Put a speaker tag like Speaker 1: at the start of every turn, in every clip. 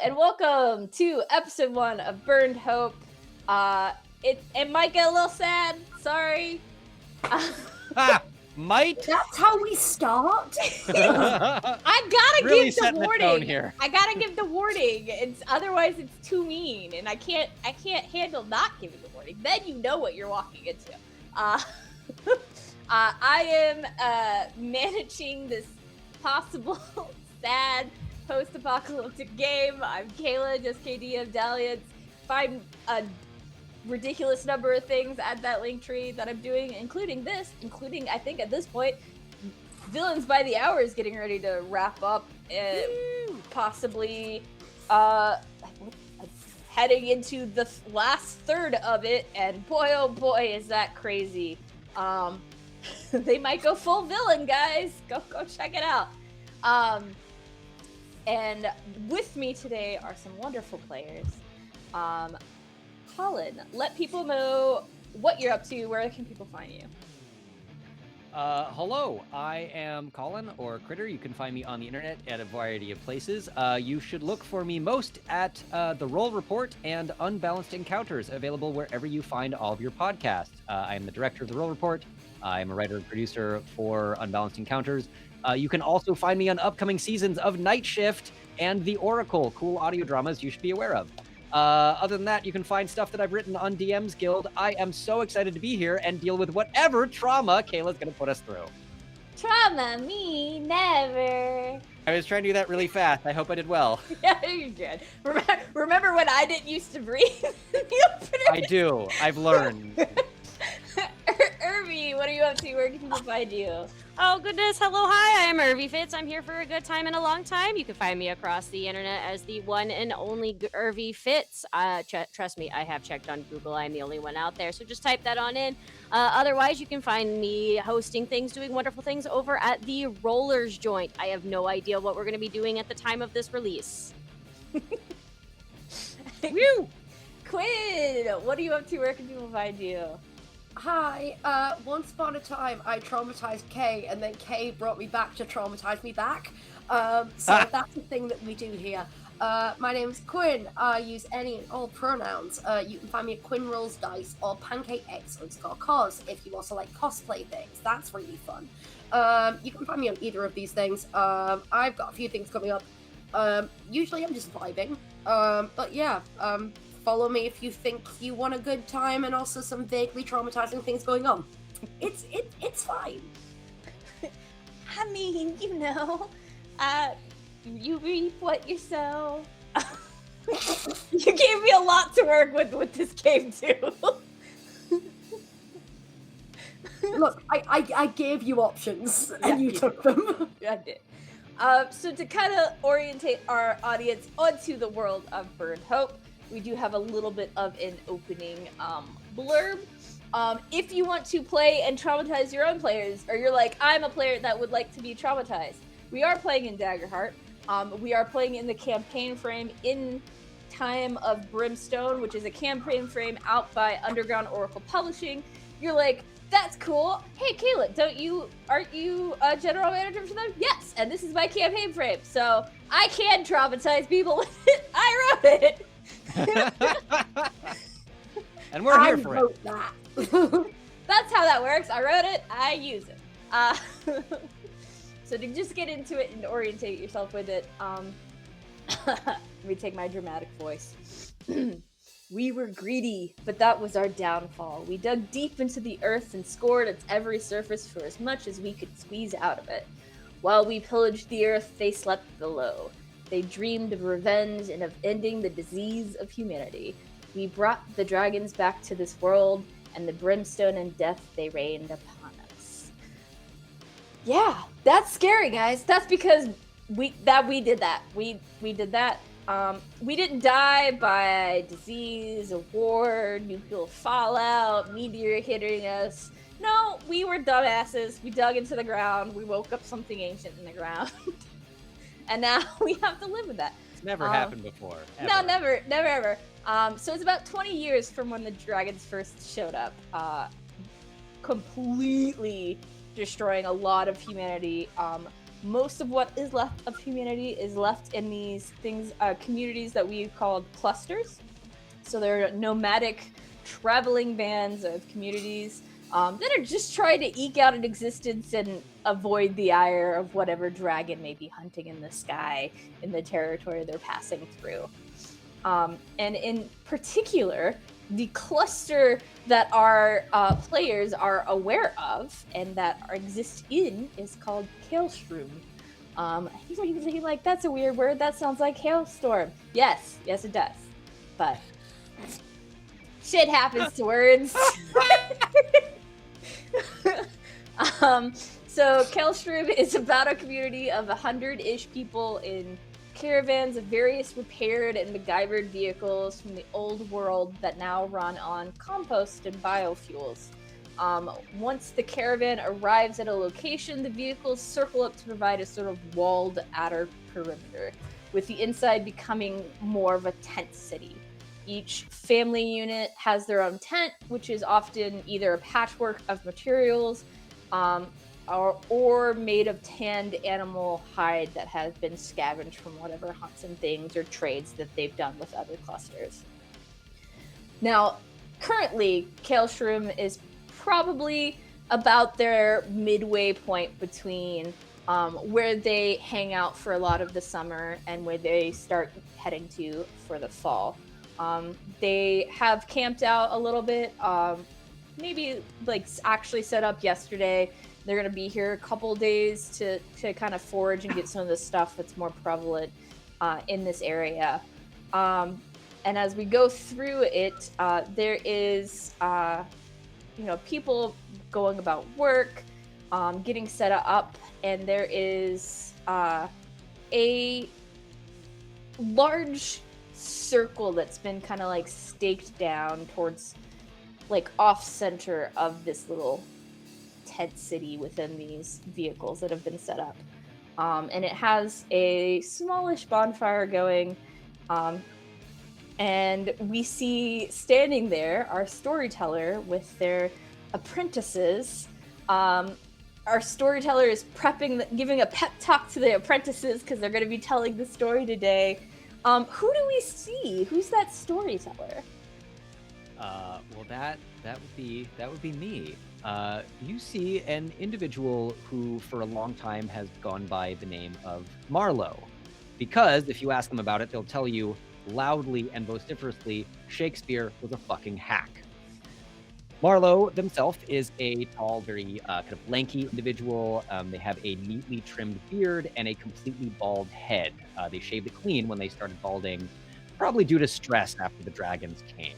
Speaker 1: and welcome to episode 1 of Burned Hope. It might get a little sad. Sorry.
Speaker 2: Might?
Speaker 3: That's how we start?
Speaker 1: I gotta
Speaker 2: Really
Speaker 1: give the
Speaker 2: setting the tone
Speaker 1: warning
Speaker 2: here.
Speaker 1: I gotta give the warning. Otherwise it's too mean, and I can't handle not giving the warning. Then you know what you're walking into. I am managing this possible sad post-apocalyptic game. I'm Kayla, just kdidn't Dalliance. Find a ridiculous number of things at that link tree that I'm doing, including I think at this point, Villains by the Hour is getting ready to wrap up, possibly heading into the last third of it, and boy oh boy is that crazy. They might go full villain, guys. Go check it out. And with me today are some wonderful players. Colin, let people know what you're up to. Where can people find you?
Speaker 2: Hello, I am Colin, or Critter. You can find me on the internet at a variety of places. You should look for me most at The Roll Report and Unbalanced Encounters, available wherever you find all of your podcasts. I am the director of The Roll Report. I am a writer and producer for Unbalanced Encounters. You can also find me on upcoming seasons of Night Shift and The Oracle, cool audio dramas you should be aware of. Other than that, you can find stuff that I've written on DM's Guild. I am so excited to be here and deal with whatever trauma Kayla's going to put us through.
Speaker 1: Trauma, me, never.
Speaker 2: I was trying to do that really fast. I hope I did well.
Speaker 1: Yeah, you did. Remember when I didn't used to breathe in the opener?
Speaker 2: I do. I've learned.
Speaker 1: Irby, what are you up to? Where can people find you?
Speaker 4: Oh goodness, hello, hi, I'm Irvy Fitz. I'm here for a good time and a long time. You can find me across the internet as the one and only Irvy Fitz. Trust me, I have checked on Google. I'm the only one out there, so just type that on in. Otherwise, you can find me hosting things, doing wonderful things over at the Rollers Joint. I have no idea what we're going to be doing at the time of this release.
Speaker 1: Woo! Quinn, what are you up to? Where can people find you?
Speaker 3: Hi, once upon a time I traumatized Kay, and then Kay brought me back to traumatize me back. So that's the thing that we do here. My name is Quinn. I use any and all pronouns. You can find me at Quinn Rolls Dice or PancakeX_cos if you also like cosplay things. That's really fun. You can find me on either of these things. I've got a few things coming up. Usually I'm just vibing. But yeah, follow me if you think you want a good time and also some vaguely traumatizing things going on. It's fine.
Speaker 1: I mean, you reap what you sow. You gave me a lot to work with this game too.
Speaker 3: Look, I gave you options and you took them.
Speaker 1: I did. So to kind of orientate our audience onto the world of Burned Hope, we do have a little bit of an opening blurb. If you want to play and traumatize your own players, or you're like, I'm a player that would like to be traumatized, we are playing in Daggerheart. We are playing in the campaign frame in Time of Brimstone, which is a campaign frame out by Underground Oracle Publishing. You're like, that's cool. Hey, Kayla, aren't you a general manager for them? Yes, and this is my campaign frame, so I can traumatize people with it. I wrote it.
Speaker 2: And we're here for it.
Speaker 3: That.
Speaker 1: That's how that works. I wrote it. I use it. So to just get into it and orientate yourself with it, let me take my dramatic voice. We were greedy, but that was our downfall. We dug deep into the earth and scored its every surface for as much as we could squeeze out of it. While we pillaged the earth, they slept below. They dreamed of revenge and of ending the disease of humanity. We brought the dragons back to this world, and the brimstone and death they rained upon us. Yeah, that's scary, guys. That's because we did that. We did that. We didn't die by disease, a war, nuclear fallout, meteor hitting us. No, we were dumbasses. We dug into the ground. We woke up something ancient in the ground. And now we have to live with that.
Speaker 2: It's never happened before. Ever.
Speaker 1: No, never ever. So it's about 20 years from when the dragons first showed up, completely destroying a lot of humanity. most of what is left of humanity is left in these things, communities that we call clusters. So they're nomadic, traveling bands of communities that are just trying to eke out an existence and avoid the ire of whatever dragon may be hunting in the sky in the territory they're passing through. And in particular, the cluster that our players are aware of and that exist in is called Kalestroom. He's thinking like, that's a weird word. That sounds like hailstorm. Yes, it does. But shit happens to words. So Kalestroom is about a community of 100-ish people in caravans of various repaired and MacGyvered vehicles from the old world that now run on compost and biofuels. Once the caravan arrives at a location, the vehicles circle up to provide a sort of walled outer perimeter, with the inside becoming more of a tent city. Each family unit has their own tent, which is often either a patchwork of materials or made of tanned animal hide that has been scavenged from whatever hunts and things or trades that they've done with other clusters. Now, currently, Kalestroom is probably about their midway point between where they hang out for a lot of the summer and where they start heading to for the fall. They have camped out a little bit, maybe like actually set up yesterday. They're going to be here a couple days to kind of forage and get some of the stuff that's more prevalent in this area. And as we go through it, there is, people going about work, getting set up, and there is a large circle that's been kind of like staked down towards like off center of this little tent city within these vehicles that have been set up. And it has a smallish bonfire going. And we see standing there our storyteller with their apprentices. Our storyteller is giving a pep talk to the apprentices because they're going to be telling the story today. Who do we see? Who's that storyteller?
Speaker 2: Well, that would be me. You see an individual who, for a long time, has gone by the name of Marlowe, because if you ask them about it, they'll tell you loudly and vociferously, Shakespeare was a fucking hack. Marlowe themselves is a tall, very kind of lanky individual. They have a neatly trimmed beard and a completely bald head. They shaved it clean when they started balding, probably due to stress after the dragons came.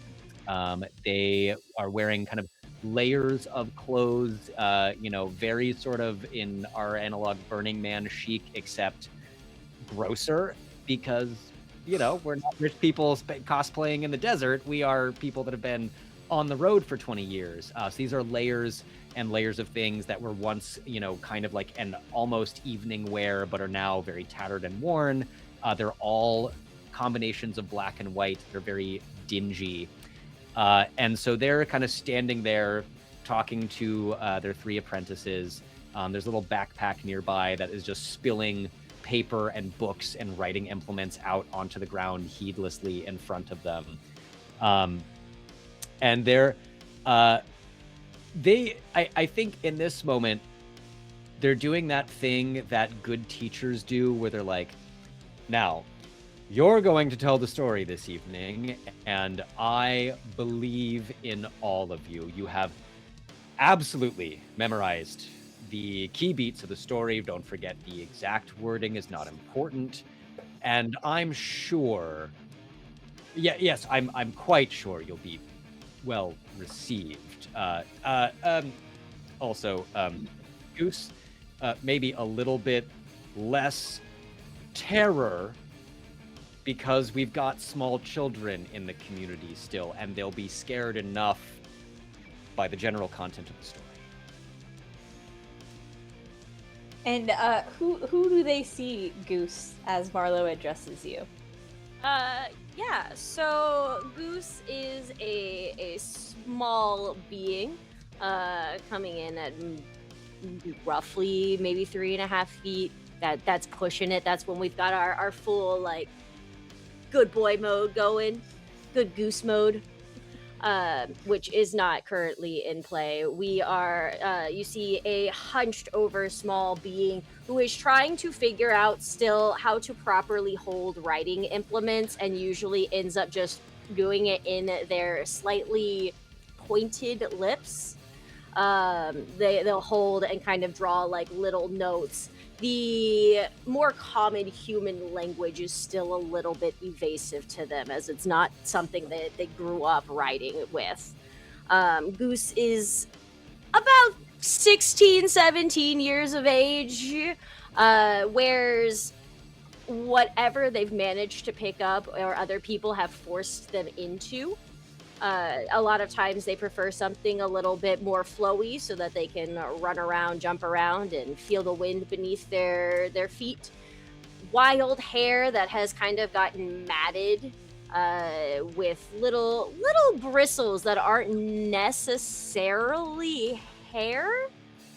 Speaker 2: They are wearing kind of layers of clothes, very sort of in our analog Burning Man chic, except grosser, because, we're not rich people cosplaying in the desert. We are people that have been on the road for 20 years. So these are layers and layers of things that were once, kind of like an almost evening wear, but are now very tattered and worn. They're all combinations of black and white. They're very dingy. And so they're kind of standing there talking to their three apprentices. There's a little backpack nearby that is just spilling paper and books and writing implements out onto the ground heedlessly in front of them. And I think in this moment, they're doing that thing that good teachers do where they're like, now, you're going to tell the story this evening, and I believe in all of you. You have absolutely memorized the key beats of the story. Don't forget, the exact wording is not important. And I'm sure, I'm quite sure you'll be well received. Also, Goose, maybe a little bit less terror, because we've got small children in the community still, and they'll be scared enough by the general content of the story.
Speaker 1: And who do they see, Goose, as Marlowe addresses you?
Speaker 4: So Goose is a small being, coming in at roughly maybe 3.5 feet that's pushing it. That's when we've got our full like good boy mode going, good goose mode, which is not currently in play. We are, you see a hunched over small being who is trying to figure out still how to properly hold writing implements, and usually ends up just doing it in their slightly pointed lips. They'll hold and kind of draw like little notes. The more common human language is still a little bit evasive to them, as it's not something that they grew up writing with. Goose is about 16, 17 years of age, wears whatever they've managed to pick up or other people have forced them into. A lot of times they prefer something a little bit more flowy so that they can run around, jump around, and feel the wind beneath their feet. Wild hair that has kind of gotten matted with little bristles that aren't necessarily hair.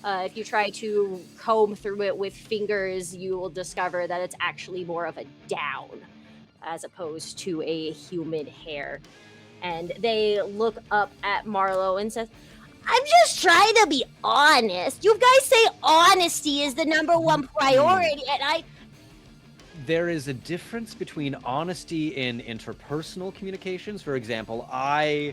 Speaker 4: If you try to comb through it with fingers, you will discover that it's actually more of a down as opposed to a human hair. And they look up at Marlowe and says, I'm just trying to be honest. You guys say honesty is the number one priority, and
Speaker 2: There is a difference between honesty in interpersonal communications. For example, I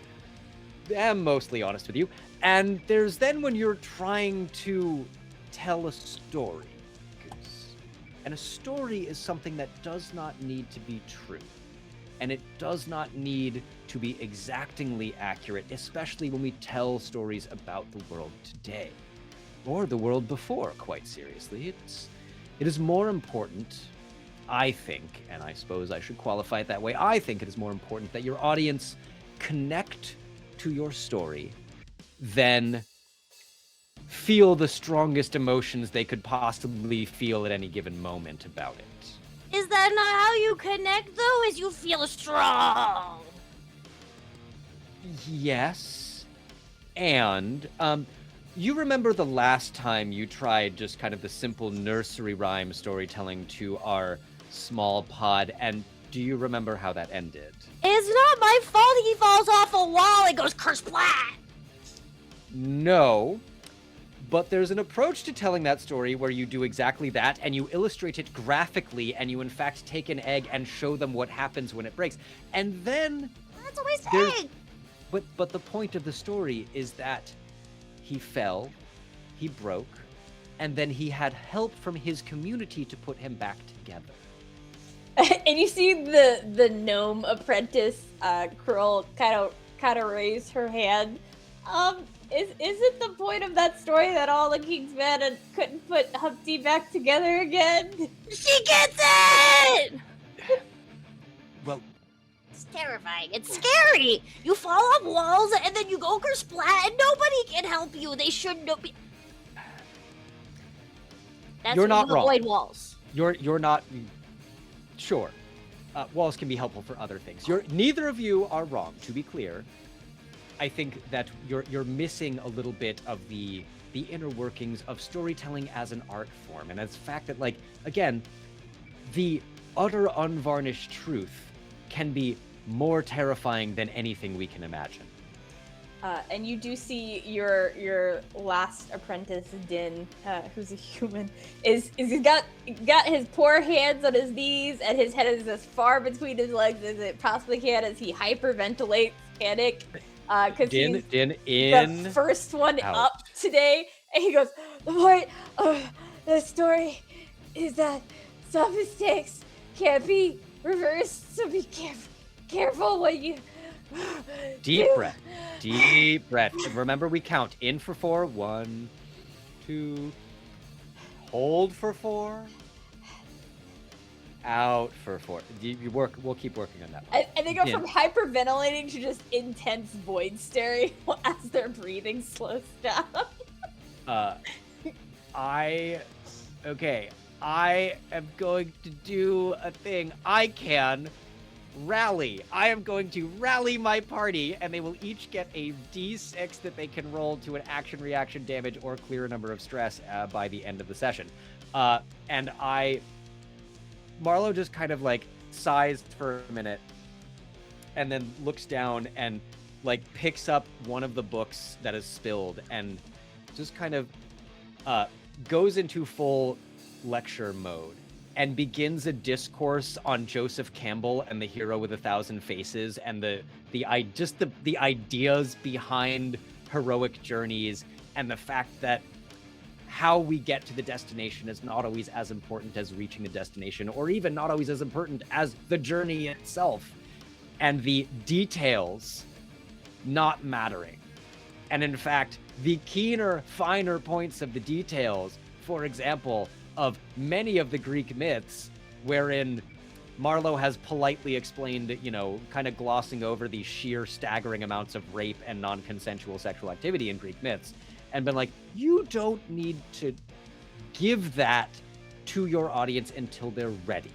Speaker 2: am mostly honest with you. And there's then when you're trying to tell a story, Goose. And a story is something that does not need to be true. And it does not need to be exactingly accurate, especially when we tell stories about the world today. Or the world before, quite seriously. It is more important, I think, and I suppose I should qualify it that way, I think it is more important that your audience connect to your story than feel the strongest emotions they could possibly feel at any given moment about it.
Speaker 4: is that not how you connect, though? Is you feel strong?
Speaker 2: Yes. And, you remember the last time you tried just kind of the simple nursery rhyme storytelling to our small pod, and do you remember how that ended?
Speaker 4: It's not my fault he falls off a wall and goes kersplat!
Speaker 2: No. But there's an approach to telling that story where you do exactly that, and you illustrate it graphically, and you in fact take an egg and show them what happens when it breaks. And then...
Speaker 4: That's a waste of egg!
Speaker 2: But the point of the story is that he fell, he broke, and then he had help from his community to put him back together.
Speaker 1: And you see the gnome apprentice, Krill, kind of raise her hand. Is it the point of that story that all the king's men couldn't put Humpty back together again?
Speaker 4: She gets it!
Speaker 2: Well,
Speaker 4: It's terrifying. It's scary. You fall off walls and then you go kersplat and nobody can help you. They shouldn't be. That's
Speaker 2: You're
Speaker 4: when
Speaker 2: not
Speaker 4: you
Speaker 2: wrong.
Speaker 4: avoid walls.
Speaker 2: you're not... Sure. Walls can be helpful for other things. Neither of you are wrong, to be clear. I think that you're missing a little bit of the inner workings of storytelling as an art form. And as the fact that, like, again, the utter unvarnished truth can be more terrifying than anything we can imagine.
Speaker 1: And you do see your last apprentice, Din, who's a human, he's got his poor hands on his knees, and his head is as far between his legs as it possibly can as he hyperventilates, panic, because he's the first one
Speaker 2: out.
Speaker 1: up today. And he goes, the point of the story is that some mistakes can't be reversed, so be careful when you...
Speaker 2: Deep breath. Deep breath. And remember, we count in for 4. 1, 2. Hold for 4. Out for 4. We'll keep working on that.
Speaker 1: And they go from hyperventilating to just intense void staring as their breathing slows down.
Speaker 2: I am going to do a thing. I can rally. I am going to rally my party, and they will each get a d6 that they can roll to an action, reaction, damage, or clear a number of stress by the end of the session. And Marlowe just kind of like sighs for a minute and then looks down and like picks up one of the books that is spilled and just kind of goes into full lecture mode and begins a discourse on Joseph Campbell and the Hero with 1,000 Faces and the ideas behind heroic journeys and the fact that how we get to the destination is not always as important as reaching the destination, or even not always as important as the journey itself, and the details not mattering. And in fact, the keener, finer points of the details, for example, of many of the Greek myths, wherein Marlowe has politely explained, kind of glossing over the sheer staggering amounts of rape and non-consensual sexual activity in Greek myths, and been like, you don't need to give that to your audience until they're ready.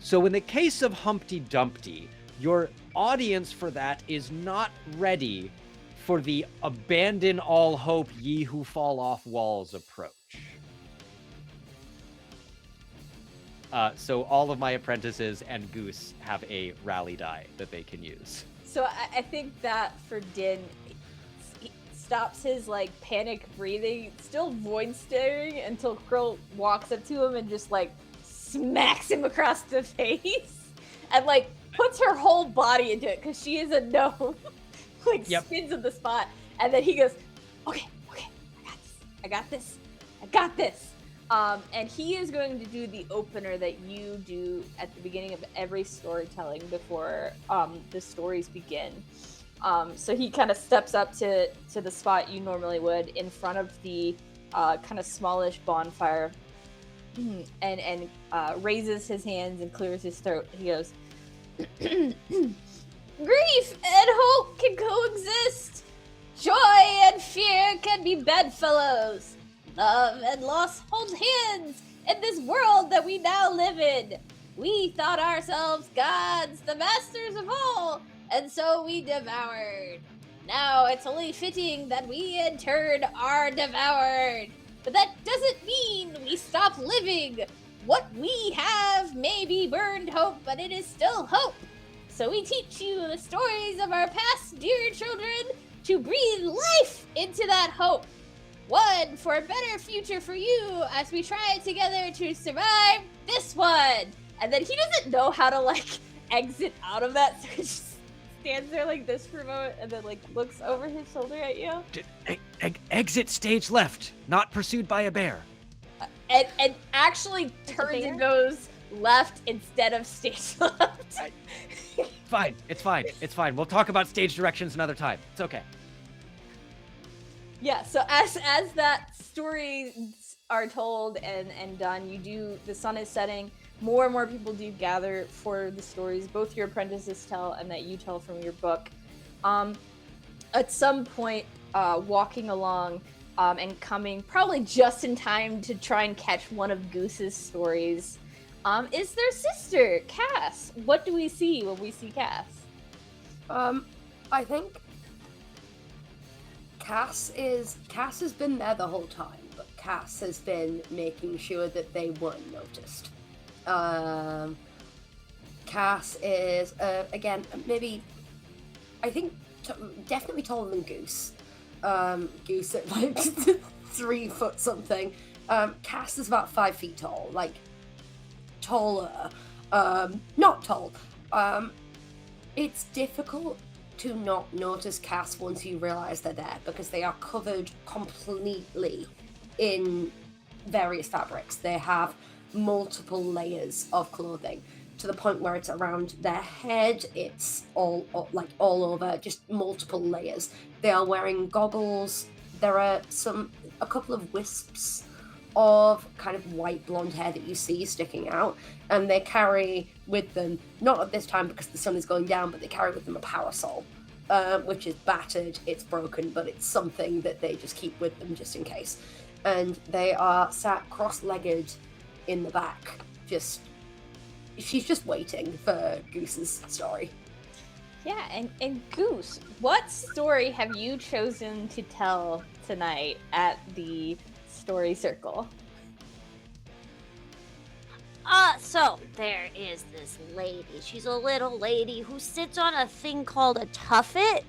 Speaker 2: So in the case of Humpty Dumpty, your audience for that is not ready for the abandon all hope ye who fall off walls approach. So all of my apprentices and Goose have a rally die that they can use.
Speaker 1: So I think that for Din, he stops his like panic breathing, still void staring, until Krill walks up to him and just like smacks him across the face and like puts her whole body into it because she is a gnome. Like spins in the spot, and then he goes, okay, I got this. And he is going to do the opener that you do at the beginning of every storytelling before the stories begin. So he kind of steps up to the spot you normally would in front of the kind of smallish bonfire and raises his hands and clears his throat. He goes, grief and hope can coexist. Joy and fear can be bedfellows. Love and loss hold hands in this world that we now live in. We thought ourselves gods, the masters of all, and so we devoured. Now it's only fitting that we in turn are devoured. But that doesn't mean we stop living. What we have may be burned hope, but it is still hope. So we teach you the stories of our past, dear children, to breathe life into that hope. One for a better future for you as we try together to survive this one. And then he doesn't know how to like exit out of that, so he just stands there like this for a moment and then like looks over his shoulder at you.
Speaker 2: Exit stage left, not pursued by a bear.
Speaker 1: And actually turns and goes left instead of stage left.
Speaker 2: Fine, it's fine. We'll talk about stage directions another time. It's okay.
Speaker 1: Yeah, so as that stories are told and done, the sun is setting, more and more people do gather for the stories, both your apprentices tell and that you tell from your book. At some point, walking along and coming probably just in time to try and catch one of Goose's stories, is their sister, Cass. What do we see when we see Cass?
Speaker 3: I think Cass has been there the whole time, but Cass has been making sure that they weren't noticed. Cass is, again, maybe, I think, definitely taller than Goose. Goose at like 3 foot something. Cass is about 5 feet tall, like taller, not tall. It's difficult to not notice Cass once you realize they're there because they are covered completely in various fabrics. They have multiple layers of clothing to the point where it's around their head. It's all over, just multiple layers. They are wearing goggles. There are a couple of wisps of kind of white blonde hair that you see sticking out, and they carry with them, not at this time because the sun is going down, but they carry with them a parasol, which is battered, it's broken, but it's something that they just keep with them just in case. And they are sat cross-legged in the back, she's just waiting for Goose's story.
Speaker 1: Yeah, and Goose, what story have you chosen to tell tonight at the story circle?
Speaker 4: So there is this lady. She's a little lady who sits on a thing called a tuffet.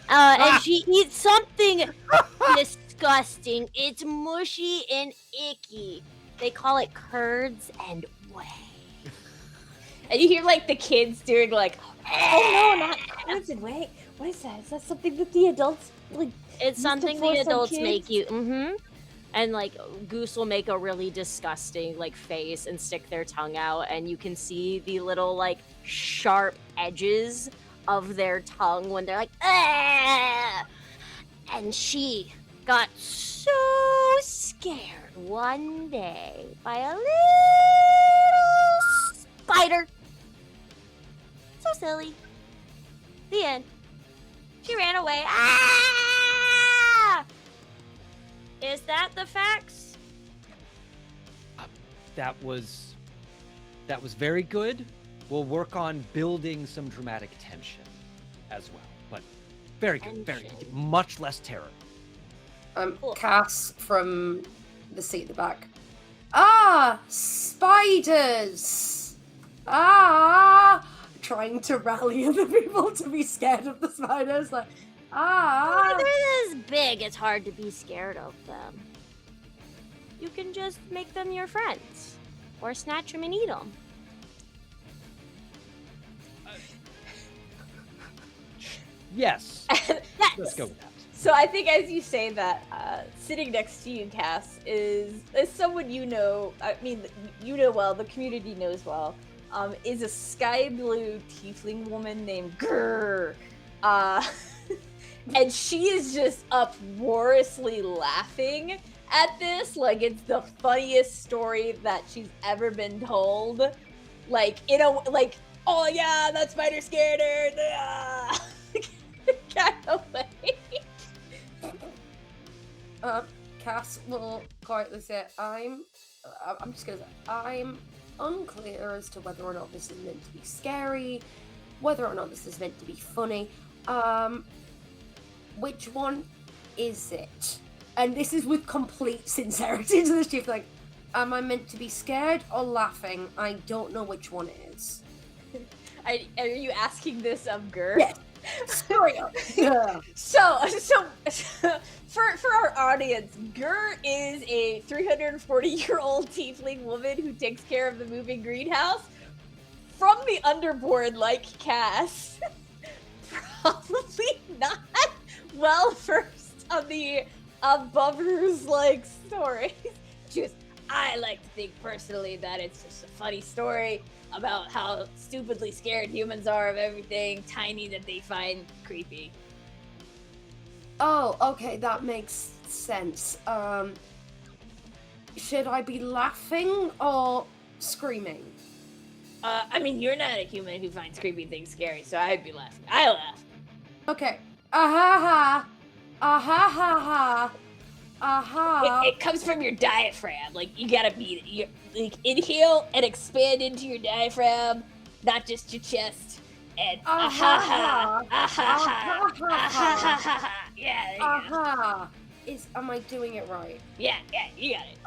Speaker 4: And she eats something disgusting. It's mushy and icky. They call it curds and whey.
Speaker 1: And you hear like the kids doing like, oh no, not curds and whey. What is that? Is that something that the adults like?
Speaker 4: It's
Speaker 1: used to
Speaker 4: something
Speaker 1: force
Speaker 4: the
Speaker 1: on
Speaker 4: adults
Speaker 1: kids?
Speaker 4: make you. Mm-hmm. And like Goose will make a really disgusting like face and stick their tongue out, and you can see the little like sharp edges of their tongue when they're like, ah! And she got so scared one day by a little spider. So silly. The end. She ran away. Ah! Is that the facts?
Speaker 2: That was very good. We'll work on building some dramatic tension as well. But very good, very good. Much less terror.
Speaker 4: Cool.
Speaker 3: Cass from the seat at the back. Ah, spiders! Ah! Trying to rally other people to be scared of the spiders, like,
Speaker 4: Oh, they're this big, it's hard to be scared of them. You can just make them your friends. Or snatch them and eat them.
Speaker 2: Yes. Let's go with that.
Speaker 1: So I think as you say that, sitting next to you, Cass, is someone you know. I mean, you know well. The community knows well. Is a sky blue tiefling woman named Grrr. And she is just uproariously laughing at this, like it's the funniest story that she's ever been told. Like, like, oh yeah, that spider scared her. Kind of way.
Speaker 3: Cass will quietly say, I'm just gonna say, I'm unclear as to whether or not this is meant to be scary, whether or not this is meant to be funny. Which one is it? And this is with complete sincerity to the chief, like, am I meant to be scared or laughing? I don't know which one it is.
Speaker 1: Are you asking this of Gur?
Speaker 3: Yes. Story up. Yeah.
Speaker 1: So for our audience, Gur is a 340-year-old tiefling woman who takes care of the moving greenhouse from the underborne, like Cass. Probably not well versed on the above-roost like stories. I like to think personally that it's just a funny story about how stupidly scared humans are of everything tiny that they find creepy.
Speaker 3: Oh, okay, that makes sense. Should I be laughing or screaming?
Speaker 1: I mean, you're not a human who finds creepy things scary, so I'd be laughing. I laugh.
Speaker 3: Okay. Ah-ha-ha. Ah-ha-ha-ha. Aha.
Speaker 1: It comes from your diaphragm. Like, you gotta beat it. You like inhale and expand into your diaphragm, not just your chest. And ah-ha-ha. Ah-ha-ha. Ah-ha-ha. Yeah, there you go.
Speaker 3: Aha. Am I doing it right?
Speaker 1: Yeah, you got it.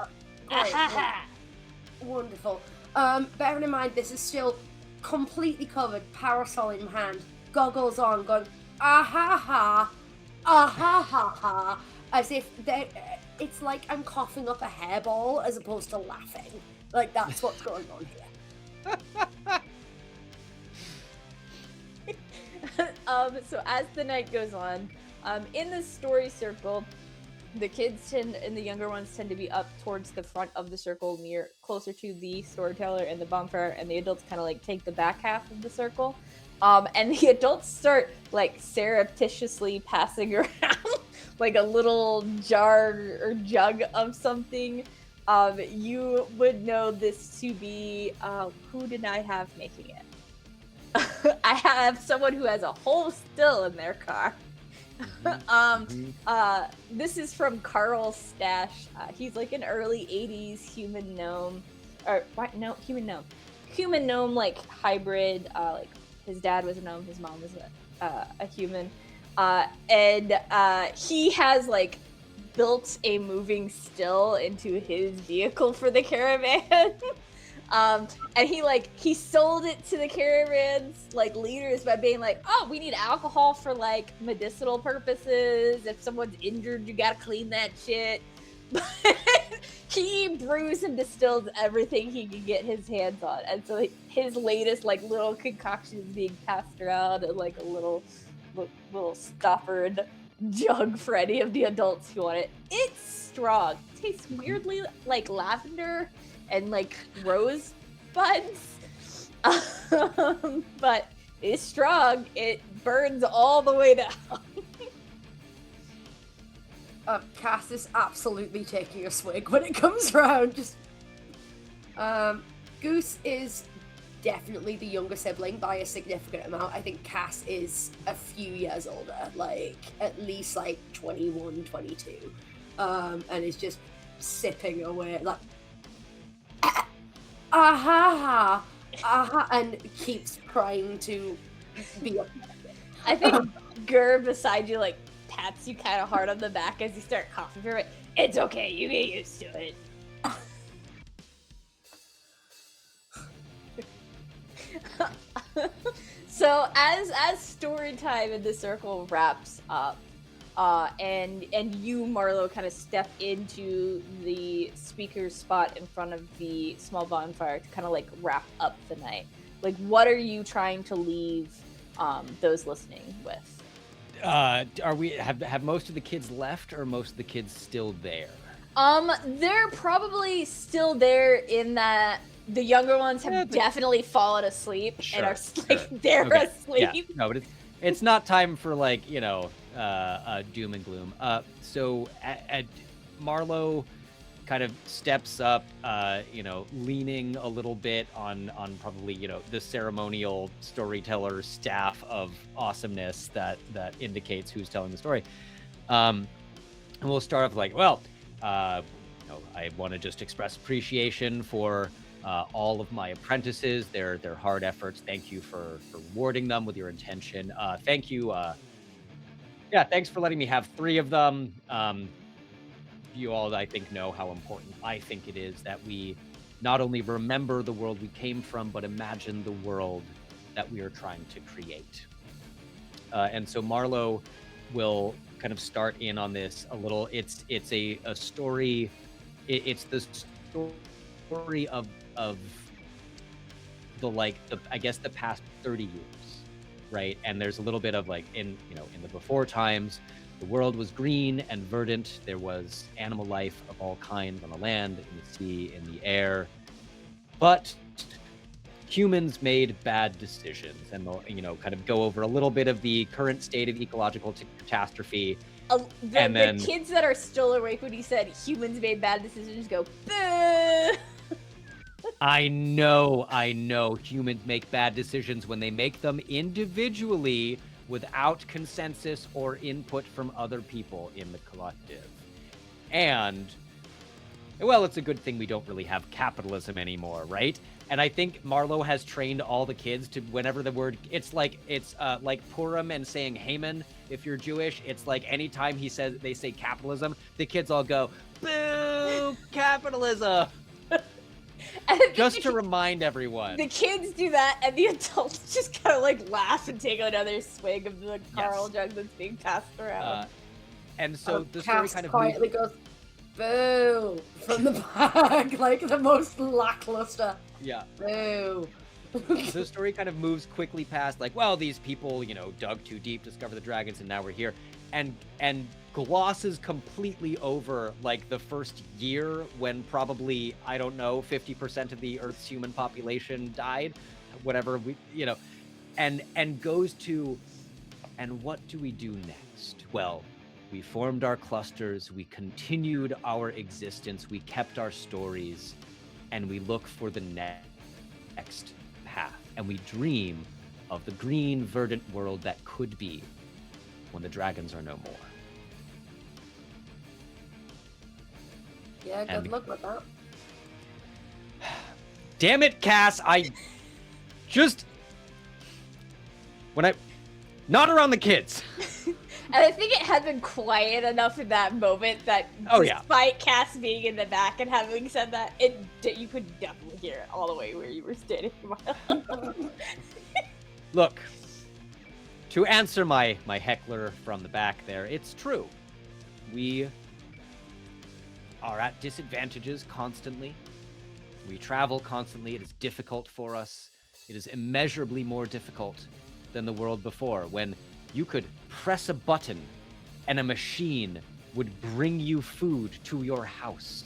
Speaker 3: Great.
Speaker 1: Ah-ha-ha.
Speaker 3: Wonderful. Bearing in mind this is still completely covered, parasol in hand, goggles on, going ah-ha-ha. Ah-ha-ha-ha. As if it's like I'm coughing up a hairball as opposed to laughing. Like, that's what's going on here.
Speaker 1: So as the night goes on, in the story circle, the kids and the younger ones tend to be up towards the front of the circle, closer to the storyteller and the bonfire, and the adults kind of like take the back half of the circle. And the adults start like surreptitiously passing around like a little jar or jug of something. You would know this to be, who did I have making it? I have someone who has a hole still in their car. This is from Carl's stash. He's like an early 80s human gnome. Or, what? No, human gnome. Human gnome, like, hybrid. Like, his dad was a gnome, his mom was a human. And he has, like, built a moving still into his vehicle for the caravan. And he sold it to the caravan's like leaders by being like, oh, we need alcohol for like medicinal purposes. If someone's injured, you gotta clean that shit. But he brews and distills everything he can get his hands on, and so like, his latest like little concoction is being passed around in like a little stoppered jug for any of the adults who want it. It's strong. It tastes weirdly like lavender and like rose buds, but it's strong. It burns all the way down.
Speaker 3: Cass is absolutely taking a swig when it comes round. Just, Goose is definitely the younger sibling by a significant amount. I think Cass is a few years older, like at least like 21, 22, and is just sipping away like, and keeps trying to be.
Speaker 1: I think Gur beside you like pats you kind of hard on the back as you start coughing for it. It's okay, you get used to it. So as story time in the circle wraps up, and you, Marlowe, kind of step into the speaker's spot in front of the small bonfire to kind of like wrap up the night. Like, what are you trying to leave those listening with?
Speaker 2: Are we have most of the kids left, or most of the kids still there?
Speaker 1: They're probably still there in that the younger ones have definitely fallen asleep and are like they're asleep.
Speaker 2: Yeah. No, but it's not time for like doom and gloom. So Marlowe kind of steps up, leaning a little bit on probably the ceremonial storyteller staff of awesomeness that indicates who's telling the story. And we'll start off like, I want to just express appreciation for all of my apprentices, their hard efforts. Thank you for rewarding them with your intention. Thank you. Thanks for letting me have 3 of them. You all, I think, know how important I think it is that we not only remember the world we came from, but imagine the world that we are trying to create. And so Marlowe will kind of start in on this a little. It's a story. It's the story of the past 30 years, right? And there's a little bit of like in the before times. The world was green and verdant. There was animal life of all kinds on the land, in the sea, in the air. But humans made bad decisions, and they'll, kind of go over a little bit of the current state of ecological catastrophe.
Speaker 1: The kids that are still awake when he said humans made bad decisions go, boo!
Speaker 2: I know. Humans make bad decisions when they make them individually, without consensus or input from other people in the collective. And, it's a good thing we don't really have capitalism anymore, right? And I think Marlowe has trained all the kids to, whenever the word, it's like Purim and saying Haman, if you're Jewish, it's like anytime they say capitalism, the kids all go, boo, capitalism! Just to remind everyone.
Speaker 1: The kids do that, and the adults just kind of like laugh and take another swig of the Carl jug that's being passed around.
Speaker 2: And so the story
Speaker 3: Cass
Speaker 2: kind of
Speaker 3: quietly goes, boo, from the back, like the most lackluster.
Speaker 2: Yeah.
Speaker 3: Boo.
Speaker 2: The story kind of moves quickly past, like, these people, dug too deep, discovered the dragons, and now we're here. And glosses completely over like the first year when probably, I don't know, 50% of the Earth's human population died, whatever and goes to, and what do we do next? Well, we formed our clusters, we continued our existence, we kept our stories, and we look for the next path, and we dream of the green, verdant world that could be when the dragons are no more.
Speaker 3: Yeah, good luck with that.
Speaker 2: Damn it, Cass! Not around the kids.
Speaker 1: And I think it had been quiet enough in that moment that despite Cass being in the back and having said that, you could definitely hear it all the way where you were standing.
Speaker 2: Look, to answer my heckler from the back there, it's true. We are at disadvantages constantly. We travel constantly. It is difficult for us. It is immeasurably more difficult than the world before, when you could press a button and a machine would bring you food to your house.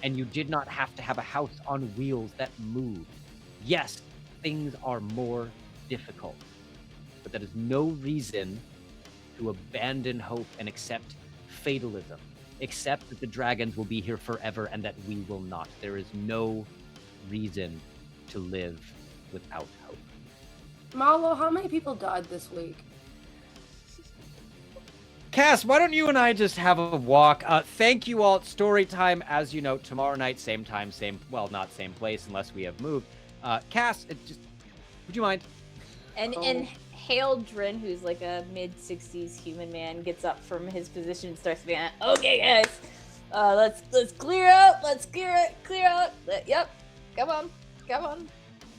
Speaker 2: And you did not have to have a house on wheels that moved. Yes, things are more difficult, but that is no reason to abandon hope and accept fatalism. Accept that the dragons will be here forever and that we will not. There is no reason to live without hope.
Speaker 3: Marlowe, how many people died this week?
Speaker 2: Cass, why don't you and I just have a walk? Thank you all. Story time, as you know, tomorrow night, same time, not same place unless we have moved. Cass, would you mind?
Speaker 1: And Haldrin, who's like a mid-60s human man, gets up from his position and starts being like, okay, guys, let's clear out. Let's clear out. Yep, come on.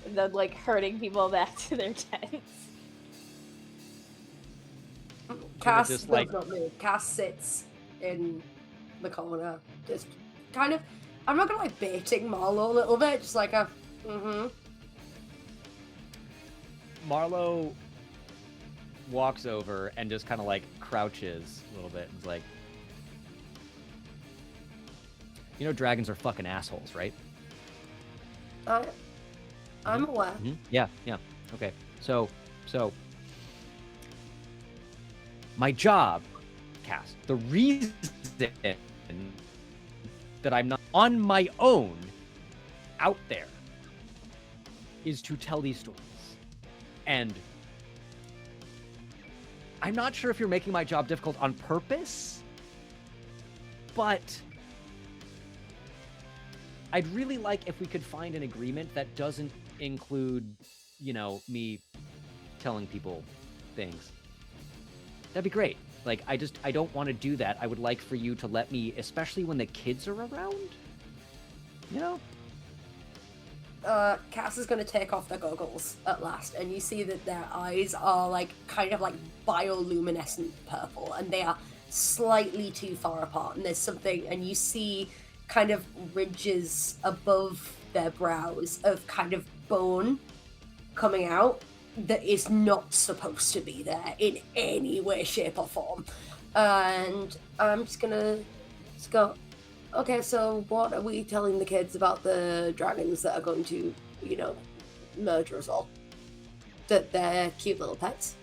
Speaker 1: And then like herding people back to their tents.
Speaker 3: Cass
Speaker 2: just,
Speaker 3: does not move. Cass sits in the corner, just kind of. I'm not gonna baiting Marlowe a little bit, just like a.
Speaker 2: Marlowe walks over and just kind of crouches a little bit and is like, you know, dragons are fucking assholes, right?
Speaker 3: I'm aware.
Speaker 2: Mm-hmm. Yeah. Okay. So, my job, Cass, the reason that I'm not on my own out there is to tell these stories. And I'm not sure if you're making my job difficult on purpose, but I'd really like if we could find an agreement that doesn't include, me telling people things. That'd be great. I don't want to do that. I would like for you to let me, especially when the kids are around,
Speaker 3: Cass is going to take off their goggles at last, and you see that their eyes are kind of bioluminescent purple, and they are slightly too far apart, and there's something, and you see kind of ridges above their brows of kind of bone coming out that is not supposed to be there in any way, shape, or form. And I'm just gonna go, okay, so what are we telling the kids about the dragons that are going to, murder us all? That they're cute little pets?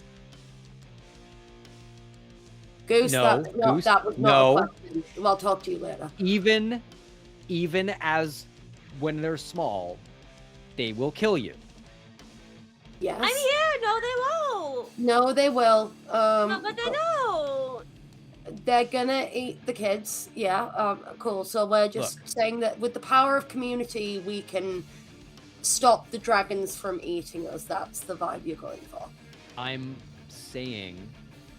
Speaker 3: Goose,
Speaker 2: No,
Speaker 3: Goose, that was not a question. I'll talk to you later.
Speaker 2: Even as when they're small, they will kill you.
Speaker 3: Yes.
Speaker 4: I'm here! No, they won't!
Speaker 3: No, they will.
Speaker 4: No, but they don't!
Speaker 3: They're gonna eat the kids, yeah, cool. So we're just saying that with the power of community, we can stop the dragons from eating us. That's the vibe you're going for.
Speaker 2: I'm saying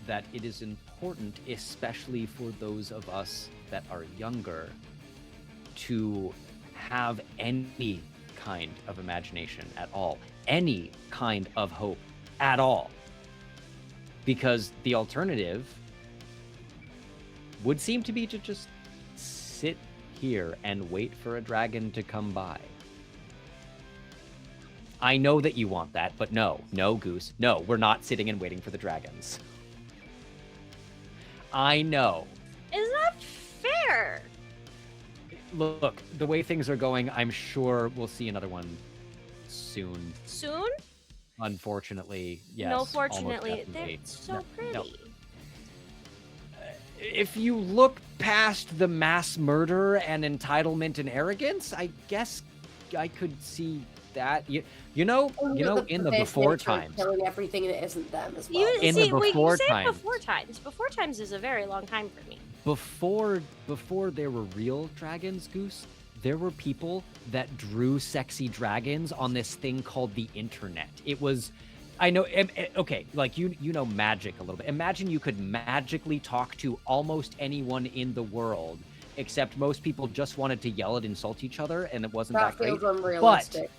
Speaker 2: that it is important, especially for those of us that are younger, to have any kind of imagination at all, any kind of hope at all. Because the alternative would seem to be to just sit here and wait for a dragon to come by. I know that you want that, but no, Goose. No, we're not sitting and waiting for the dragons. I know.
Speaker 4: It's not fair.
Speaker 2: Look, the way things are going, I'm sure we'll see another one soon.
Speaker 4: Soon?
Speaker 2: Unfortunately, yes.
Speaker 4: No, fortunately.
Speaker 2: They're
Speaker 4: so pretty.
Speaker 2: No. If you look past the mass murder and entitlement and arrogance, I guess I could see that. You know, in the before times,
Speaker 3: killing everything that isn't them as well.
Speaker 2: In the before times.
Speaker 4: Before times is a very long time for me.
Speaker 2: Before there were real dragons, Goose, there were people that drew sexy dragons on this thing called the internet. It was I know. Okay, like you know magic a little bit. Imagine you could magically talk to almost anyone in the world, except most people just wanted to yell and insult each other, and it wasn't that great.
Speaker 3: Feels unrealistic.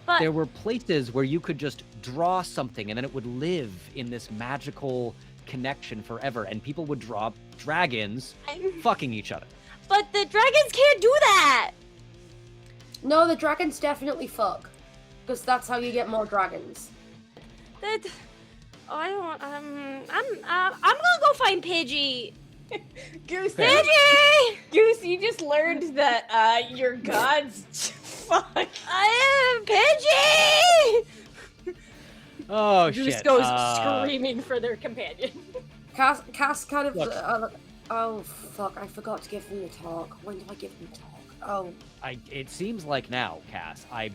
Speaker 4: But
Speaker 2: There were places where you could just draw something, and then it would live in this magical connection forever, and people would draw dragons fucking each other.
Speaker 4: but the dragons can't do that.
Speaker 3: No, the dragons definitely fuck. Because that's how you get more dragons.
Speaker 4: That. Oh, I don't. I'm gonna go find Pidgey.
Speaker 1: Goose,
Speaker 4: Pidgey!
Speaker 1: Goose, you just learned that your gods. Fuck.
Speaker 4: I am Pidgey.
Speaker 2: Oh
Speaker 1: Goose
Speaker 2: shit!
Speaker 1: goes screaming for their companion.
Speaker 3: Cass kind of.
Speaker 2: Look.
Speaker 3: Oh fuck! I forgot to give them the talk. When do I give them the talk? Oh.
Speaker 2: It seems like now, Cass. I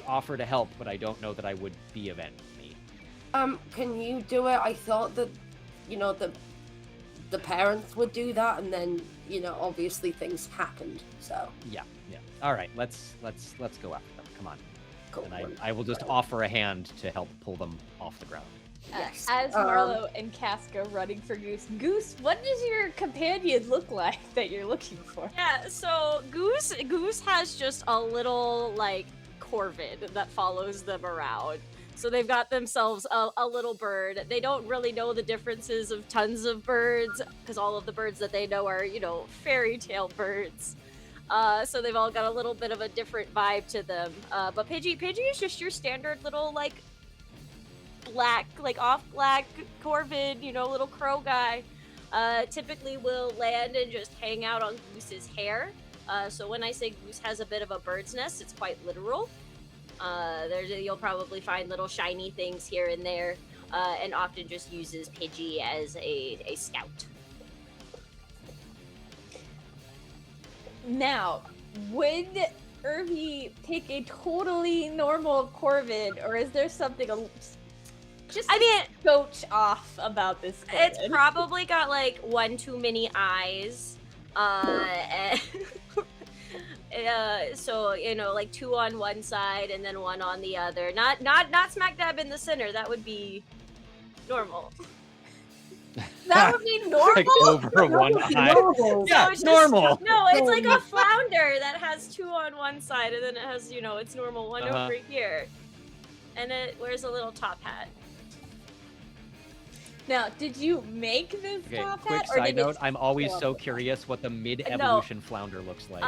Speaker 2: offer to help, but I don't know that I would be of any.
Speaker 3: Can you do it? I thought that, the parents would do that, and then, obviously things happened. So.
Speaker 2: Yeah. All right, let's go after them. Come on.
Speaker 3: Cool.
Speaker 2: And I will just offer a hand to help pull them off the ground.
Speaker 3: Yes.
Speaker 1: As Marlowe and Cass go running for Goose, Goose, what does your companion look like that you're looking for?
Speaker 4: Yeah. So Goose has just a little like corvid that follows them around. So they've got themselves a little bird. They don't really know the differences of tons of birds because all of the birds that they know are, fairy tale birds. So they've all got a little bit of a different vibe to them. But Pidgey is just your standard little like black, like off black corvid, little crow guy. Typically will land and just hang out on Goose's hair. So when I say Goose has a bit of a bird's nest, it's quite literal. You'll probably find little shiny things here and there, and often just uses Pidgey as a scout.
Speaker 1: Now, would Irvy pick a totally normal corvid, or is there something just coach off about this corvid?
Speaker 4: It's probably got like one too many eyes. So like two on one side and then one on the other. Not smack dab in the center. That would be normal.
Speaker 1: That would be normal.
Speaker 2: Like over one eye. Yeah,
Speaker 4: it's
Speaker 2: normal.
Speaker 4: No, it's like a flounder that has two on one side and then it has its normal one over here, and it wears a little top hat.
Speaker 1: Now, did you make this top
Speaker 2: Quick
Speaker 1: hat? Or
Speaker 2: side
Speaker 1: did
Speaker 2: note,
Speaker 1: it
Speaker 2: I'm always
Speaker 1: show up
Speaker 2: so
Speaker 1: with that?
Speaker 2: curious what the mid-evolution flounder looks like.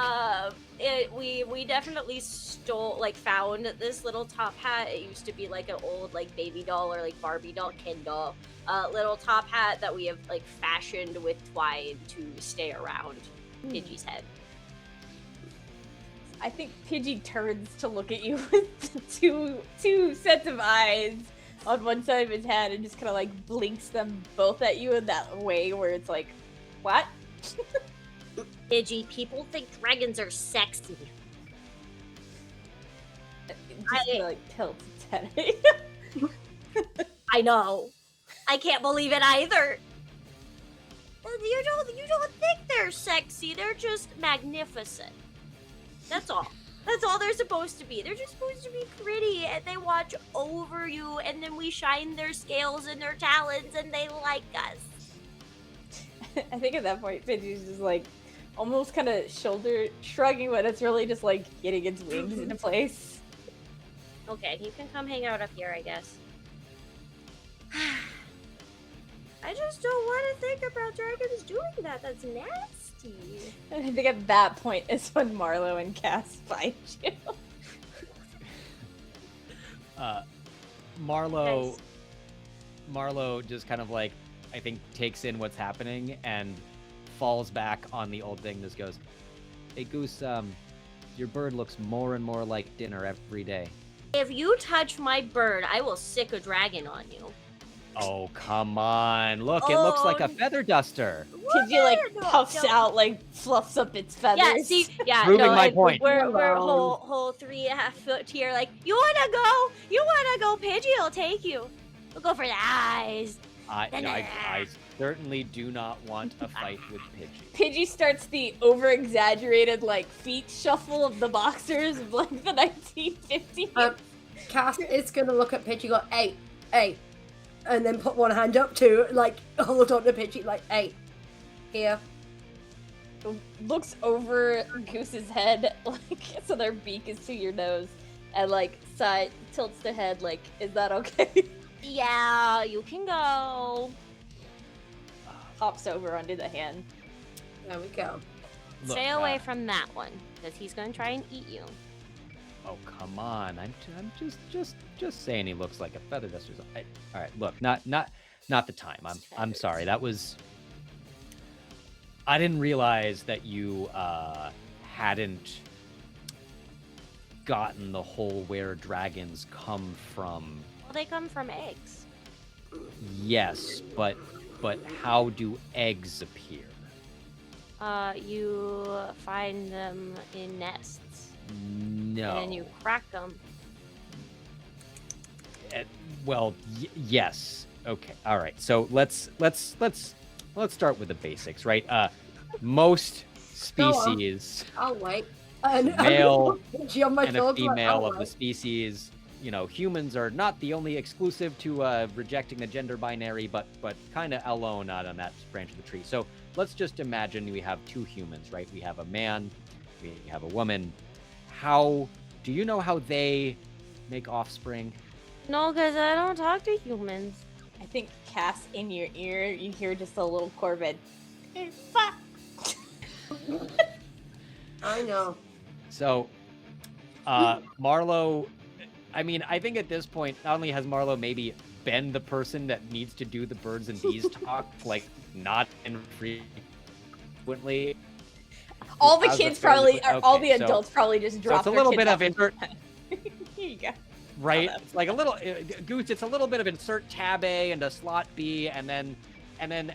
Speaker 4: We definitely found this little top hat. It used to be like an old like baby doll or like Barbie doll, Ken doll, little top hat that we have like fashioned with twine to stay around Pidgey's head.
Speaker 1: I think Pidgey turns to look at you with two sets of eyes on one side of his head and just kind of like blinks them both at you in that way where it's like, what?
Speaker 4: Pidgey, people think dragons are sexy.
Speaker 1: It just kinda, like tilts its head.
Speaker 4: I know. I can't believe it either. You don't think they're sexy. They're just magnificent. That's all. That's all they're supposed to be. They're just supposed to be pretty, and they watch over you, and then we shine their scales and their talons, and they like us.
Speaker 1: I think at that point, Pidgey's just like almost kind of shoulder shrugging, but it's really just like getting its wings into place.
Speaker 4: Okay, you can come hang out up here, I guess. I just don't want to think about dragons doing that. That's nasty.
Speaker 1: And I think at that point is when Marlowe and Cass find you.
Speaker 2: Marlowe just kind of like, I think, takes in what's happening and falls back on the old thing. Just goes, "Hey Goose, your bird looks more and more like dinner every day."
Speaker 4: If you touch my bird, I will sick a dragon on you.
Speaker 2: Oh, come on. Look, it looks like a feather duster.
Speaker 1: Pidgey like puffs out, like fluffs up its feathers.
Speaker 4: Yeah, see, yeah,
Speaker 2: Proving my point.
Speaker 4: We're whole 3.5 foot here. Like, you wanna go? You wanna go? Pidgey will take you. We'll go for the eyes.
Speaker 2: I certainly do not want a fight with Pidgey.
Speaker 1: Pidgey starts the over-exaggerated like feet shuffle of the boxers of like the 1950s.
Speaker 3: Cass is gonna look at Pidgey, go, hey, and then put one hand up to like hold on to Pidgey, like, hey, here.
Speaker 1: Looks over Goose's head, like so their beak is to your nose, and like side tilts their head, like, is that okay?
Speaker 4: Yeah, you can go.
Speaker 1: Hops over under the hand.
Speaker 3: There we go.
Speaker 2: Look,
Speaker 4: Stay away from that one, because he's gonna try and eat you.
Speaker 2: Oh, come on. I'm just saying he looks like a feather duster. All right, look, not the time. I'm sorry. That was. I didn't realize that you hadn't gotten the whole where dragons come from.
Speaker 4: Well, they come from eggs.
Speaker 2: Yes, but how do eggs appear?
Speaker 4: You find them in nests.
Speaker 2: No.
Speaker 4: And then you crack them.
Speaker 2: Well, yes. Okay. All right. So let's start with the basics, right? Most species,
Speaker 3: I'll wait.
Speaker 2: male
Speaker 3: Pidgey on my
Speaker 2: and a
Speaker 3: shoulder, like,
Speaker 2: female
Speaker 3: I'll
Speaker 2: of the
Speaker 3: wait.
Speaker 2: species, humans are not the only exclusive to rejecting the gender binary, but kind of alone out on that branch of the tree. So let's just imagine we have two humans, right? We have a man, we have a woman. How do you know how they make offspring?
Speaker 4: No, because I don't talk to humans.
Speaker 1: I think Cass, in your ear, you hear just a little Corvid.
Speaker 3: I know.
Speaker 2: So, Marlowe, I mean, I think at this point, not only has Marlowe maybe been the person that needs to do the birds and bees talk, like, not infrequently.
Speaker 1: All the
Speaker 2: How's
Speaker 1: kids
Speaker 2: that fairly
Speaker 1: probably,
Speaker 2: quick?
Speaker 1: or all
Speaker 2: Okay,
Speaker 1: the adults probably just
Speaker 2: So
Speaker 1: drop
Speaker 2: it's a
Speaker 1: their
Speaker 2: little
Speaker 1: kids
Speaker 2: bit
Speaker 1: off
Speaker 2: of
Speaker 1: in
Speaker 2: insert,
Speaker 1: Here you go.
Speaker 2: right?
Speaker 1: Hold up.
Speaker 2: It's like a little, Goose, it's a little bit of insert tab A and a slot B, and then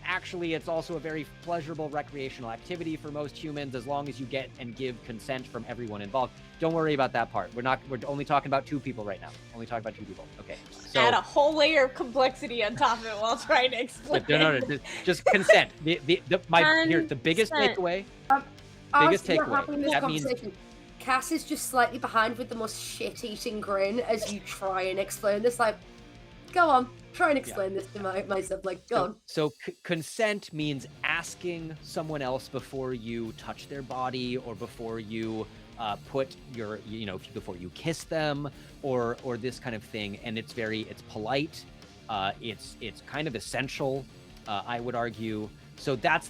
Speaker 2: actually it's also a very pleasurable recreational activity for most humans as long as you get and give consent from everyone involved. Don't worry about that part. We're only talking about two people right now. Only talking about two people. Okay. So
Speaker 1: Add a whole layer of complexity on top of it while trying to explain.
Speaker 2: no, just consent. Here's the biggest
Speaker 4: Consent.
Speaker 2: takeaway.
Speaker 3: Biggest
Speaker 2: takeaway. That means
Speaker 3: Cass is just slightly behind with the most shit-eating grin as you try and explain this. Like, go on, try and explain this to myself. Like, go on.
Speaker 2: So consent means asking someone else before you touch their body or before you put your, before you kiss them or this kind of thing. And it's polite. It's kind of essential, I would argue. So that's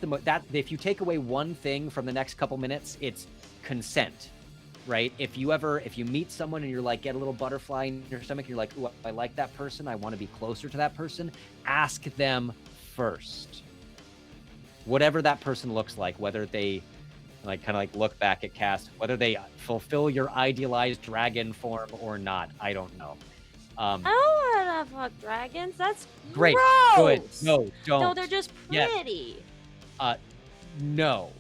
Speaker 2: if you take away one thing from the next couple minutes, it's consent, right? If you meet someone and you're like, get a little butterfly in your stomach, you're like, ooh, I like that person, I want to be closer to that person, ask them first. Whatever that person looks like, whether they look back at Cass, whether they fulfill your idealized dragon form or not, I don't know.
Speaker 4: I don't want to fuck dragons. That's
Speaker 2: Great.
Speaker 4: gross.
Speaker 2: Good. No, don't.
Speaker 4: No, they're just
Speaker 2: Yes.
Speaker 4: pretty.
Speaker 2: No.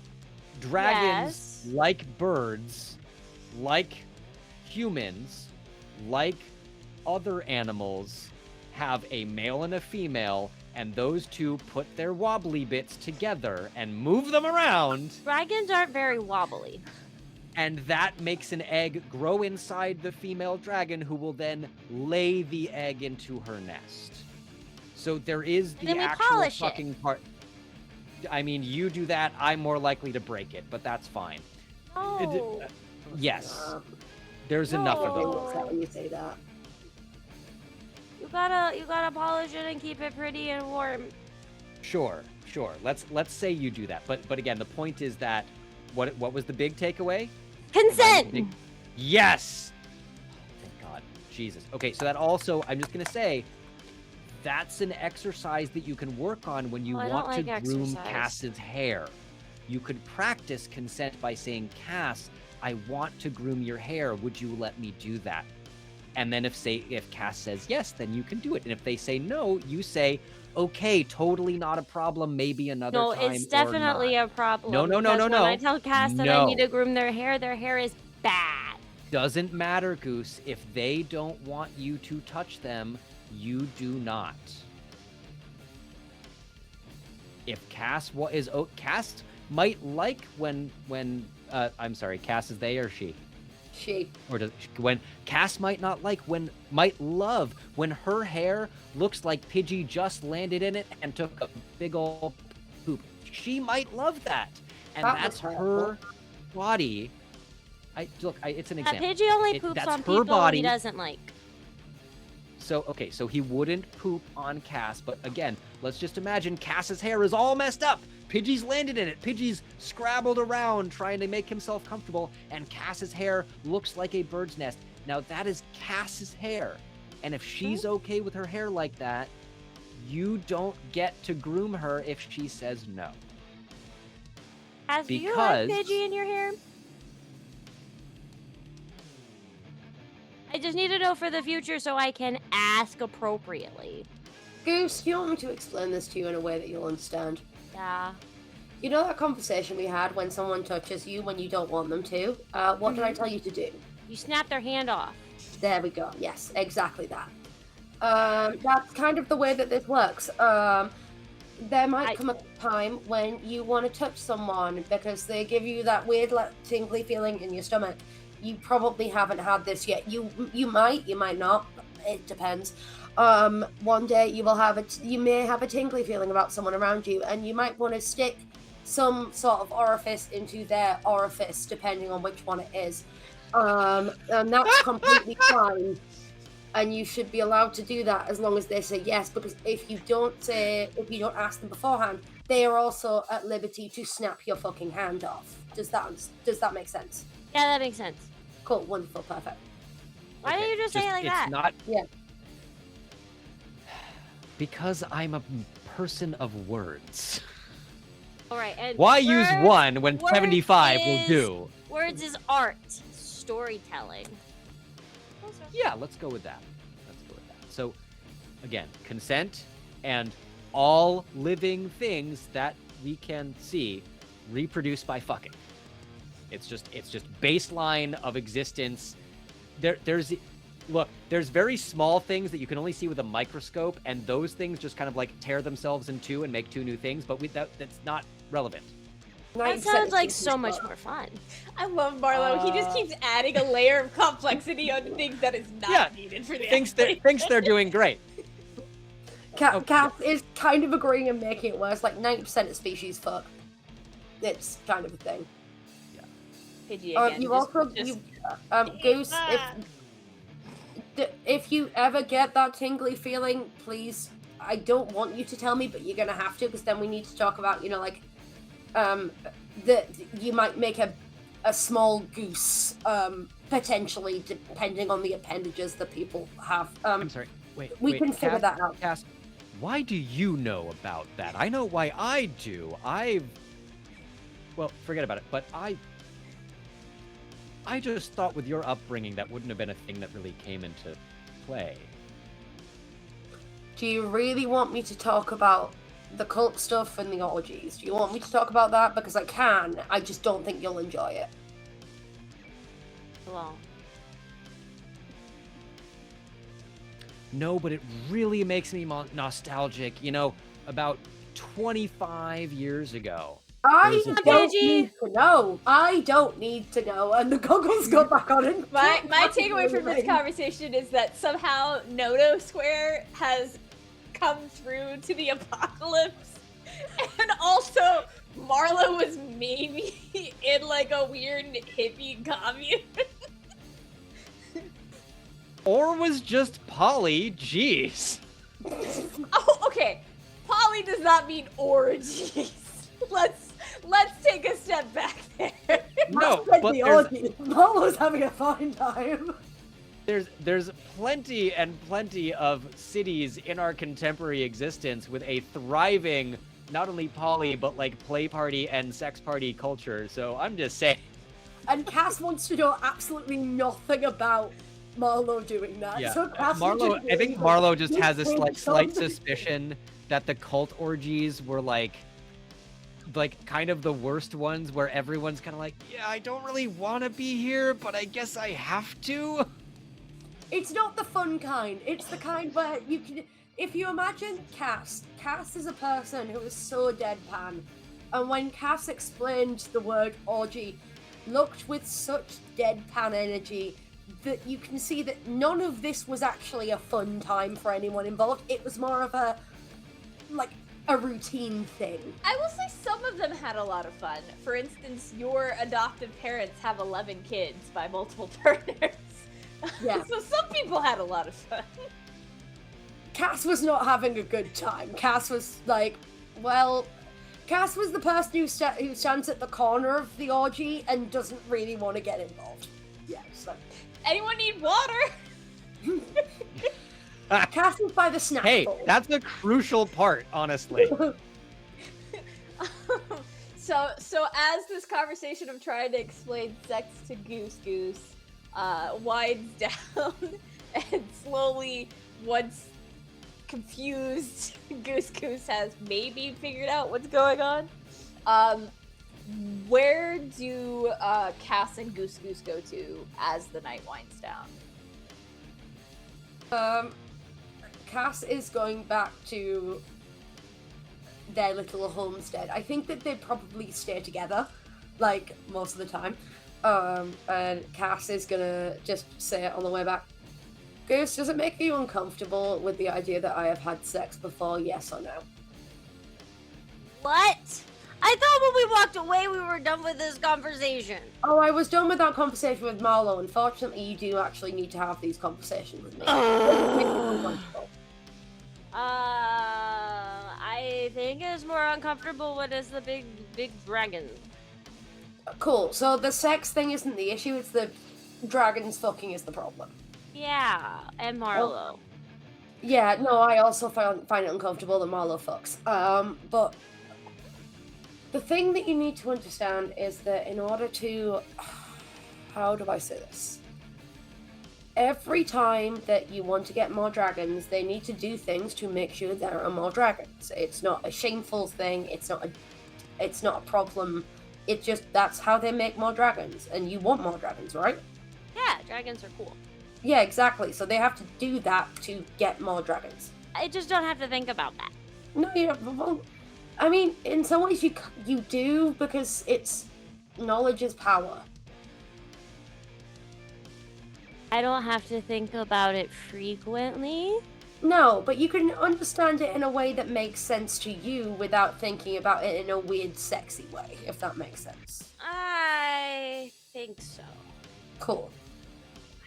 Speaker 2: Dragons,
Speaker 4: Yes.
Speaker 2: like birds, like humans, like other animals, have a male and a female, and those two put their wobbly bits together and move them around,
Speaker 4: Dragons aren't very wobbly.
Speaker 2: and that makes an egg grow inside the female dragon, who will then lay the egg into her nest. So there is the
Speaker 4: Then we
Speaker 2: actual
Speaker 4: polish it.
Speaker 2: fucking part. I mean, you do that, I'm more likely to break it, but that's fine.
Speaker 4: No.
Speaker 2: Yes, there's enough of
Speaker 3: It
Speaker 2: them.
Speaker 3: looks like when you say that.
Speaker 4: You gotta polish it and keep it pretty and warm.
Speaker 2: Sure. Let's say you do that, but again, the point is that what was the big takeaway?
Speaker 4: Consent.
Speaker 2: Yes. Thank God, Jesus. Okay, so that also, I'm just gonna say, that's an exercise that you can work on when you
Speaker 4: Oh, I don't
Speaker 2: want to
Speaker 4: like
Speaker 2: groom
Speaker 4: exercise.
Speaker 2: Cass's hair. You could practice consent by saying, Cass, I want to groom your hair. Would you let me do that? And then if Cass says yes, then you can do it. And if they say no, you say, okay, totally not a problem. Maybe another
Speaker 4: No,
Speaker 2: time.
Speaker 4: it's definitely
Speaker 2: or
Speaker 4: a problem.
Speaker 2: No.
Speaker 4: because
Speaker 2: No.
Speaker 4: When I tell Cass that I
Speaker 2: No.
Speaker 4: need to groom their hair is bad.
Speaker 2: Doesn't matter, Goose. If they don't want you to touch them, you do not. If Cass Cass might like when I'm sorry, Cass, is they or she?
Speaker 3: She.
Speaker 2: Or does when Cass might love when her hair looks like Pidgey just landed in it and took a big old poop. She might love that, and that's her body. It's an example.
Speaker 4: Pidgey only poops
Speaker 2: that's
Speaker 4: on
Speaker 2: her
Speaker 4: people
Speaker 2: body.
Speaker 4: he doesn't like.
Speaker 2: So he wouldn't poop on Cass, but again, let's just imagine Cass's hair is all messed up. Pidgey's landed in it. Pidgey's scrabbled around trying to make himself comfortable, and Cass's hair looks like a bird's nest. Now that is Cass's hair, and if she's okay with her hair like that, you don't get to groom her if she says no.
Speaker 4: Cass, do you like Pidgey in your hair? I just need to know for the future so I can ask appropriately.
Speaker 3: Goose, do you want me to explain this to you in a way that you'll understand?
Speaker 4: Yeah.
Speaker 3: You know that conversation we had when someone touches you when you don't want them to? What did I tell you to do?
Speaker 4: You snap their hand off.
Speaker 3: There we go. Yes, exactly that. That's kind of the way that this works. There might come a time when you want to touch someone because they give you that weird, tingly feeling in your stomach. You probably haven't had this yet. You might not. It depends. One day you may have a tingly feeling about someone around you, and you might want to stick some sort of orifice into their orifice, depending on which one it is. And that's completely fine. And you should be allowed to do that as long as they say yes, because if you don't ask them beforehand, they are also at liberty to snap your fucking hand off. Does that make sense?
Speaker 4: Yeah, that makes sense.
Speaker 3: Cool, wonderful, perfect.
Speaker 4: Why didn't you just say it like that?
Speaker 2: Not...
Speaker 3: Yeah.
Speaker 2: Because I'm a person of words.
Speaker 4: All right. And
Speaker 2: why use one when 75 will do?
Speaker 4: Words is art, storytelling.
Speaker 2: Yeah, let's go with that. So, again, consent and all living things that we can see reproduce by fucking. It's just baseline of existence. There's very small things that you can only see with a microscope, and those things just kind of like tear themselves in two and make two new things, but that's not relevant.
Speaker 4: That sounds like so much more fun.
Speaker 1: I love Marlowe. He just keeps adding a layer of complexity on things that is not needed for the
Speaker 2: thinks they're doing great.
Speaker 3: Cass is kind of agreeing and making it worse. Like 90% of species fuck. It's kind of a thing.
Speaker 1: Yeah.
Speaker 3: Goose, if you ever get that tingly feeling, please, I don't want you to tell me, but you're gonna have to, because then we need to talk about, that you might make a small goose, potentially, depending on the appendages that people have.
Speaker 2: I'm sorry.
Speaker 3: We can figure that out.
Speaker 2: Cass, why do you know about that? I know why I do. Well, forget about it, but I just thought with your upbringing that wouldn't have been a thing that really came into play.
Speaker 3: Do you really want me to talk about the cult stuff and the orgies? Do you want me to talk about that? Because I can. I just don't think you'll enjoy it.
Speaker 4: Well.
Speaker 2: No, but it really makes me nostalgic. About 25 years ago.
Speaker 3: I don't need to know. I don't need to know. And the goggles go back on. And
Speaker 1: my takeaway from this conversation is that somehow Noto Square has come through to the apocalypse, and also Marlowe was maybe in like a weird hippie commune.
Speaker 2: Or was just Polly. Jeez.
Speaker 1: Oh, okay. Polly does not mean orgies. Let's take a step back there.
Speaker 2: No, but
Speaker 3: Marlowe's having a fine time.
Speaker 2: There's plenty of cities in our contemporary existence with a thriving, not only poly, but like play party and sex party culture. So I'm just saying.
Speaker 3: And Cass wants to know absolutely nothing about Marlowe doing that.
Speaker 2: Yeah.
Speaker 3: So Cass
Speaker 2: I think Marlowe just has this like slight suspicion that the cult orgies were like kind of the worst ones, where everyone's kind of like, yeah, I don't really want to be here, but I guess I have to.
Speaker 3: It's not the fun kind. It's the kind where you can, if you imagine Cass is a person who is so deadpan, and when Cass explained the word orgy, looked with such deadpan energy that you can see that none of this was actually a fun time for anyone involved. It was more of a routine thing.
Speaker 1: I will say some of them had a lot of fun. For instance, your adoptive parents have 11 kids by multiple partners.
Speaker 3: Yeah.
Speaker 1: So some people had a lot of fun.
Speaker 3: Cass was not having a good time. Cass was like, well, Cass was the person who stands at the corner of the orgy and doesn't really want to get involved. Yeah, so.
Speaker 1: Anyone need water?
Speaker 3: Cass is by the snack bowl.
Speaker 2: That's a crucial part, honestly.
Speaker 1: So as this conversation of trying to explain sex to Goose Goose winds down, and slowly, once confused, Goose Goose has maybe figured out what's going on. Where do Cass and Goose Goose go to as the night winds down?
Speaker 3: Cass is going back to their little homestead. I think that they'd probably stay together, like, most of the time. And Cass is gonna just say it on the way back. Goose, does it make you uncomfortable with the idea that I have had sex before, yes or no?
Speaker 4: What? I thought when we walked away we were done with this conversation.
Speaker 3: Oh, I was done with that conversation with Marlowe. Unfortunately, you do actually need to have these conversations with me.
Speaker 4: I think it's more uncomfortable when it's the big dragon.
Speaker 3: Cool. So the sex thing isn't the issue, it's the dragons fucking is the problem.
Speaker 4: Yeah, and Marlowe.
Speaker 3: Yeah, no, I also find it uncomfortable that Marlowe fucks. But the thing that you need to understand is that in order to... How do I say this? Every time that you want to get more dragons, they need to do things to make sure there are more dragons. It's not a shameful thing, it's not a problem. It's just, that's how they make more dragons. And you want more dragons, right?
Speaker 4: Yeah, dragons are cool.
Speaker 3: Yeah, exactly. So they have to do that to get more dragons.
Speaker 4: I just don't have to think about that.
Speaker 3: No, you don't. Well, I mean, in some ways you do, because it's knowledge is power.
Speaker 4: I don't have to think about it frequently.
Speaker 3: No, but you can understand it in a way that makes sense to you without thinking about it in a weird, sexy way, if that makes sense.
Speaker 4: I think so.
Speaker 3: Cool.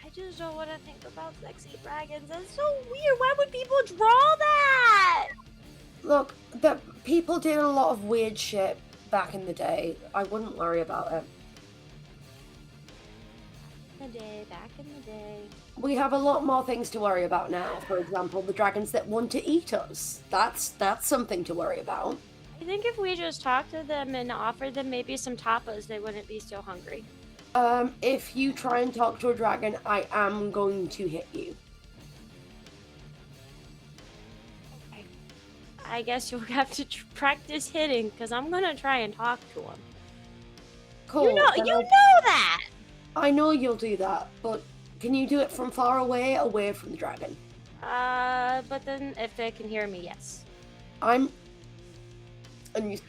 Speaker 4: I just don't want to think about sexy dragons. That's so weird. Why would people draw that?
Speaker 3: Look, the people did a lot of weird shit back in the day. I wouldn't worry about it.
Speaker 4: Back in the day.
Speaker 3: We have a lot more things to worry about now. For example, the dragons that want to eat us. That's something to worry about.
Speaker 4: I think if we just talked to them and offered them maybe some tapas, they wouldn't be so hungry.
Speaker 3: If you try and talk to a dragon, I am going to hit you.
Speaker 4: Okay. I guess you'll have to practice hitting, because I'm gonna try and talk to him.
Speaker 3: Cool.
Speaker 4: You know that!
Speaker 3: I know you'll do that, but can you do it from far away from the dragon?
Speaker 4: But then if they can hear me, yes.
Speaker 3: I'm just,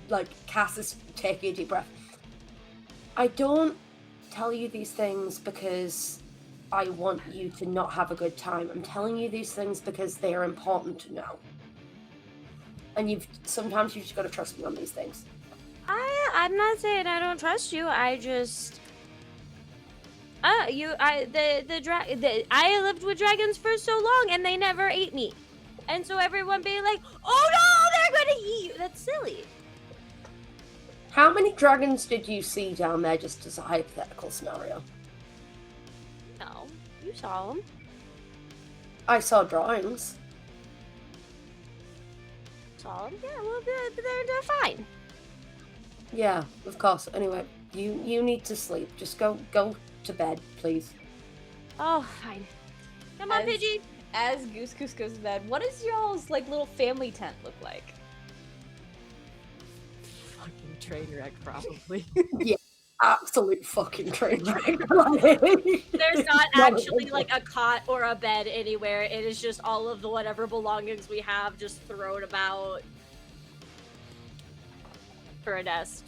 Speaker 3: like, Cass is taking a deep breath. I don't tell you these things because I want you to not have a good time. I'm telling you these things because they are important to know. And sometimes you've just got to trust me on these things.
Speaker 4: I'm not saying I don't trust you. I just I lived with dragons for so long and they never ate me. And so everyone being like, "Oh no, they're going to eat you." That's silly.
Speaker 3: How many dragons did you see down there, just as a hypothetical scenario?
Speaker 4: No, you saw them.
Speaker 3: I saw drawings.
Speaker 4: Saw them? Yeah, well, they're fine.
Speaker 3: Yeah, of course. Anyway, you need to sleep. Just go to bed, please.
Speaker 4: Oh, fine. Come on, Pidgey.
Speaker 1: As Goose Goose goes to bed, what does y'all's like little family tent look like?
Speaker 4: Fucking train wreck, probably.
Speaker 3: Yeah, absolute fucking train wreck.
Speaker 4: There's not actually like a cot or a bed anywhere. It is just all of the whatever belongings we have just thrown about for a nest.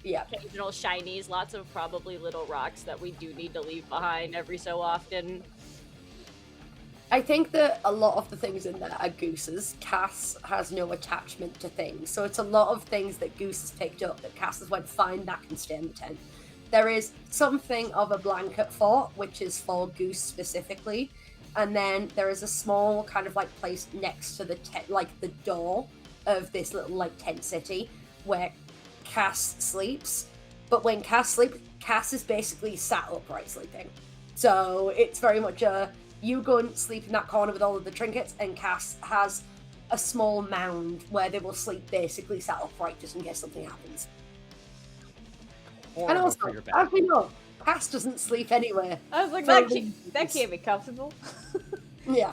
Speaker 3: Yeah.
Speaker 4: occasional shinies, lots of probably little rocks that we do need to leave behind every so often.
Speaker 3: I think that a lot of the things in there are Goose's. Cass has no attachment to things, so it's a lot of things that Goose has picked up that Cass has went, fine, that can stay in the tent. There is something of a blanket fort, which is for Goose specifically, and then there is a small kind of like place next to the tent, like the door of this little like tent city where Cass sleeps. But when Cass sleeps, Cass is basically sat upright sleeping. So it's very much you go and sleep in that corner with all of the trinkets, and Cass has a small mound where they will sleep basically sat upright just in case something happens.
Speaker 2: Horrible
Speaker 3: And
Speaker 2: for
Speaker 3: also,
Speaker 2: your back.
Speaker 3: as we know, Cass doesn't sleep anywhere.
Speaker 1: I was like,
Speaker 3: For
Speaker 1: that can't be comfortable.
Speaker 3: Yeah.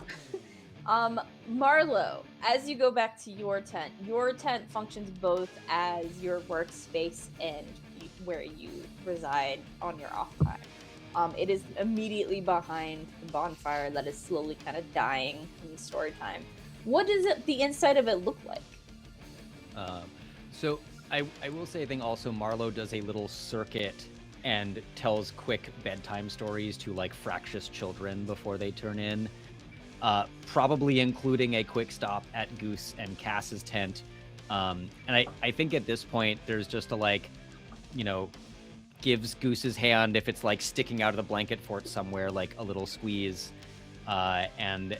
Speaker 1: Marlowe, as you go back to your tent functions both as your workspace and where you reside on your off time. It is immediately behind the bonfire that is slowly kind of dying in story time. What does the inside of it look like?
Speaker 2: So I will say, I think also Marlowe does a little circuit and tells quick bedtime stories to like fractious children before they turn in. Probably including a quick stop at Goose and Cass's tent. And I think at this point, there's just a like, gives Goose's hand, if it's like sticking out of the blanket fort somewhere, like a little squeeze. And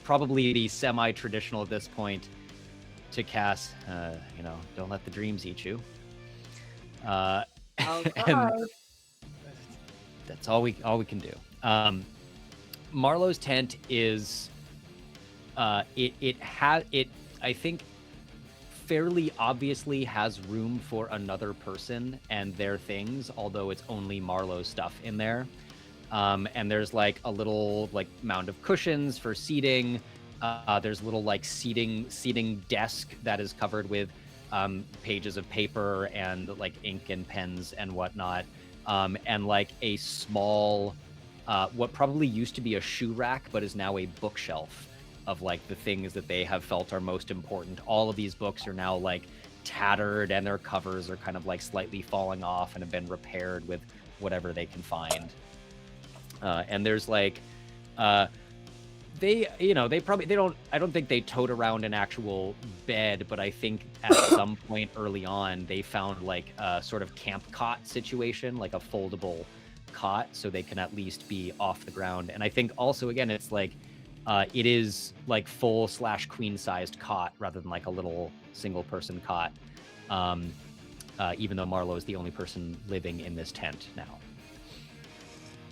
Speaker 2: probably the semi-traditional at this point to Cass, don't let the dreams eat you. And that's all we can do. Marlowe's tent is I think fairly obviously has room for another person and their things, although it's only Marlowe's stuff in there. And there's like a little like mound of cushions for seating. There's a little like seating desk that is covered with pages of paper and like ink and pens and whatnot. And like a small what probably used to be a shoe rack, but is now a bookshelf of like the things that they have felt are most important. All of these books are now like tattered and their covers are kind of like slightly falling off and have been repaired with whatever they can find. And there's like, I don't think they tote around an actual bed, but I think at some point early on, they found like a sort of camp cot situation, like a foldable cot, so they can at least be off the ground. And I think also, again, it's like it is like full / queen sized cot rather than like a little single person cot, even though Marlowe is the only person living in this tent now.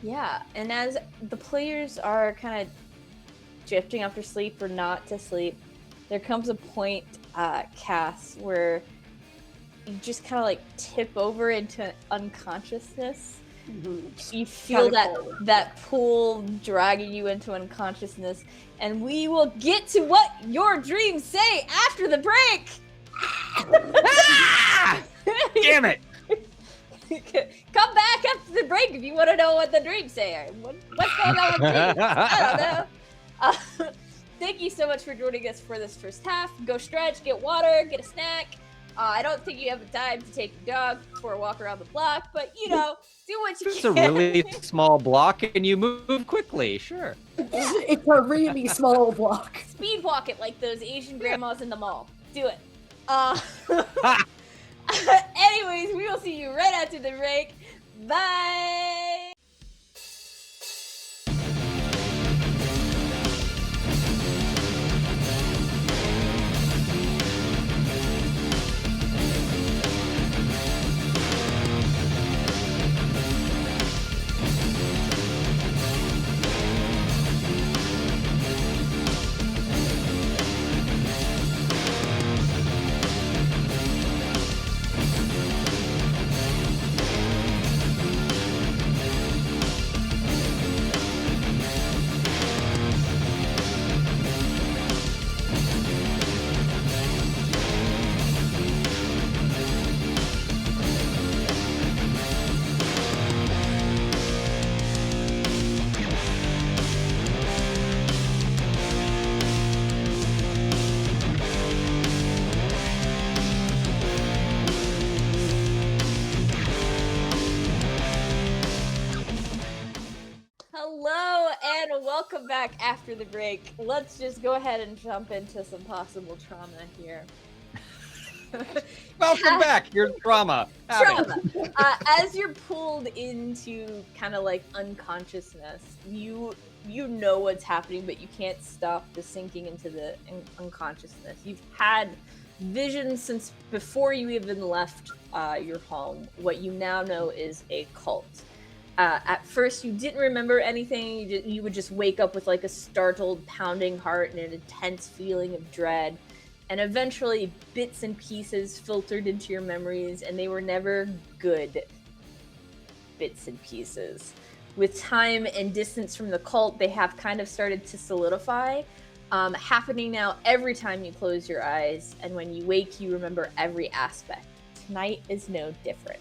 Speaker 1: Yeah, and as the players are kind of drifting off to sleep or not to sleep, there comes a point, Cass, where you just kind of like tip over into unconsciousness. Mm-hmm. You feel that pull dragging you into unconsciousness, and we will get to what your dreams say after the break.
Speaker 2: Damn it!
Speaker 1: Come back after the break if you want to know what the dreams say. What's going on with dreams? I don't know. Thank you so much for joining us for this first half. Go stretch, get water, get a snack. I don't think you have the time to take your dog for a walk around the block, but do what you can.
Speaker 2: It's a really small block and you move quickly, sure.
Speaker 3: It's a really small block.
Speaker 1: Speed walk it like those Asian grandmas in the mall. Do it. Anyways, we will see you right after the break. Bye! welcome back after the break. Let's just go ahead and jump into some possible trauma here.
Speaker 2: Welcome back. Here's trauma.
Speaker 1: Trauma. As you're pulled into kind of like unconsciousness, you know what's happening, but you can't stop the sinking into the unconsciousness. You've had visions since before you even left your home. What you now know is a cult. At first, you didn't remember anything. You would just wake up with like a startled, pounding heart and an intense feeling of dread. And eventually, bits and pieces filtered into your memories, and they were never good bits and pieces. With time and distance from the cult, they have kind of started to solidify, happening now every time you close your eyes, and when you wake, you remember every aspect. Tonight is no different.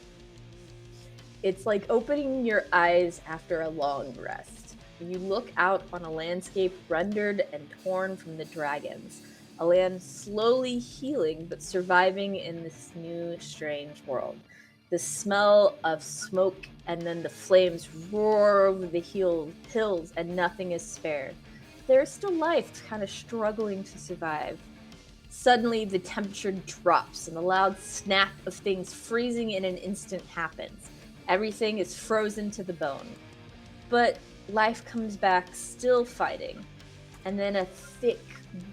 Speaker 1: It's like opening your eyes after a long rest. You look out on a landscape rendered and torn from the dragons. A land slowly healing but surviving in this new, strange world. The smell of smoke and then the flames roar over the hills and nothing is spared. There is still life kind of struggling to survive. Suddenly the temperature drops and the loud snap of things freezing in an instant happens. Everything is frozen to the bone. But life comes back still fighting. And then a thick,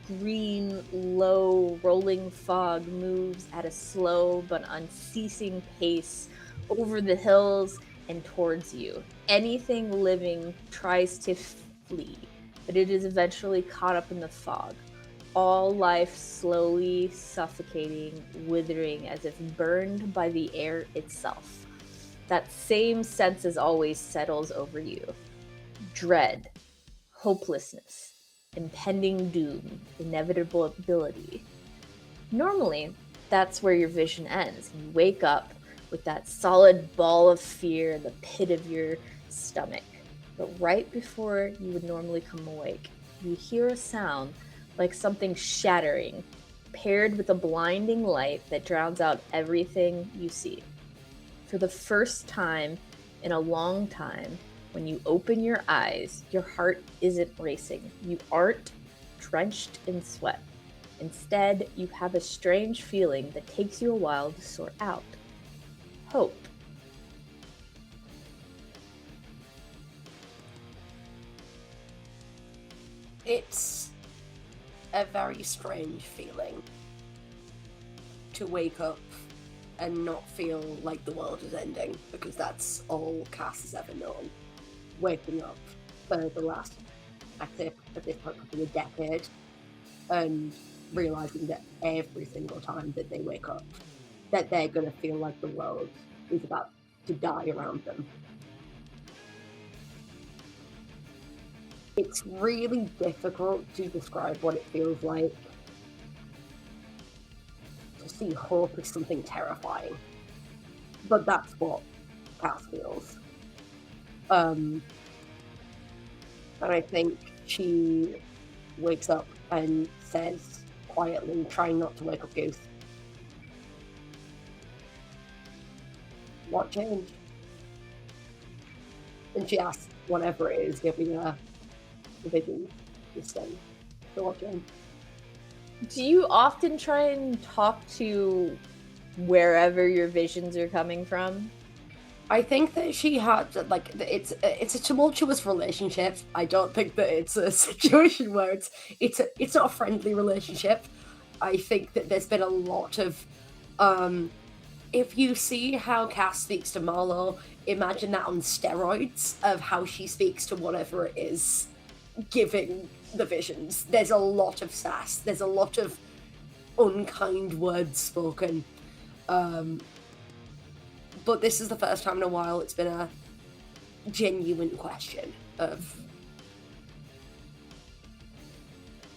Speaker 1: green, low, rolling fog moves at a slow but unceasing pace over the hills and towards you. Anything living tries to flee, but it is eventually caught up in the fog. All life slowly suffocating, withering as if burned by the air itself. That same sense as always settles over you. Dread, hopelessness, impending doom, inevitability. Normally, that's where your vision ends. You wake up with that solid ball of fear in the pit of your stomach. But right before you would normally come awake, you hear a sound like something shattering, paired with a blinding light that drowns out everything you see. For the first time in a long time, when you open your eyes, your heart isn't racing. You aren't drenched in sweat. Instead, you have a strange feeling that takes you a while to sort out. Hope.
Speaker 3: It's a very strange feeling to wake up and not feel like the world is ending, because that's all Cass has ever known. Waking up for the last, I think, at this point, probably a decade, and realizing that every single time that they wake up, that they're going to feel like the world is about to die around them. It's really difficult to describe what it feels like to see hope as something terrifying, but that's what Cass feels. And I think she wakes up and says quietly, trying not to wake up Goose, "What changed?" And she asks whatever it is giving her the vision this thing. So what changed?
Speaker 1: Do you often try and talk to wherever your visions are coming from?
Speaker 3: I think that she had, like, it's a tumultuous relationship. I don't think that it's a situation where it's not a friendly relationship. I think that there's been a lot of, if you see how Cass speaks to Marlowe, imagine that on steroids of how she speaks to whatever it is giving the visions. There's a lot of sass. There's a lot of unkind words spoken. But this is the first time in a while it's been a genuine question of,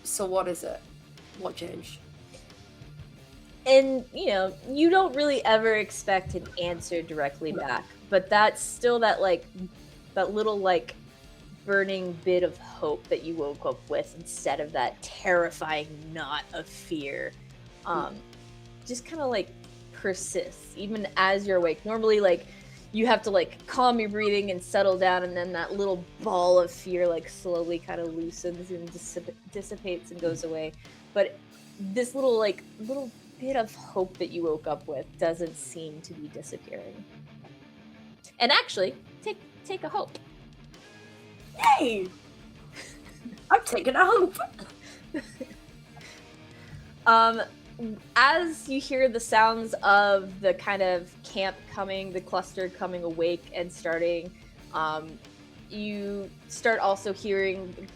Speaker 3: so what is it? What changed?
Speaker 1: And, you know, you don't really ever expect an answer directly back, but that's still that, like, that little, like, burning bit of hope that you woke up with instead of that terrifying knot of fear. Just kind of, like, persists even as you're awake. Normally, like, you have to like calm your breathing and settle down, and then that little ball of fear like slowly kind of loosens and dissipates and goes away. But this little bit of hope that you woke up with doesn't seem to be disappearing. And actually, take a hope.
Speaker 3: Yay! I'm taking a hope.
Speaker 1: As you hear the sounds of the kind of camp coming, the cluster coming awake and starting, you start also hearing,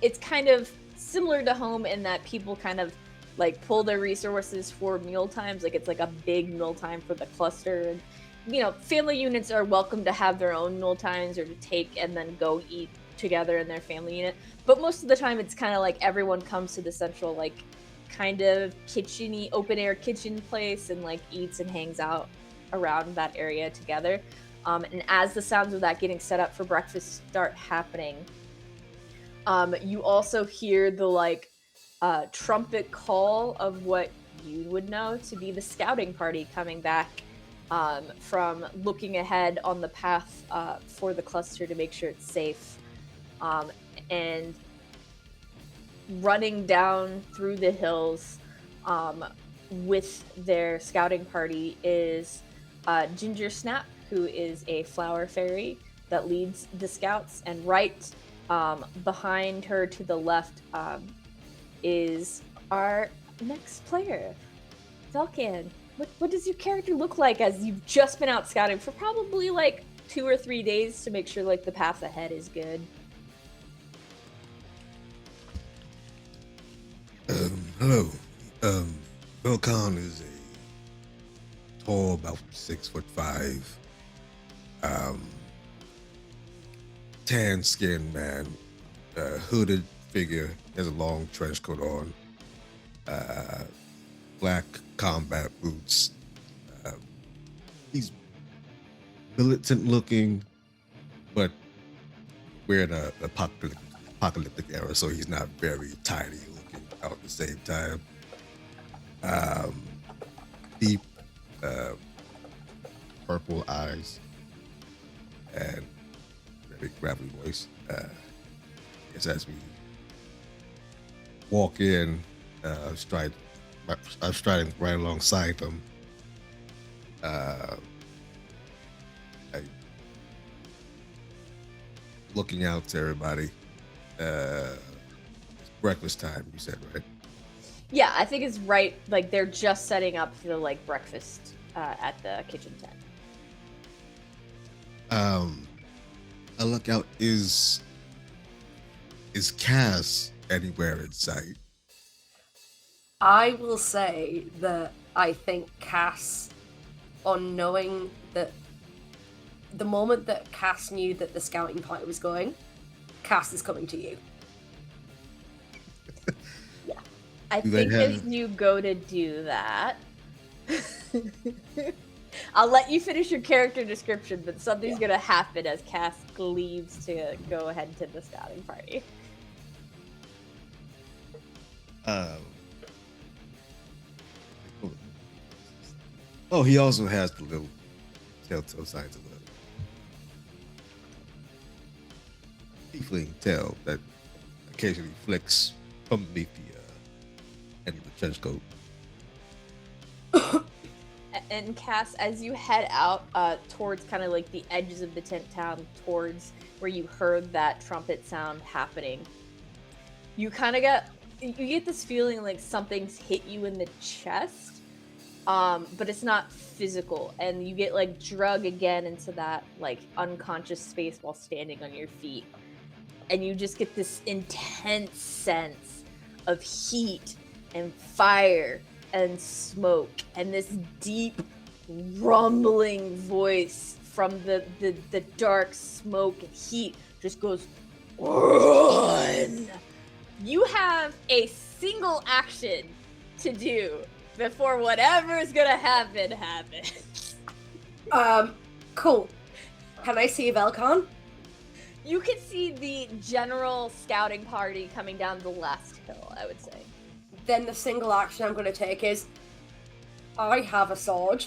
Speaker 1: it's kind of similar to home in that people kind of like pull their resources for meal times. Like it's like a big meal time for the cluster. And, you know, family units are welcome to have their own meal times or to take and then go eat together in their family unit. But most of the time it's kind of like everyone comes to the central like kind of kitchen-y, open air kitchen place and like eats and hangs out around that area together. And as the sounds of that getting set up for breakfast start happening, you also hear the like trumpet call of what you would know to be the scouting party coming back from looking ahead on the path for the cluster to make sure it's safe. And running down through the hills with their scouting party is Ginger Snap, who is a flower fairy that leads the scouts, and right behind her to the left is our next player, Vel'khan. What does your character look like as you've just been out scouting for probably like 2 or 3 days to make sure like the path ahead is good?
Speaker 5: Hello. Vel'khan is a tall, about 6'5", tan-skinned man, hooded figure, has a long trench coat on, black combat boots. He's militant-looking, but we're in a apocalyptic era, so he's not very tidy looking at the same time. Deep purple eyes and very gravelly voice. As we walk in, I'm striding right alongside them. Looking out to everybody. It's breakfast time, you said, right?
Speaker 1: Yeah, I think it's right. Like they're just setting up for like breakfast at the kitchen tent.
Speaker 5: I look out. Is Cass anywhere in sight?
Speaker 3: I will say that I think Cass, on knowing that the moment that Cass knew that the scouting party was going, Cass is coming to you.
Speaker 1: Yeah. I think as you go to do that, I'll let you finish your character description, but something's going to happen as Cass leaves to go ahead to the scouting party.
Speaker 5: Oh, he also has the little telltale signs of a tiefling tail that occasionally flicks from beneath the end of the trench coat.
Speaker 1: And Cass, as you head out towards kind of like the edges of the tent town, towards where you heard that trumpet sound happening, you kind of get this feeling like something's hit you in the chest, but it's not physical, and you get like drug again into that like unconscious space while standing on your feet, and you just get this intense sense of heat and fire and smoke, and this deep rumbling voice from the dark smoke and heat just goes, "Run!" You have a single action to do before whatever's gonna happen happens.
Speaker 3: Cool. Can I see Vel'khan?
Speaker 1: You can see the general scouting party coming down the last hill, I would say.
Speaker 3: Then the single action I'm going to take is I have a sword.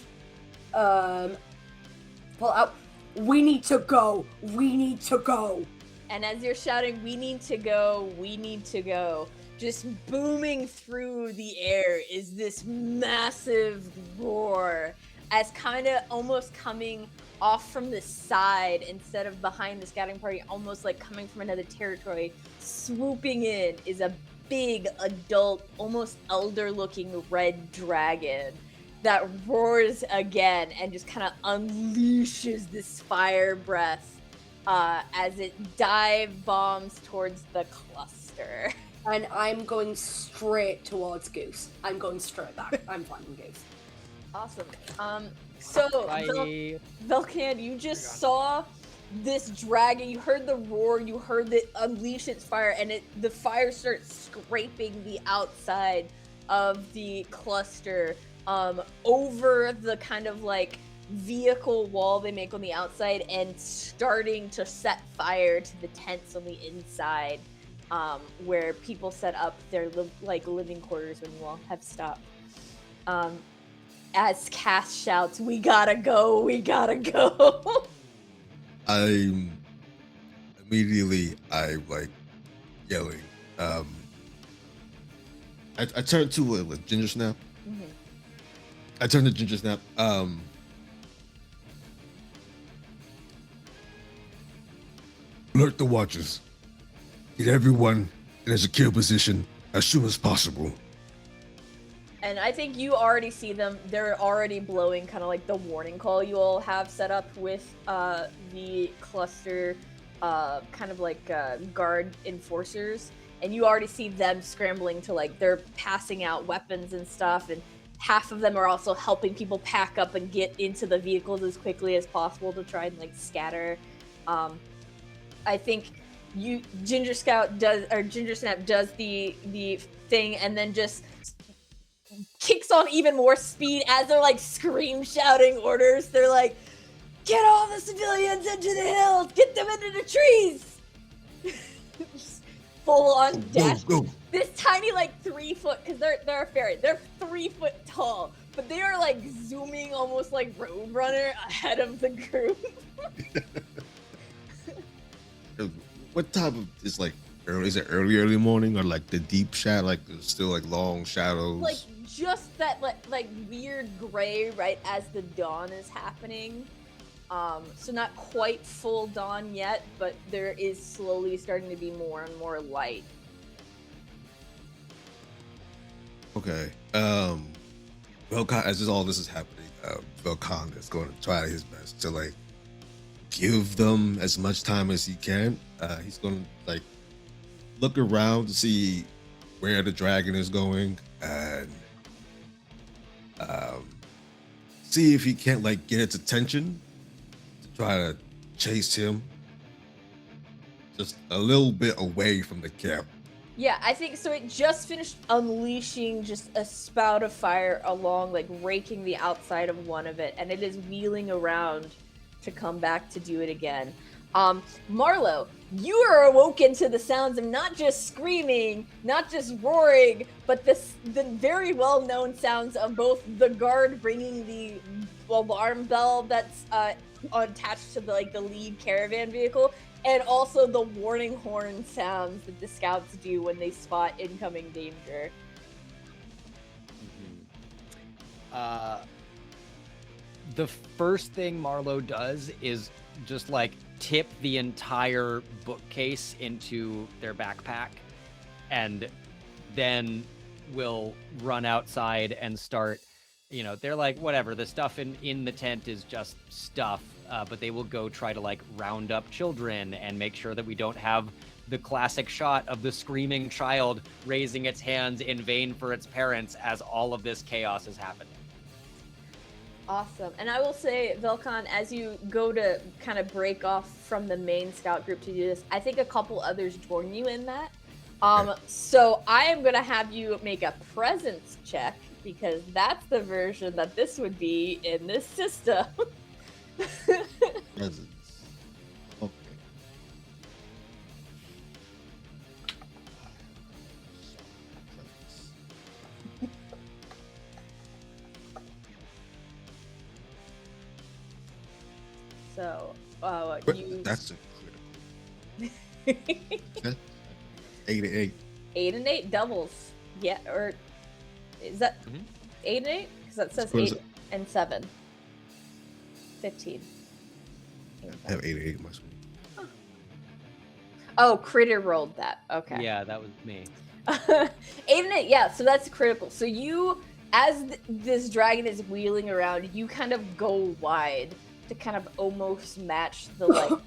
Speaker 3: pull out. We need to go. We need to go.
Speaker 1: And as you're shouting, we need to go, we need to go, just booming through the air is this massive roar as kind of almost coming off from the side instead of behind the scouting party, almost like coming from another territory. Swooping in is a big adult, almost elder looking red dragon that roars again and just kind of unleashes this fire breath as it dive bombs towards the cluster.
Speaker 3: And I'm going straight towards Goose. I'm going straight back. I'm finding Goose.
Speaker 1: Awesome. So
Speaker 2: Bye.
Speaker 1: Vel'khan, you just saw this dragon. You heard the roar. You heard it unleash its fire, and the fire starts scraping the outside of the cluster over the kind of like vehicle wall they make on the outside, and starting to set fire to the tents on the inside, where people set up their living quarters when you all have stopped. As Cass shouts, "We gotta go! We gotta go!"
Speaker 5: I'm like yelling. I turn to a Ginger Snap.
Speaker 1: Mm-hmm.
Speaker 5: I turn to Ginger Snap. Alert the watchers. Get everyone in a secure position as soon as possible.
Speaker 1: And I think you already see them. They're already blowing kind of like the warning call you all have set up with the cluster, kind of like guard enforcers. And you already see them scrambling to they're passing out weapons and stuff. And half of them are also helping people pack up and get into the vehicles as quickly as possible to try and scatter. I think Ginger Snap does the thing and then just kicks on even more speed as they're shouting orders. They're like, "Get all the civilians into the hills! Get them into the trees!" Just full on dash.
Speaker 5: Go.
Speaker 1: This tiny 3 foot, because they're a fairy. They're 3 foot tall, but they are zooming almost like Roadrunner ahead of the group.
Speaker 5: What type of is early? Is it early morning or the deep shadow? There's still long shadows.
Speaker 1: Just that weird gray right as the dawn is happening. So not quite full dawn yet, but there is slowly starting to be more and more light.
Speaker 5: Okay. Vel'khan, as all this is happening, Vel'khan is going to try his best to give them as much time as he can. He's going to look around to see where the dragon is going and see if he can't get its attention to try to chase him just a little bit away from the camp.
Speaker 1: Yeah, I think so. It just finished unleashing just a spout of fire along, raking the outside of one of it, and it is wheeling around to come back to do it again. Marlowe, you are awoken to the sounds of not just screaming, not just roaring, but the very well-known sounds of both the guard ringing the alarm bell that's attached to the lead caravan vehicle, and also the warning horn sounds that the scouts do when they spot incoming danger.
Speaker 2: The first thing Marlowe does is just tip the entire bookcase into their backpack, and then will run outside and start, they're whatever, the stuff in the tent is just stuff, but they will go try to round up children and make sure that we don't have the classic shot of the screaming child raising its hands in vain for its parents as all of this chaos is happening.
Speaker 1: Awesome. And I will say, Vel'khan, as you go to kind of break off from the main scout group to do this, I think a couple others join you in that. So I am going to have you make a presence check, because that's the version that this would be in this system.
Speaker 5: Presence. Okay.
Speaker 1: So, you.
Speaker 5: That's a critical. 8 and 8.
Speaker 1: 8 and 8 doubles. Yeah, or is that 8 and 8? Because that says
Speaker 5: What is
Speaker 1: 8 and 7. 15.
Speaker 5: I have 8 and 8 in my screen.
Speaker 1: Oh, critter rolled that. Okay.
Speaker 2: Yeah, that was me.
Speaker 1: 8 and 8, yeah, so that's critical. So you, as this dragon is wheeling around, you kind of go wide to kind of almost match the like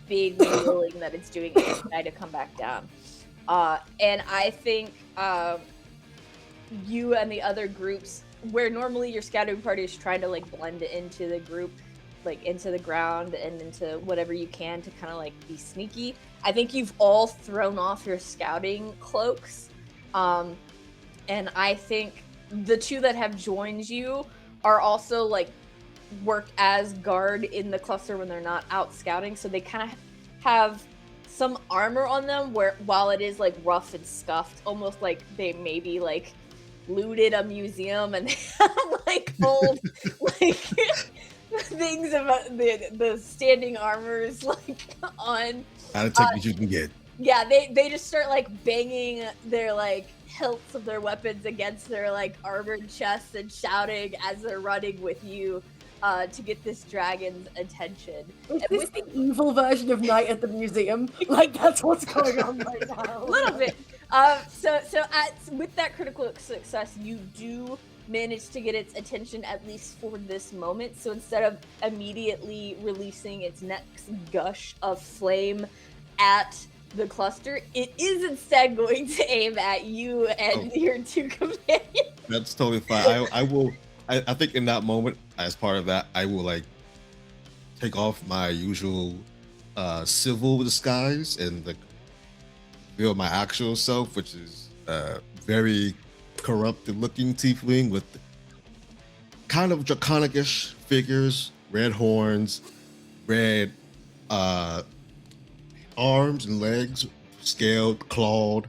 Speaker 1: big wheeling that it's doing and try to come back down. And I think you and the other groups, where normally your scouting party is trying to like blend into the group, like into the ground and into whatever you can to kind of like be sneaky. I think you've all thrown off your scouting cloaks. And I think the two that have joined you are also like work as guard in the cluster when they're not out scouting. So they kind of have some armor on them where while it is like rough and scuffed, almost like they maybe like looted a museum and they have like old like things about the standing armors like on.
Speaker 5: How to take what you can get.
Speaker 1: Yeah, they just start like banging their like hilts of their weapons against their like armored chests and shouting as they're running with you to get this dragon's attention.
Speaker 3: Is this the evil version of Night at the Museum? Like, that's what's going on right now.
Speaker 1: A little bit. With that critical success, you do manage to get its attention at least for this moment. So instead of immediately releasing its next gush of flame at the cluster, it is instead going to aim at you and your two companions.
Speaker 5: That's totally fine. I will. I think in that moment, as part of that, I will like take off my usual civil disguise and like reveal my actual self, which is very corrupted looking tiefling with kind of draconic-ish figures, red horns, red arms and legs, scaled, clawed,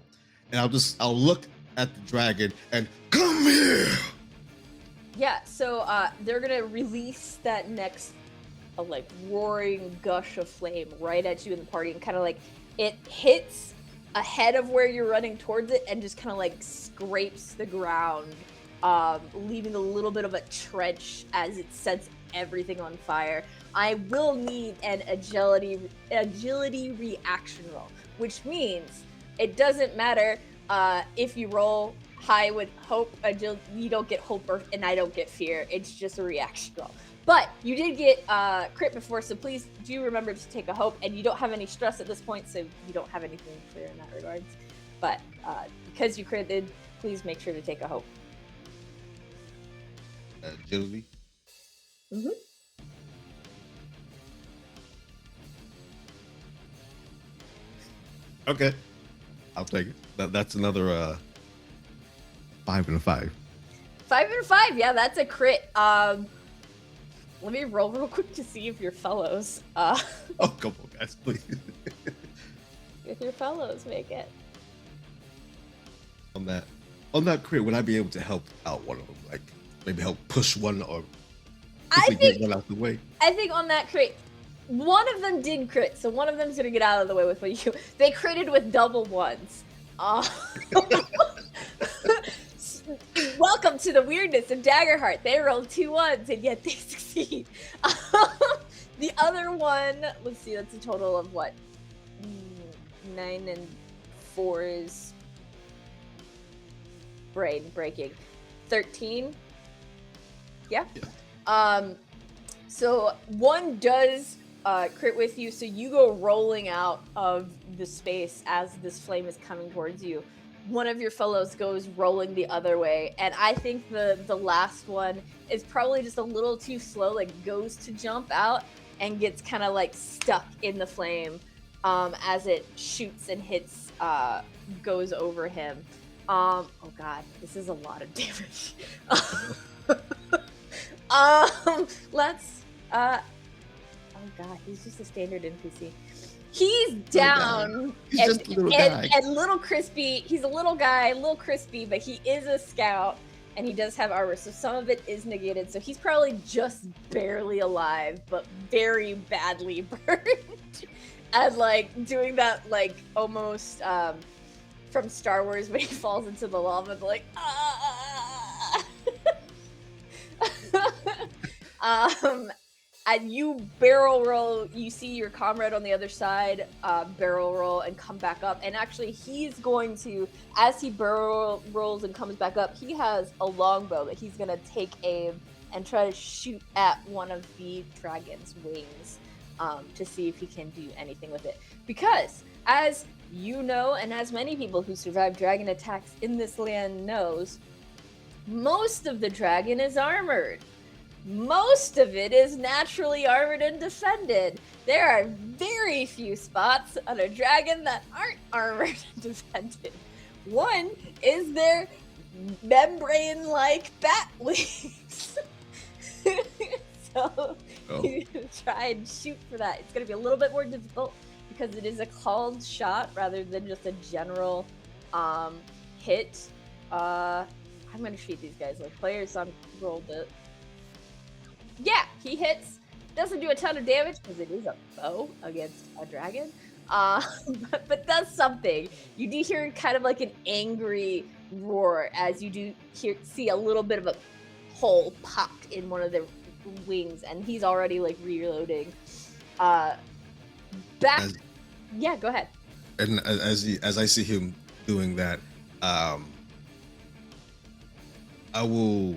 Speaker 5: and I'll look at the dragon and come here.
Speaker 1: Yeah, so they're gonna release that next like roaring gush of flame right at you in the party, and kind of like it hits ahead of where you're running towards it and just kind of like scrapes the ground, leaving a little bit of a trench as it sets everything on fire. I will need an agility reaction roll, which means it doesn't matter if you roll high with hope, you don't get hope and I don't get fear. It's just a reaction roll. But you did get crit before, so please do remember to take a hope, and you don't have any stress at this point, so you don't have anything clear in that regards. But because you critted, please make sure to take a hope.
Speaker 5: Agility.
Speaker 1: Mm-hmm.
Speaker 5: Okay, I'll take it. That's another 5 and a 5.
Speaker 1: 5 and a 5, yeah, that's a crit. Let me roll real quick to see if your fellows,
Speaker 5: Oh, come on, guys, please.
Speaker 1: if your fellows make it.
Speaker 5: On that crit, would I be able to help out one of them? Like maybe help push one or get one out the way?
Speaker 1: I think on that crit, one of them did crit, so one of them's gonna get out of the way with what you. They critted with double ones. Welcome to the weirdness of Daggerheart. They rolled 2 1s and yet they succeed. The other one, let's see, that's a total of what? 9 and 4 is brain breaking. 13? Yeah? So one does crit with you, so you go rolling out of the space as this flame is coming towards you. One of your fellows goes rolling the other way, and I think the last one is probably just a little too slow, like goes to jump out and gets kind of like stuck in the flame as it shoots and hits, goes over him. Oh god, this is a lot of damage. Let's oh god, he's just a standard NPC. He's down.
Speaker 5: He's just a little guy.
Speaker 1: And little crispy, he's a little guy, a little crispy, but he is a scout. and he does have armor, so some of it is negated. So he's probably just barely alive, but very badly burned. And like doing that, like almost from Star Wars when he falls into the lava, like and you barrel roll. You see your comrade on the other side barrel roll and come back up. And actually, he's going to, as he barrel rolls and comes back up, he has a longbow that he's gonna take aim and try to shoot at one of the dragon's wings to see if he can do anything with it. Because, as you know, and as many people who survive dragon attacks in this land knows, most of the dragon is armored. Most of it is naturally armored and defended. There are very few spots on a dragon that aren't armored and defended. One is their membrane-like bat wings. So you try and shoot for that. It's going to be a little bit more difficult because it is a called shot rather than just a general hit. I'm going to treat these guys like players, so I'm rolled it. Yeah, he hits. Doesn't do a ton of damage because it is a bow against a dragon, but does something. You do hear kind of like an angry roar as you do see a little bit of a hole popped in one of the wings, and he's already like reloading. Yeah, go ahead.
Speaker 5: And as I see him doing that, I will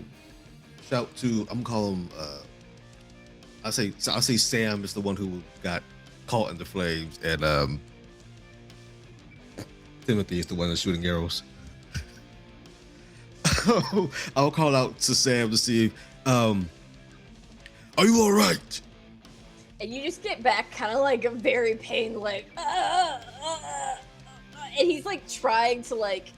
Speaker 5: shout to. I'm calling him. I'll say Sam is the one who got caught in the flames, and Timothy is the one that's shooting arrows. I'll call out to Sam to see, are you all right?
Speaker 1: And you just get back kind of like a very pained, like, and he's like trying to like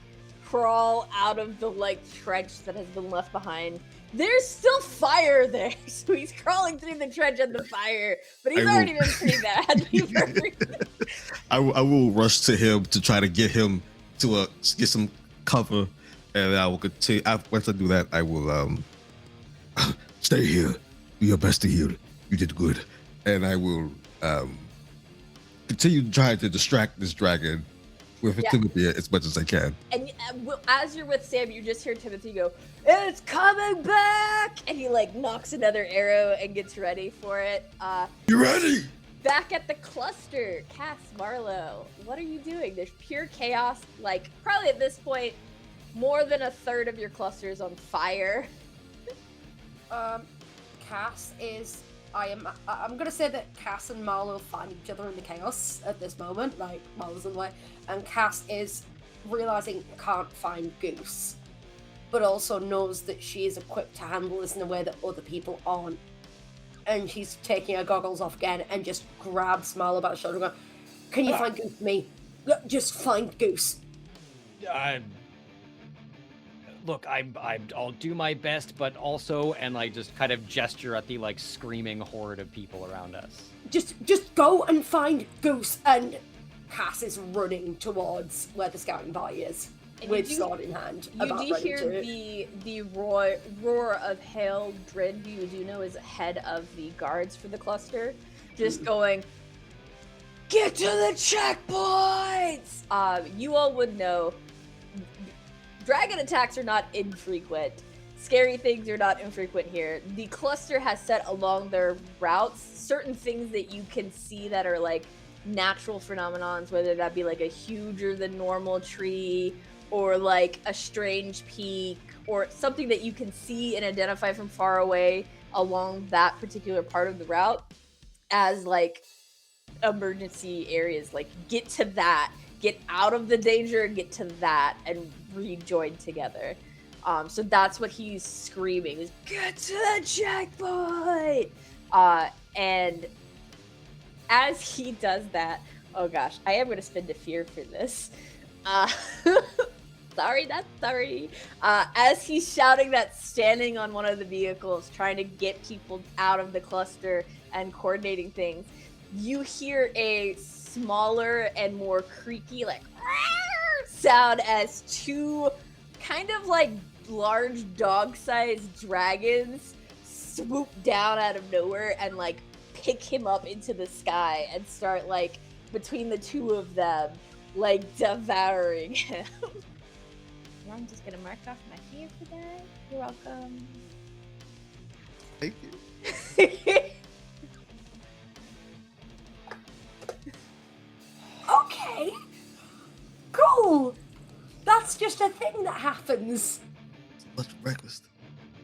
Speaker 1: crawl out of the like trench that has been left behind. There's still fire there, so he's crawling through the trench and the fire, but he's already been pretty bad.
Speaker 5: I will rush to him to try to get him to get some cover, and I will continue. Once I do that, I will stay here. Do your best to heal. You did good, and I will continue trying to distract this dragon with Timothy as much as I can.
Speaker 1: And as you're with Sam, you just hear Timothy go, "It's coming back!" And he like knocks another arrow and gets ready for it.
Speaker 5: You ready?
Speaker 1: Back at the cluster, Cass, Marlowe, what are you doing? There's pure chaos. Like probably at this point, more than a third of your cluster is on fire.
Speaker 3: Cass is. I'm gonna say that Cass and Marlowe find each other in the chaos at this moment. Like Marlowe's in the way, and Cass is realizing can't find Goose, but also knows that she is equipped to handle this in a way that other people aren't. And she's taking her goggles off again and just grabs Marlowe by the shoulder and goes, "Can you find Goose for me? Just find Goose."
Speaker 2: Look, I'll do my best, but also, and I just kind of gesture at the like screaming horde of people around us.
Speaker 3: Just go and find Goose. And Cass is running towards where the scouting party is, and with sword in hand.
Speaker 1: You do hear the roar of Hail Drid, who you do know is head of the guards for the cluster, just going, "Get to the checkpoints!" You all would know. Dragon attacks are not infrequent. Scary things are not infrequent here. The cluster has set along their routes certain things that you can see that are like natural phenomenons, whether that be like a huger than normal tree or like a strange peak or something that you can see and identify from far away along that particular part of the route as like emergency areas. Like get to that, get out of the danger, get to that, and rejoin together. So that's what he's screaming is, "Get to the checkpoint!" And as he does that, oh gosh, I am going to spend a fear for this. Sorry, not sorry. As he's shouting that, standing on one of the vehicles, trying to get people out of the cluster and coordinating things, you hear a smaller and more creaky, like, sound as two kind of like large dog-sized dragons swoop down out of nowhere and like pick him up into the sky and start like between the two of them like devouring him. And I'm just gonna mark off my fear for that. You're welcome.
Speaker 5: Thank you.
Speaker 3: Okay. Cool. That's just a thing that happens.
Speaker 5: What's for breakfast?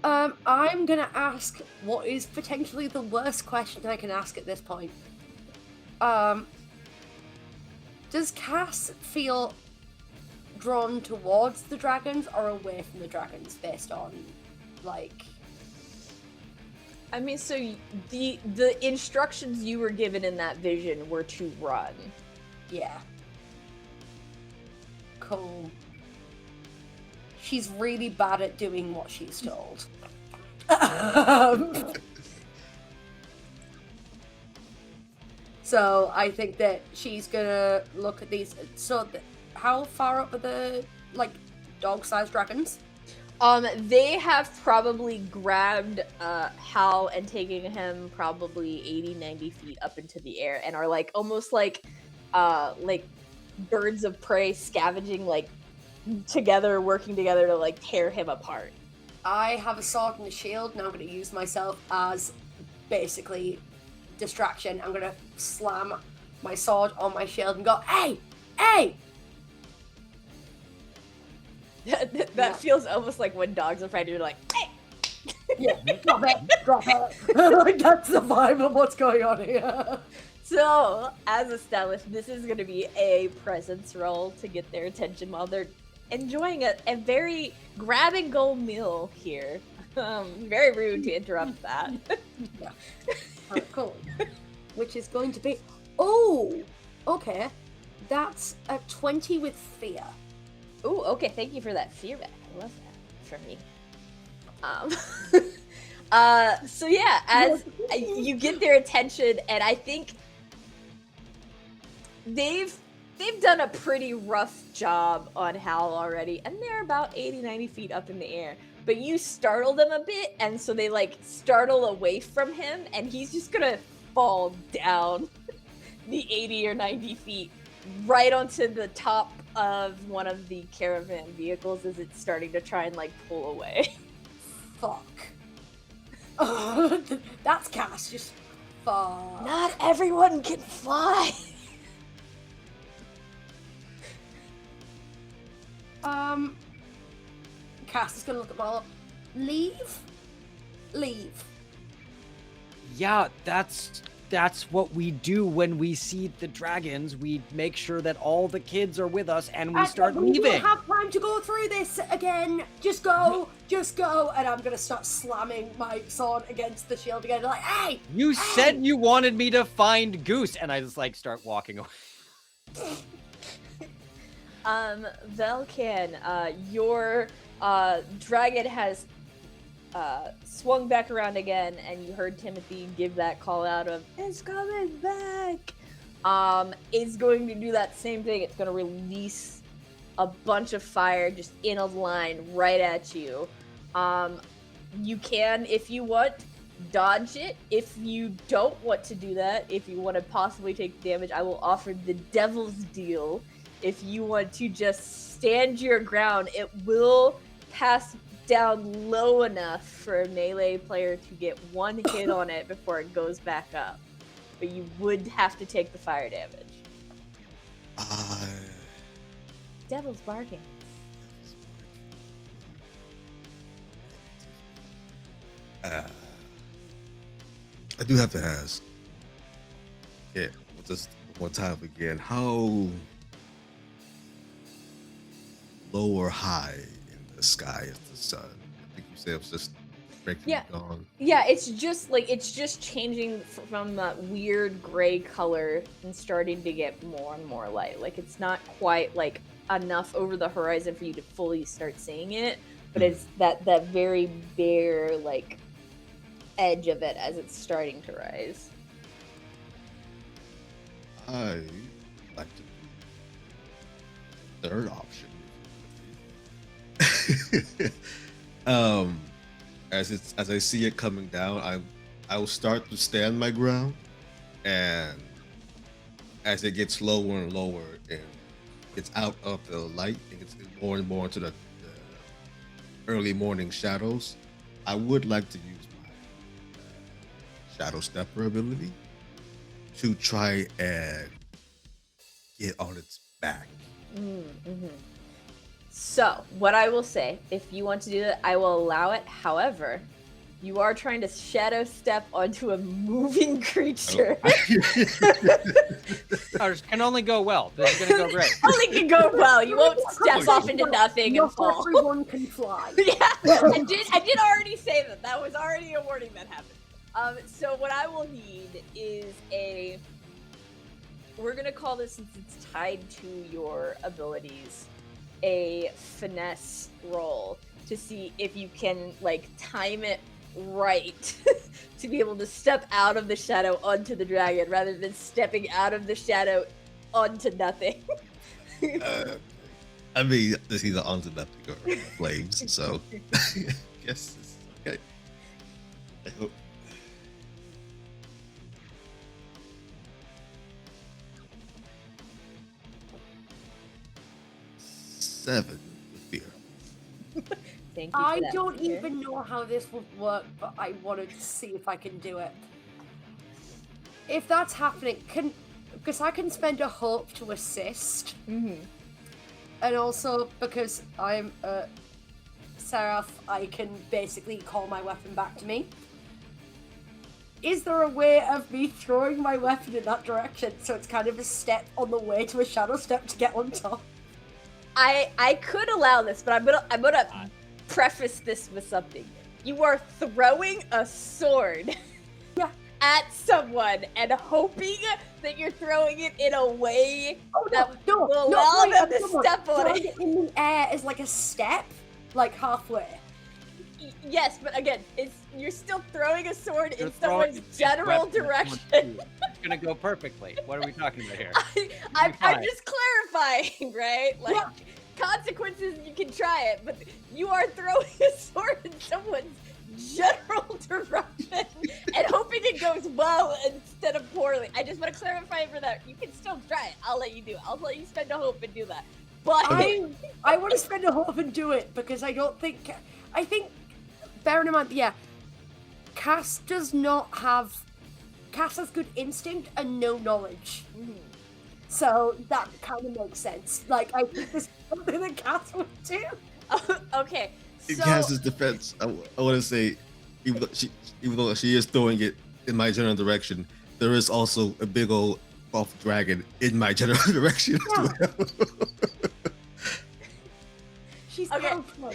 Speaker 3: I'm gonna ask what is potentially the worst question I can ask at this point. Does Cass feel drawn towards the dragons or away from the dragons based on, like...
Speaker 1: I mean, so the instructions you were given in that vision were to run.
Speaker 3: Yeah. Cool. She's really bad at doing what she's told. So I think that she's gonna look at these. So how far up are the like dog-sized dragons?
Speaker 1: They have probably grabbed Hal and taking him probably 80-90 feet up into the air and are like almost like birds of prey scavenging like together, working together to like tear him apart.
Speaker 3: I have a sword and a shield, and I'm going to use myself as basically distraction. I'm going to slam my sword on my shield and go, "Hey! Hey!"
Speaker 1: That feels almost like when dogs are frightened, you're like, "Hey!"
Speaker 3: Yeah, drop it. Like, that's the vibe of what's going on here.
Speaker 1: So, as established, this is going to be a presence roll to get their attention while they're enjoying a very grab-and-go meal here. Very rude to interrupt that.
Speaker 3: Yeah. Alright, cool. Which is going to be... Oh! Okay. That's a 20 with fear.
Speaker 1: Ooh, okay, thank you for that feedback. I love that for me. So yeah, as you get their attention, and I think they've done a pretty rough job on Hal already, and they're about 80-90 feet up in the air. But you startle them a bit, and so they like startle away from him, and he's just gonna fall down the 80 or 90 feet right onto the top of one of the caravan vehicles as it's starting to try and like pull away.
Speaker 3: Fuck. That's Cass, just fuck.
Speaker 1: Not everyone can fly.
Speaker 3: Cass is gonna look at Marlowe. Leave?
Speaker 2: Yeah, that's what we do when we see the dragons. We make sure that all the kids are with us and we start
Speaker 3: We
Speaker 2: leaving.
Speaker 3: don't have time to go through this again. Just go. And I'm gonna start slamming my sword against the shield again. Like, hey!
Speaker 2: You said you wanted me to find Goose, and I just like start walking away.
Speaker 1: Vel'khan, your dragon has swung back around again, and you heard Timothy give that call out of "It's coming back." It's going to do that same thing. It's going to release a bunch of fire just in a line right at you. You can, if you want, dodge it. If you don't want to do that, if you want to possibly take damage, I will offer the Devil's Deal. If you want to just stand your ground, it will pass down low enough for a melee player to get one hit on it before it goes back up. But you would have to take the fire damage. Devil's bargain.
Speaker 5: I do have to ask. Yeah, just one time again. How low or high in the sky is the sun? I think you said it was just breaking gone.
Speaker 1: Yeah, it's just changing from that weird gray color and starting to get more and more light. Like it's not quite like enough over the horizon for you to fully start seeing it, but it's that very bare like edge of it as it's starting to rise.
Speaker 5: I like to do third option. As I see it coming down, I will start to stand my ground, and as it gets lower and lower and gets out of the light and gets more and more into the early morning shadows, I would like to use my Shadow Stepper ability to try and get on its back.
Speaker 1: Mm-hmm. So, what I will say, if you want to do that, I will allow it. However, you are trying to shadow step onto a moving creature.
Speaker 2: Ours can only go well. This is gonna go great.
Speaker 1: Only can go well. You won't step off into nothing and
Speaker 3: Not
Speaker 1: fall.
Speaker 3: everyone can fly.
Speaker 1: Yeah, I did already say that. That was already a warning that happened. So what I will need is we're gonna call this, since it's tied to your abilities, a finesse roll to see if you can like time it right to be able to step out of the shadow onto the dragon rather than stepping out of the shadow onto nothing.
Speaker 5: I mean, it's either onto nothing or flames, so I guess it's okay. I hope. Seven with fear.
Speaker 1: Thank you.
Speaker 3: I
Speaker 1: for that,
Speaker 3: don't
Speaker 1: Peter.
Speaker 3: even know how this would work, but I wanted to see if I can do it. If that's happening, because I can spend a hope to assist,
Speaker 1: Mhm.
Speaker 3: and also because I'm a seraph, I can basically call my weapon back to me. Is there a way of me throwing my weapon in that direction so it's kind of a step on the way to a shadow step to get on top?
Speaker 1: I could allow this, but I'm gonna preface this with something. You are throwing a sword
Speaker 3: Yeah.
Speaker 1: at someone and hoping that you're throwing it in a way that will allow them to step on
Speaker 3: throwing
Speaker 1: it.
Speaker 3: it in the air is like a step, like halfway.
Speaker 1: Yes, but again, you're still throwing a sword
Speaker 2: You're
Speaker 1: in
Speaker 2: throwing
Speaker 1: someone's
Speaker 2: a
Speaker 1: general
Speaker 2: weapon at
Speaker 1: direction.
Speaker 2: someone, too. It's gonna go perfectly. What are we talking about here?
Speaker 1: I'm
Speaker 2: fine.
Speaker 1: just clarifying, right? Like, consequences, you can try it, but you are throwing a sword in someone's general direction and hoping it goes well instead of poorly. I just want to clarify for that. You can still try it. I'll let you do it. I'll let you spend a hope and do that. But
Speaker 3: I want to spend a hope and do it because I think, bearing in mind, Cass has good instinct and no knowledge. So that kind of makes sense. Like, I think this is something that Cass would do.
Speaker 1: okay.
Speaker 5: In
Speaker 1: So,
Speaker 5: Cass's defense, I want to say, even though she is throwing it in my general direction, there is also a big old buff dragon in my general direction as well.
Speaker 3: She's
Speaker 1: Okay.
Speaker 3: helpful.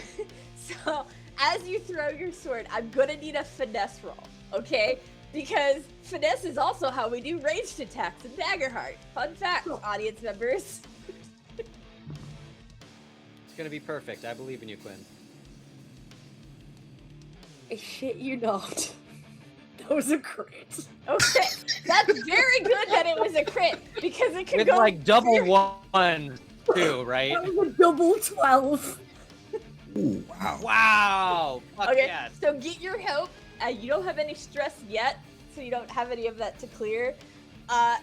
Speaker 1: so as you throw your sword, I'm gonna need a finesse roll, okay? Because finesse is also how we do ranged attacks in Daggerheart. Fun fact, audience members.
Speaker 2: It's gonna be perfect. I believe in you, Quinn.
Speaker 3: I shit you not. That was a crit.
Speaker 1: Okay, that's very good that it was a crit because it could
Speaker 2: With
Speaker 1: go
Speaker 2: like double one, too, right?
Speaker 3: That was a double 12.
Speaker 5: Ooh, wow.
Speaker 2: Wow! Fuck
Speaker 1: Okay,
Speaker 2: yes.
Speaker 1: so get your help. You don't have any stress yet, so you don't have any of that to clear.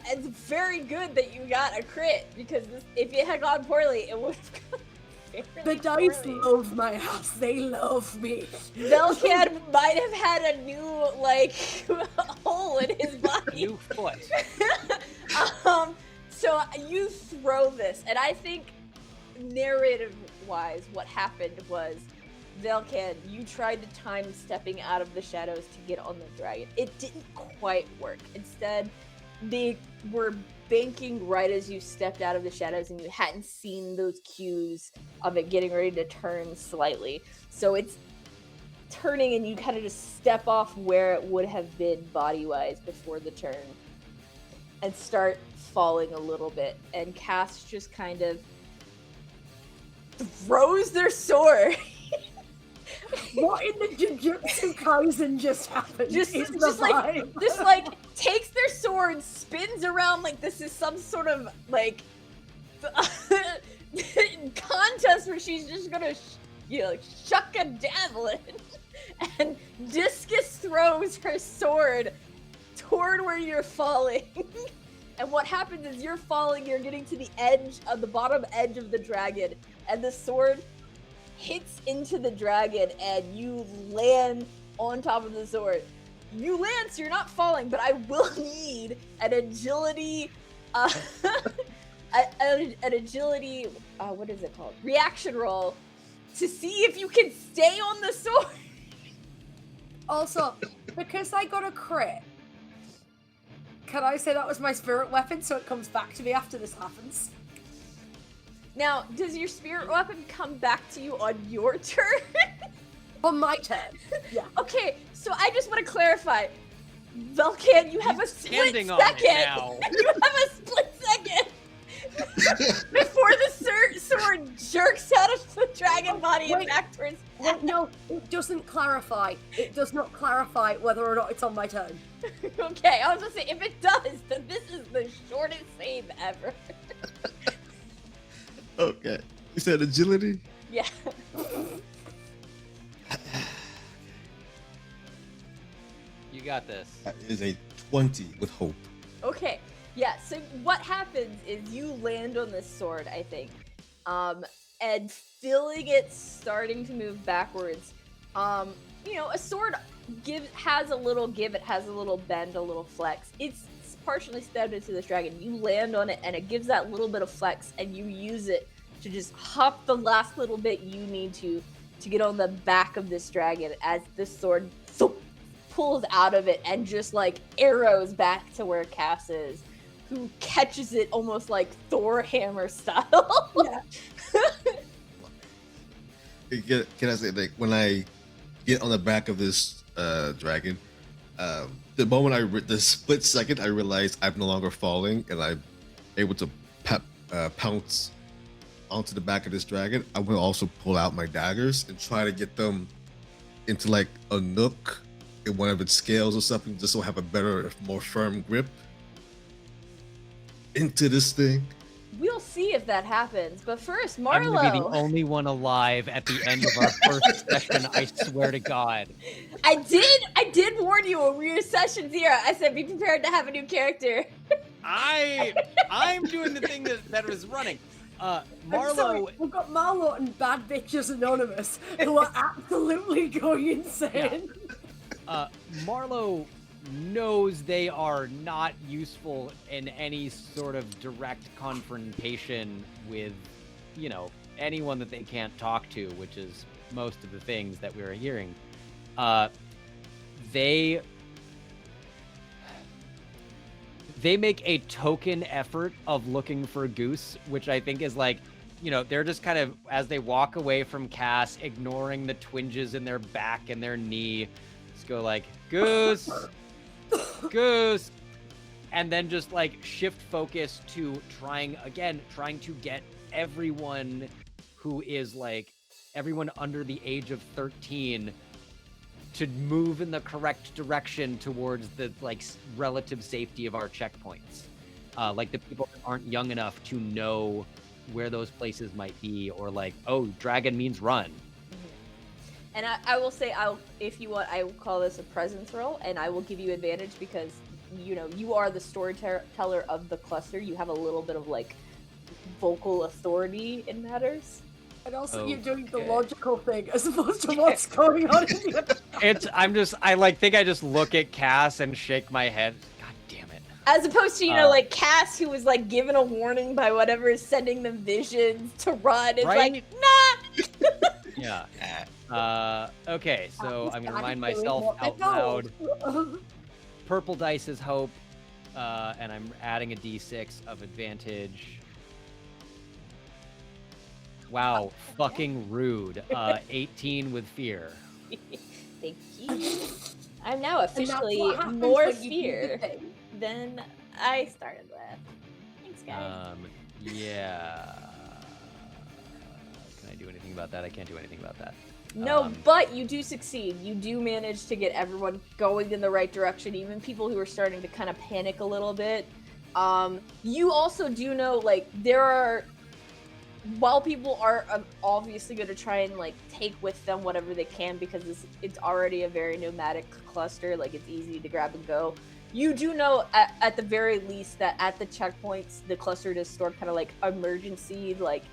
Speaker 1: It's very good that you got a crit because if it had gone poorly, it would have gone
Speaker 3: The
Speaker 1: fairly
Speaker 3: dice
Speaker 1: poorly.
Speaker 3: love my house. They love me.
Speaker 1: Vel'khan might have had a new hole in his body.
Speaker 2: New foot.
Speaker 1: So you throw this, and I think narrative-wise, what happened was Vel'khan, you tried to time stepping out of the shadows to get on the dragon. It didn't quite work. Instead, they were banking right as you stepped out of the shadows, and you hadn't seen those cues of it getting ready to turn slightly. So it's turning, and you kind of just step off where it would have been body-wise before the turn, and start falling a little bit. And Cass just kind of throws their sword.
Speaker 3: What in the Jujutsu Kaisen just happened?
Speaker 1: just
Speaker 3: is the
Speaker 1: just like
Speaker 3: vibe.
Speaker 1: just like takes their sword, spins around like this is some sort of like contest where she's just gonna shuck a javelin, and Discus throws her sword toward where you're falling. And what happens is you're falling, you're getting to the edge of the bottom edge of the dragon, and the sword hits into the dragon, and you land on top of the sword. You land, so you're not falling, but I will need an agility, an agility, what is it called? Reaction roll to see if you can stay on the sword.
Speaker 3: Also, because I got a crit, can I say that was my spirit weapon so it comes back to me after this happens?
Speaker 1: Now, does your spirit weapon come back to you on your turn?
Speaker 3: On my turn. Yeah.
Speaker 1: Okay, so I just want to clarify. Vel'khan, you have a split second. You have a split second before the sword jerks out of the dragon body and back towards.
Speaker 3: Wait, no, it doesn't clarify. It does not clarify whether or not it's on my turn.
Speaker 1: Okay, I was gonna say, if it does, then this is the shortest save ever.
Speaker 5: Okay. You said agility?
Speaker 1: Yeah.
Speaker 2: You got this.
Speaker 5: That is a 20 with hope.
Speaker 1: Okay, yeah, so what happens is you land on this sword, I think, and feeling it starting to move backwards. A sword has a little give, it has a little bend, a little flex. It's partially stabbed into this dragon. You land on it, and it gives that little bit of flex, and you use it to just hop the last little bit you need to get on the back of this dragon as this sword pulls out of it and just like arrows back to where Cass is, who catches it almost like Thor hammer style.
Speaker 5: Yeah. Can I say, like, when I get on the back of this dragon, the moment the split second I realize I'm no longer falling and I'm able to pounce onto the back of this dragon, I will also pull out my daggers and try to get them into like a nook in one of its scales or something, just so I have a better, more firm grip into this thing.
Speaker 1: We'll see if that happens, but first,
Speaker 2: I'm
Speaker 1: Marlowe.
Speaker 2: gonna be the only one alive at the end of our first session. I swear to God.
Speaker 1: I did warn you when we were session 0. I said be prepared to have a new character.
Speaker 2: I'm doing the thing that was running. Marlowe.
Speaker 3: We've got Marlowe and Bad Bitches Anonymous who are absolutely going insane.
Speaker 2: Marlowe knows they are not useful in any sort of direct confrontation with, anyone that they can't talk to, which is most of the things that we're hearing. They make a token effort of looking for Goose, which I think is like, they're just kind of, as they walk away from Cass, ignoring the twinges in their back and their knee, just go like, Goose, Goose, and then just like shift focus to trying to get everyone who is like, everyone under the age of 13 to move in the correct direction towards the like relative safety of our checkpoints. Like the people that aren't young enough to know where those places might be, or like, oh, dragon means run.
Speaker 1: And I will say, if you want, I will call this a presence roll, and I will give you advantage because, you are the storyteller of the cluster. You have a little bit of, like, vocal authority in matters.
Speaker 3: And also you're doing the logical thing as opposed to what's going on in the
Speaker 2: I just look at Cass and shake my head. God damn it.
Speaker 1: As opposed to, like, Cass, who was, like, given a warning by whatever is sending them visions to run. It's
Speaker 2: right?
Speaker 1: like, nah!
Speaker 2: Yeah. Okay, so I'm gonna remind myself out loud. Purple dice is hope, and I'm adding a d6 of advantage. Wow, fucking rude. 18 with fear.
Speaker 1: Thank you. I'm now officially more fear than I started with. Thanks, guys.
Speaker 2: Yeah. Can I do anything about that? I can't do anything about that.
Speaker 1: No, but you do succeed. You do manage to get everyone going in the right direction, even people who are starting to kind of panic a little bit. You also do know, like, while people are obviously going to try and like take with them whatever they can because it's already a very nomadic cluster, like it's easy to grab and go. You do know at the very least that at the checkpoints, the cluster does store kind of like emergency like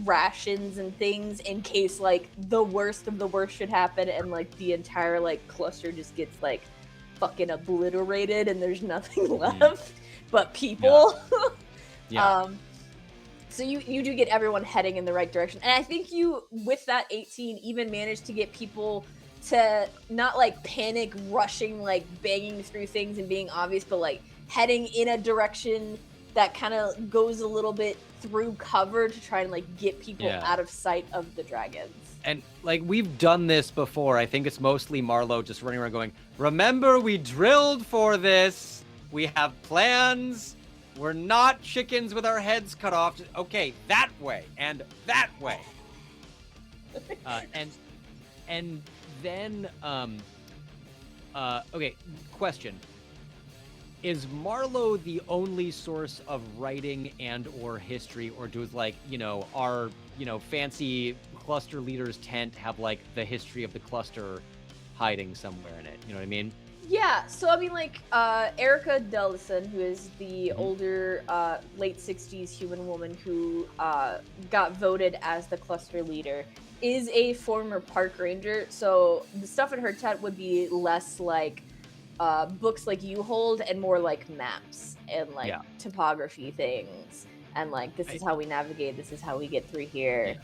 Speaker 1: rations and things in case like the worst of the worst should happen and like the entire like cluster just gets like fucking obliterated and there's nothing left but people.
Speaker 2: Yeah.
Speaker 1: So you do get everyone heading in the right direction. And I think you, with that 18, even managed to get people to not like panic, rushing, like banging through things and being obvious, but like heading in a direction that kind of goes a little bit through cover to try and like get people out of sight of the dragons.
Speaker 2: And like we've done this before. I think it's mostly Marlowe just running around going, remember we drilled for this. We have plans. We're not chickens with our heads cut off. Okay, that way and that way. And then okay, question. Is Marlowe the only source of writing and or history, or does like, our, fancy cluster leader's tent have like the history of the cluster hiding somewhere in it? You know what I mean?
Speaker 1: Yeah, so I mean like Erica Dellison, who is the older late 60s human woman who got voted as the cluster leader, is a former park ranger. So the stuff in her tent would be less like books like you hold and more like maps and like topography things and like this is how we navigate, this is how we get through here.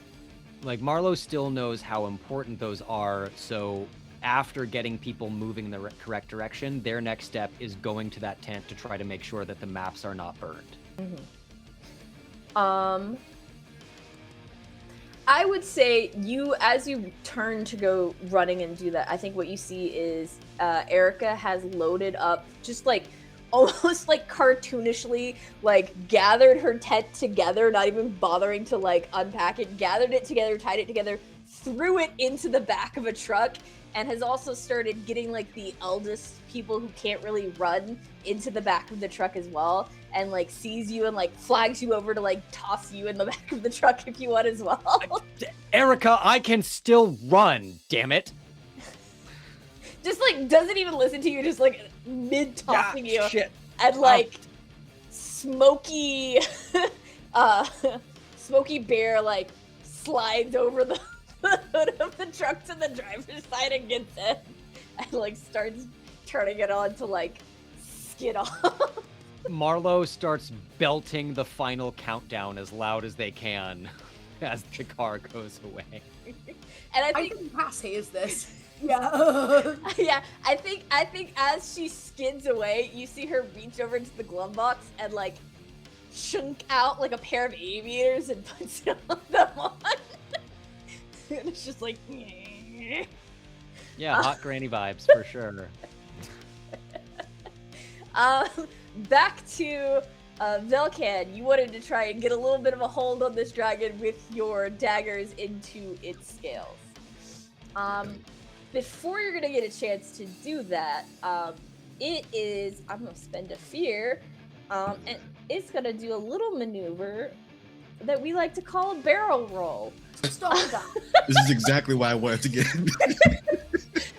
Speaker 2: Like Marlowe still knows how important those are, so after getting people moving in the correct direction, their next step is going to that tent to try to make sure that the maps are not burned.
Speaker 1: I would say as you turn to go running and do that, I think what you see is Erica has loaded up, just like almost like cartoonishly, like gathered her tent together, not even bothering to like unpack it, gathered it together, tied it together, threw it into the back of a truck, and has also started getting like the eldest people who can't really run into the back of the truck as well, and like sees you and like flags you over to like toss you in the back of the truck if you want as well.
Speaker 2: Erica, I can still run, damn it.
Speaker 1: Just like doesn't even listen to you, just like mid tossing you.
Speaker 2: Shit.
Speaker 1: And like Smokey Smokey Bear like slides over the hood of the truck to the driver's side and gets in and like starts turning it on to like skid off.
Speaker 2: Marlowe starts belting the final countdown as loud as they can as the car goes away.
Speaker 1: And I
Speaker 3: think Passy is this. Yeah.
Speaker 1: Yeah, I think as she skids away, you see her reach over into the glove box and like chunk out like a pair of aviators and puts them on. And it's just like
Speaker 2: yeah, hot granny vibes for sure.
Speaker 1: Back to Vel'khan. You wanted to try and get a little bit of a hold on this dragon with your daggers into its scales. Before you're gonna get a chance to do that, I'm gonna spend a fear, and it's gonna do a little maneuver that we like to call a barrel roll.
Speaker 3: Stop that.
Speaker 5: This is exactly why I wanted to get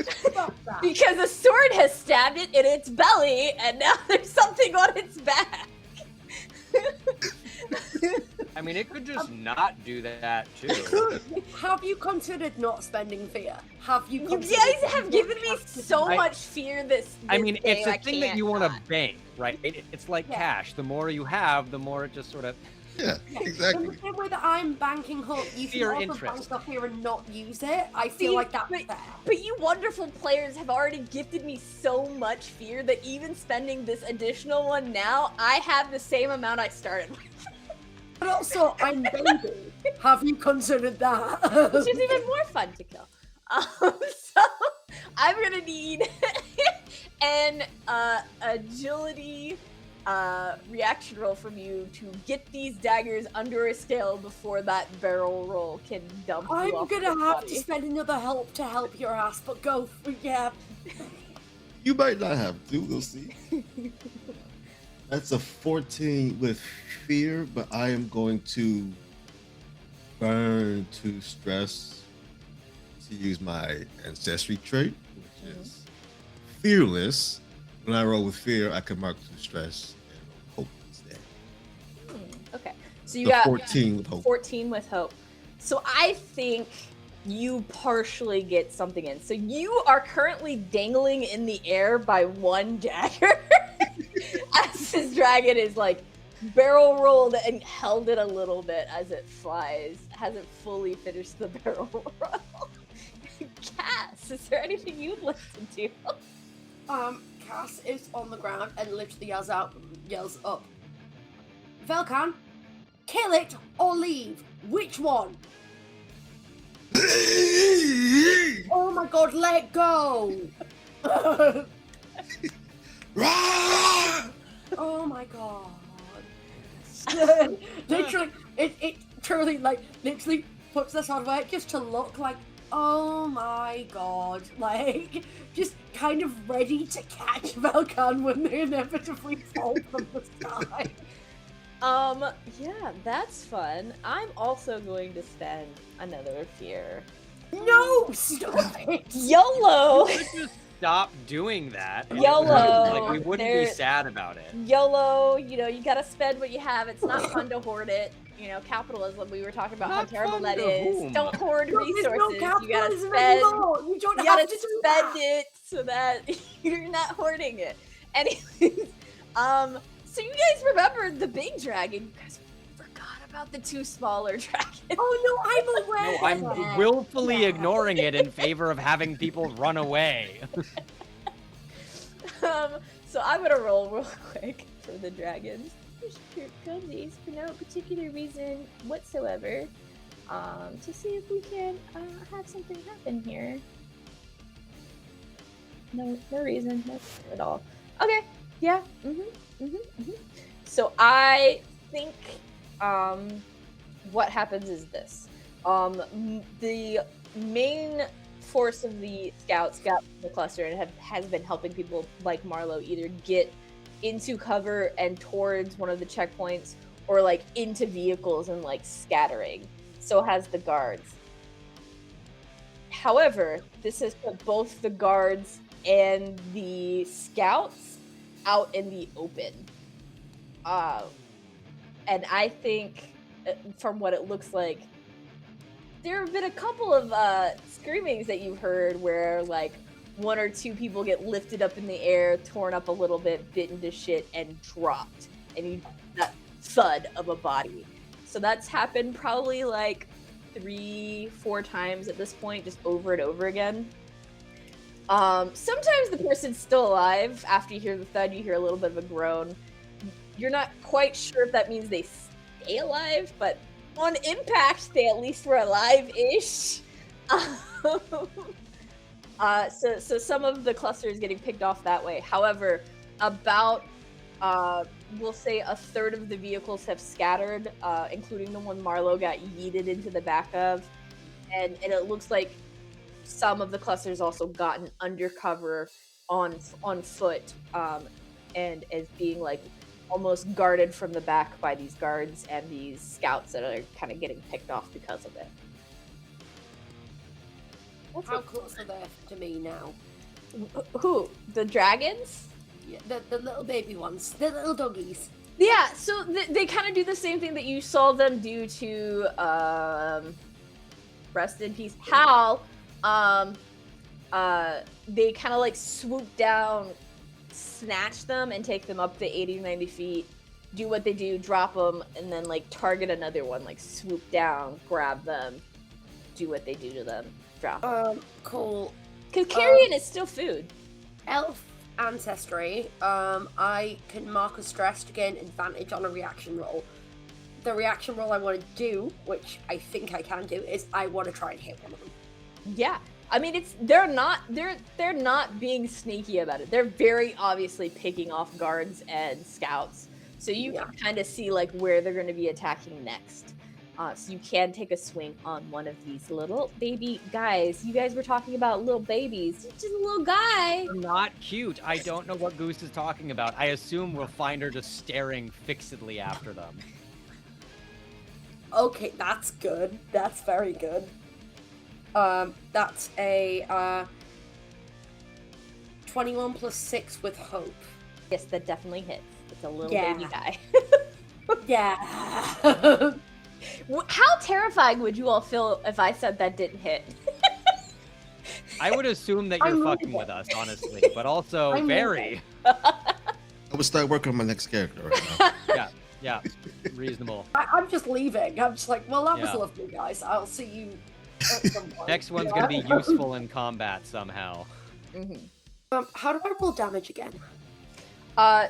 Speaker 3: Stop that.
Speaker 1: Because a sword has stabbed it in its belly, and now there's something on its back.
Speaker 2: I mean, it could just not do that too.
Speaker 3: Have you considered not spending fear? Have you?
Speaker 1: You guys have given me so much fear this
Speaker 2: I mean, it's
Speaker 1: game,
Speaker 2: a thing that you want to bank, right? It's like cash. The more you have, the more it just sort of.
Speaker 5: Yeah, exactly.
Speaker 3: In the same way that I'm banking hope, you can
Speaker 2: Fear
Speaker 3: also
Speaker 2: interest.
Speaker 3: bank stuff here and not use it. I feel like that's fair.
Speaker 1: But you wonderful players have already gifted me so much fear that even spending this additional one now, I have the same amount I started with.
Speaker 3: But also, I'm baby. Have you considered that?
Speaker 1: Which is even more fun to kill. So I'm gonna need an agility reaction roll from you to get these daggers under a scale before that barrel roll can dump you
Speaker 3: I'm
Speaker 1: off
Speaker 3: gonna
Speaker 1: your
Speaker 3: have
Speaker 1: body.
Speaker 3: to spend another help to help your ass, but go for
Speaker 5: You might not have to. We'll see. That's a 14 with fear, but I am going to burn 2 stress to use my ancestry trait, which is fearless. When I roll with fear, I can mark 2 stress and roll hope instead.
Speaker 1: Okay. So you
Speaker 5: The
Speaker 1: got
Speaker 5: 14 with hope.
Speaker 1: 14 with hope. So I think you partially get something in. So you are currently dangling in the air by 1 dagger as this dragon is like barrel rolled and held it a little bit as it flies. Hasn't fully finished the barrel roll. Cass, is there anything you'd like to do?
Speaker 3: Cass is on the ground and literally yells up, Vel'khan, kill it or leave. Which one? Oh my god, let go! Oh my god. Literally, it truly, like, literally puts this on away just to look like, oh my god, like, just kind of ready to catch Vel'khan when they inevitably fall from the sky.
Speaker 1: Yeah, that's fun. I'm also going to spend another fear.
Speaker 3: No, stop it!
Speaker 1: YOLO!
Speaker 2: You could just stop doing that. and
Speaker 1: YOLO.
Speaker 2: Like, we wouldn't be sad about it.
Speaker 1: YOLO, you know, you gotta spend what you have. It's not fun to hoard it. You know, capitalism, we were talking about how
Speaker 2: Not
Speaker 1: terrible
Speaker 2: fun
Speaker 1: that
Speaker 2: to
Speaker 1: is.
Speaker 2: whom?
Speaker 1: Don't hoard
Speaker 3: No, there's
Speaker 1: resources.
Speaker 3: no
Speaker 1: You gotta
Speaker 3: capitalism
Speaker 1: spend.
Speaker 3: anymore. You don't
Speaker 1: You
Speaker 3: have
Speaker 1: gotta
Speaker 3: to do
Speaker 1: spend
Speaker 3: that.
Speaker 1: it so that you're not hoarding it. Anyways, so you guys remember the big dragon? You guys forgot about the 2 smaller dragons.
Speaker 3: Oh no, I'm aware.
Speaker 2: No, I'm willfully ignoring it in favor of having people run away.
Speaker 1: So I'm gonna roll real quick for the dragons. Just pure funsies for no particular reason whatsoever. To see if we can have something happen here. No reason, no at all. Okay, yeah. So I think what happens is this. The main force of the scouts got the cluster and has been helping people like Marlowe either get into cover and towards one of the checkpoints or like into vehicles and like scattering. So has the guards. However, this has put both the guards and the scouts out in the open. And I think from what it looks like, there have been a couple of screamings that you've heard where like 1 or 2 people get lifted up in the air, torn up a little bit, bitten to shit, and dropped. And you that thud of a body. So that's happened probably like 3-4 times at this point, just over and over again. Sometimes the person's still alive. After you hear the thud, you hear a little bit of a groan. You're not quite sure if that means they stay alive, but on impact, they at least were alive-ish. So some of the cluster is getting picked off that way. However, about we'll say a third of the vehicles have scattered, including the one Marlowe got yeeted into the back of, and it looks like some of the clusters also gotten undercover on foot, and as being like almost guarded from the back by these guards and these scouts that are kind of getting picked off because of it.
Speaker 3: How close are they to me now?
Speaker 1: Who? The dragons?
Speaker 3: Yeah, the little baby ones, the little doggies.
Speaker 1: Yeah, so they kind of do the same thing that you saw them do to rest in peace Hal. They kind of like swoop down, snatch them, and take them up to 80-90 feet. Do what they do, drop them, and then like target another one, like swoop down, grab them, do what they do to them, drop them.
Speaker 3: Cool.
Speaker 1: Because carrion is still food.
Speaker 3: Elf ancestry. I can mark a stress to gain advantage on a reaction roll. The reaction roll I want to do, which I think I can do, is I want to try and hit one of them.
Speaker 1: Yeah. I mean, they're not being sneaky about it. They're very obviously picking off guards and scouts. So you can kind of see like where they're going to be attacking next. So you can take a swing on one of these little baby guys. You guys were talking about little babies. He's just a little guy.
Speaker 2: They're not cute. I don't know what Goose is talking about. I assume we'll find her just staring fixedly after them.
Speaker 3: Okay, that's good. That's very good. That's a 21 plus 6 with hope.
Speaker 1: Yes, that definitely hits. It's a little
Speaker 3: Yeah.
Speaker 1: baby guy.
Speaker 3: Yeah.
Speaker 1: How terrifying would you all feel if I said that didn't hit?
Speaker 2: I would assume that you're
Speaker 3: I'm
Speaker 2: fucking
Speaker 3: moving.
Speaker 2: with us, honestly, but also
Speaker 3: I'm
Speaker 2: very.
Speaker 5: I would start working on my next character right now.
Speaker 2: Yeah, reasonable.
Speaker 3: I'm just leaving. I'm just like, well, that was
Speaker 2: Yeah.
Speaker 3: lovely, guys. I'll see you at some point.
Speaker 2: Next one's
Speaker 3: Yeah.
Speaker 2: gonna be useful in combat somehow.
Speaker 3: How do I roll damage again?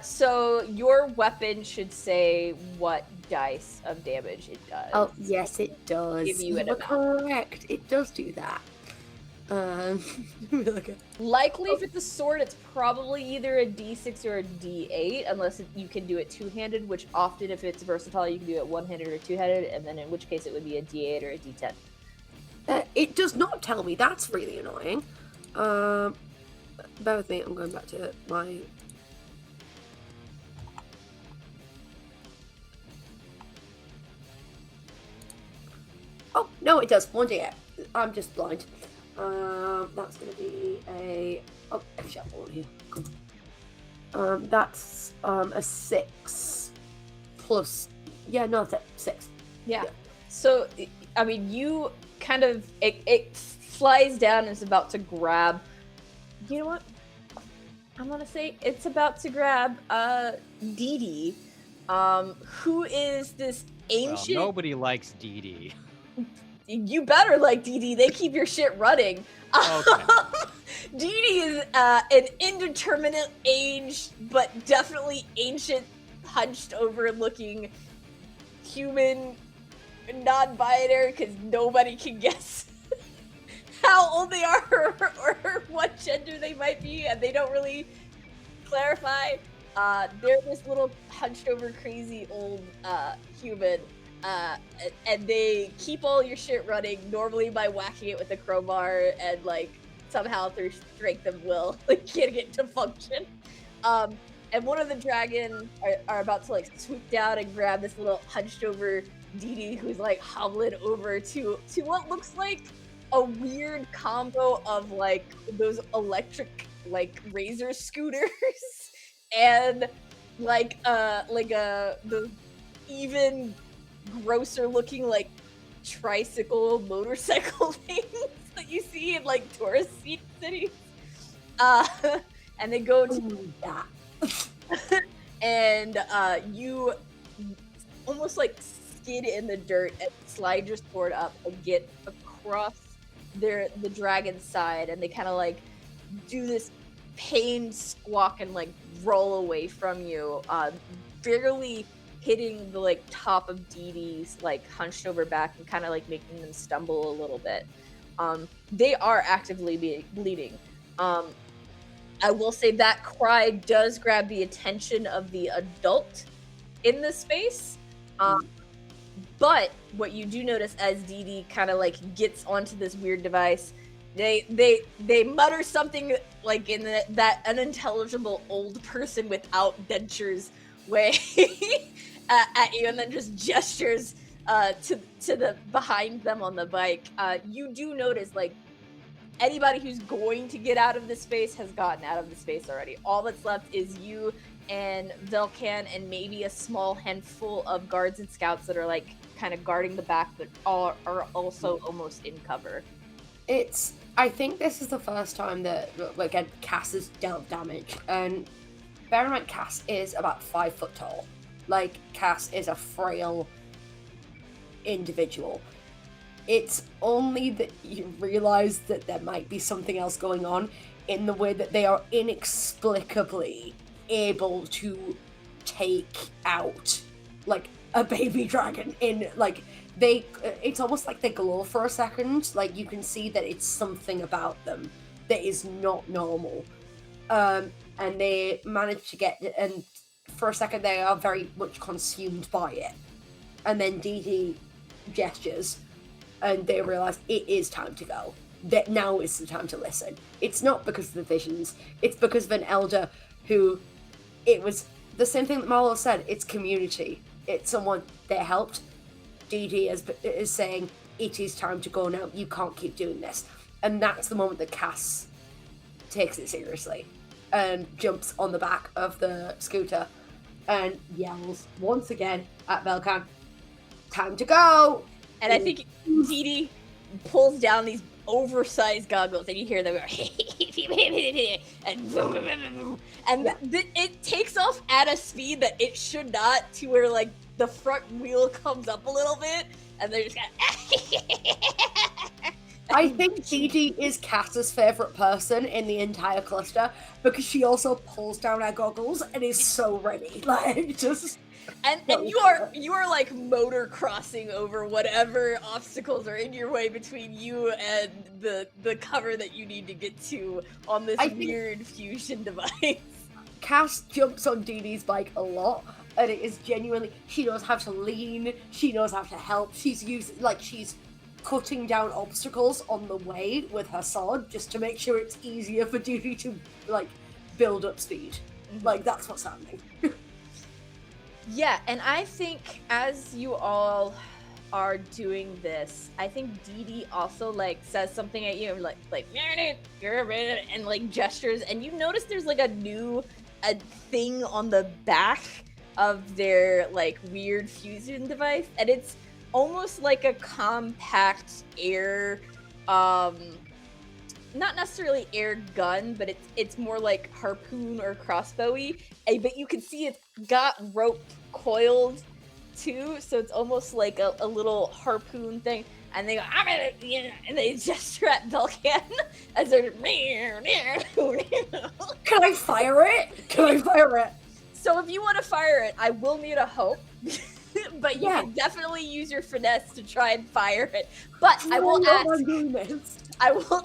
Speaker 1: So your weapon should say what dice of damage it does.
Speaker 3: Oh, yes, it does.
Speaker 1: Give you an
Speaker 3: were
Speaker 1: amount.
Speaker 3: correct. It does do that. Okay.
Speaker 1: Likely, if it's a sword, it's probably either a D6 or a D8, unless you can do it two-handed, which often, if it's versatile, you can do it one-handed or two-handed, and then in which case it would be a D8 or a D10.
Speaker 3: It does not tell me. That's really annoying. Bear with me. I'm going back to my. Oh no, it does. 1d8. I'm just blind. That's gonna be a. Oh, actually, I have one here. Cool. That's a 6 plus. Yeah, no, that's 6.
Speaker 1: Yeah. So, I mean, you kind of it flies down and is about to grab. You know what? I'm gonna say it's about to grab Dee Dee, who is this ancient.
Speaker 2: Well, nobody likes Dee Dee.
Speaker 1: You better like Dee Dee. They keep your shit running.
Speaker 2: Okay.
Speaker 1: Dee Dee is an indeterminate age, but definitely ancient, hunched over looking human, non-binary, because nobody can guess how old they are or what gender they might be, and they don't really clarify. They're this little hunched over crazy old human. And they keep all your shit running, normally by whacking it with a crowbar and, like, somehow through strength of will, like, getting it to function. And one of the dragons are about to, like, swoop down and grab this little hunched over Dee Dee, who's, like, hobbling over to what looks like a weird combo of, like, those electric, like, razor scooters and, like, the even grosser looking, like, tricycle motorcycle things that you see in, like, tourist cities. And they go to that. And you almost, like, skid in the dirt and slide your sword up and get across the dragon's side, and they kind of, like, do this pained squawk and, like, roll away from you, barely hitting the, like, top of Dee Dee's, like, hunched over back and kind of, like, making them stumble a little bit. They are actively bleeding. I will say that cry does grab the attention of the adult in the space. But what you do notice as Dee Dee kind of, like, gets onto this weird device, they mutter something, like, in that unintelligible old person without dentures way at you, and then just gestures to the behind them on the bike. You do notice, like, anybody who's going to get out of the space has gotten out of the space already. All that's left is you and Vel'khan and maybe a small handful of guards and scouts that are, like, kind of guarding the back, but are also almost in cover.
Speaker 3: I think this is the first time that, again, Cass has dealt damage, and bear in mind, Cass is about 5 foot tall. Like, Cass is a frail individual. It's only that you realize that there might be something else going on in the way that they are inexplicably able to take out, like, a baby dragon in, like, it's almost like they glow for a second. Like, you can see that it's something about them that is not normal. And they manage to get, and for a second they are very much consumed by it. And then Dee Dee gestures, and they realize it is time to go. That now is the time to listen. It's not because of the visions. It's because of an elder who, it was the same thing that Marlowe said. It's community. It's someone that helped. Dee Dee is saying, it is time to go now. You can't keep doing this. And that's the moment that Cass takes it seriously and jumps on the back of the scooter and yells once again at Vel'khan, time to go!
Speaker 1: And I think Dee Dee pulls down these oversized goggles, and you hear them go, and it takes off at a speed that it should not, to where like the front wheel comes up a little bit, and they're just
Speaker 3: I think Dee Dee is Cass's favourite person in the entire cluster because she also pulls down her goggles and is so ready. Like, just...
Speaker 1: And you are like motor crossing over whatever obstacles are in your way between you and the cover that you need to get to on this weird fusion device.
Speaker 3: Cass jumps on Dee Dee's bike a lot, and it is genuinely, she knows how to lean, she knows how to help, she's cutting down obstacles on the way with her sword just to make sure it's easier for Dee Dee to like build up speed. Like, that's what's happening.
Speaker 1: Yeah, and I think as you all are doing this, I think Dee Dee also like says something at you, like and like gestures, and you notice there's like a thing on the back of their like weird fusion device, and it's almost like a compact air, not necessarily air gun, but it's more like harpoon or crossbowy. But you can see it's got rope coiled too, so it's almost like a little harpoon thing. And they go, I'm gonna, and they gesture at Vel'khan as they're.
Speaker 3: Can I fire it? Can I fire it?
Speaker 1: So if you want to fire it, I will need a hope. But you can definitely use your finesse to try and fire it. But I will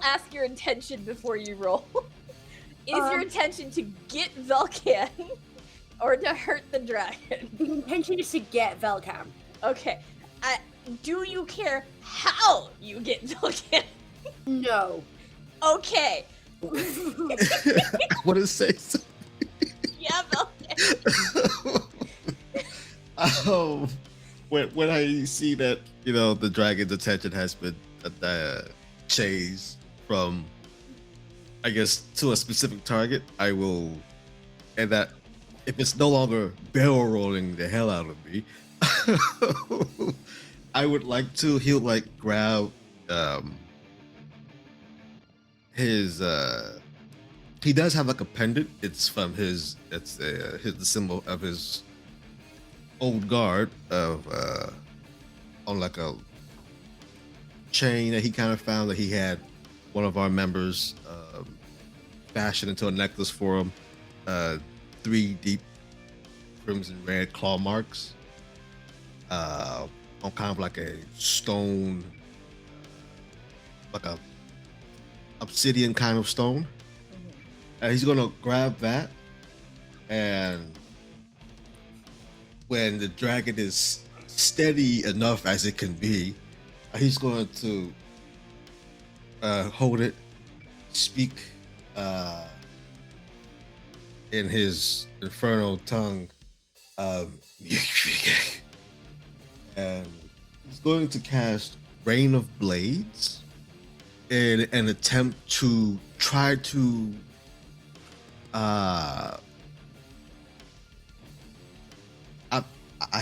Speaker 1: ask your intention before you roll. Is your intention to get Vel'khan or to hurt the dragon?
Speaker 3: The intention is to get Vel'khan.
Speaker 1: Okay. Do you care how you get Vel'khan?
Speaker 3: No.
Speaker 1: Okay.
Speaker 5: I want to say something.
Speaker 1: Yeah, Vel'khan.
Speaker 5: When I see that, the dragon's attention has been chased from, I guess, to a specific target, I will, and that if it's no longer barrel rolling the hell out of me, I would like to, he'll like grab his, he does have like a pendant. It's from the symbol of his old guard of on like a chain that he kind of found, that he had one of our members fashioned into a necklace for him, 3 deep crimson red claw marks on kind of like a stone, like a obsidian kind of stone. And he's gonna grab that, and when the dragon is steady enough as it can be, he's going to hold it, speak in his infernal tongue, and he's going to cast Rain of Blades in an attempt to try to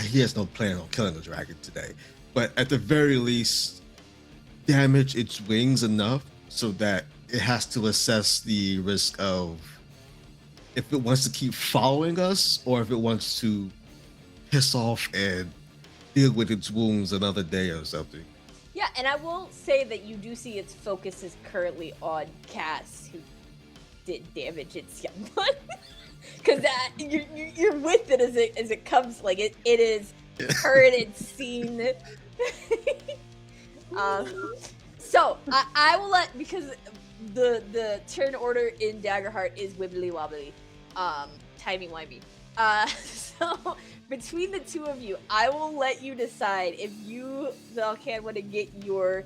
Speaker 5: he has no plan on killing the dragon today, but at the very least damage its wings enough so that it has to assess the risk of if it wants to keep following us or if it wants to piss off and deal with its wounds another day or something.
Speaker 1: Yeah, and I will say that you do see its focus is currently on Cass, who did damage its young one. Because you're with it as it comes, like it is heard and seen. So I will let, because the turn order in Daggerheart is wibbly wobbly, timey-wimey. So between the two of you, I will let you decide if you, Vel'khan, want to get your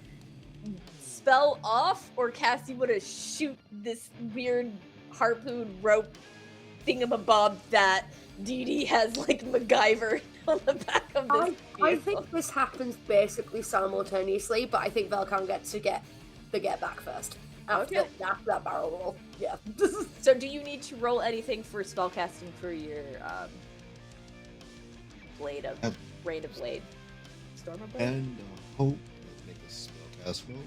Speaker 1: spell off, or Cassie want to shoot this weird harpoon rope thingamabob that Dee has like MacGyver on the back of this
Speaker 3: I think this happens basically simultaneously, but I think Vel'khan gets to get back first. After that barrel roll. Yeah.
Speaker 1: So do you need to roll anything for spellcasting for your Rain of Blade? Storm of Blade?
Speaker 5: And hope. Let's make a spellcast roll.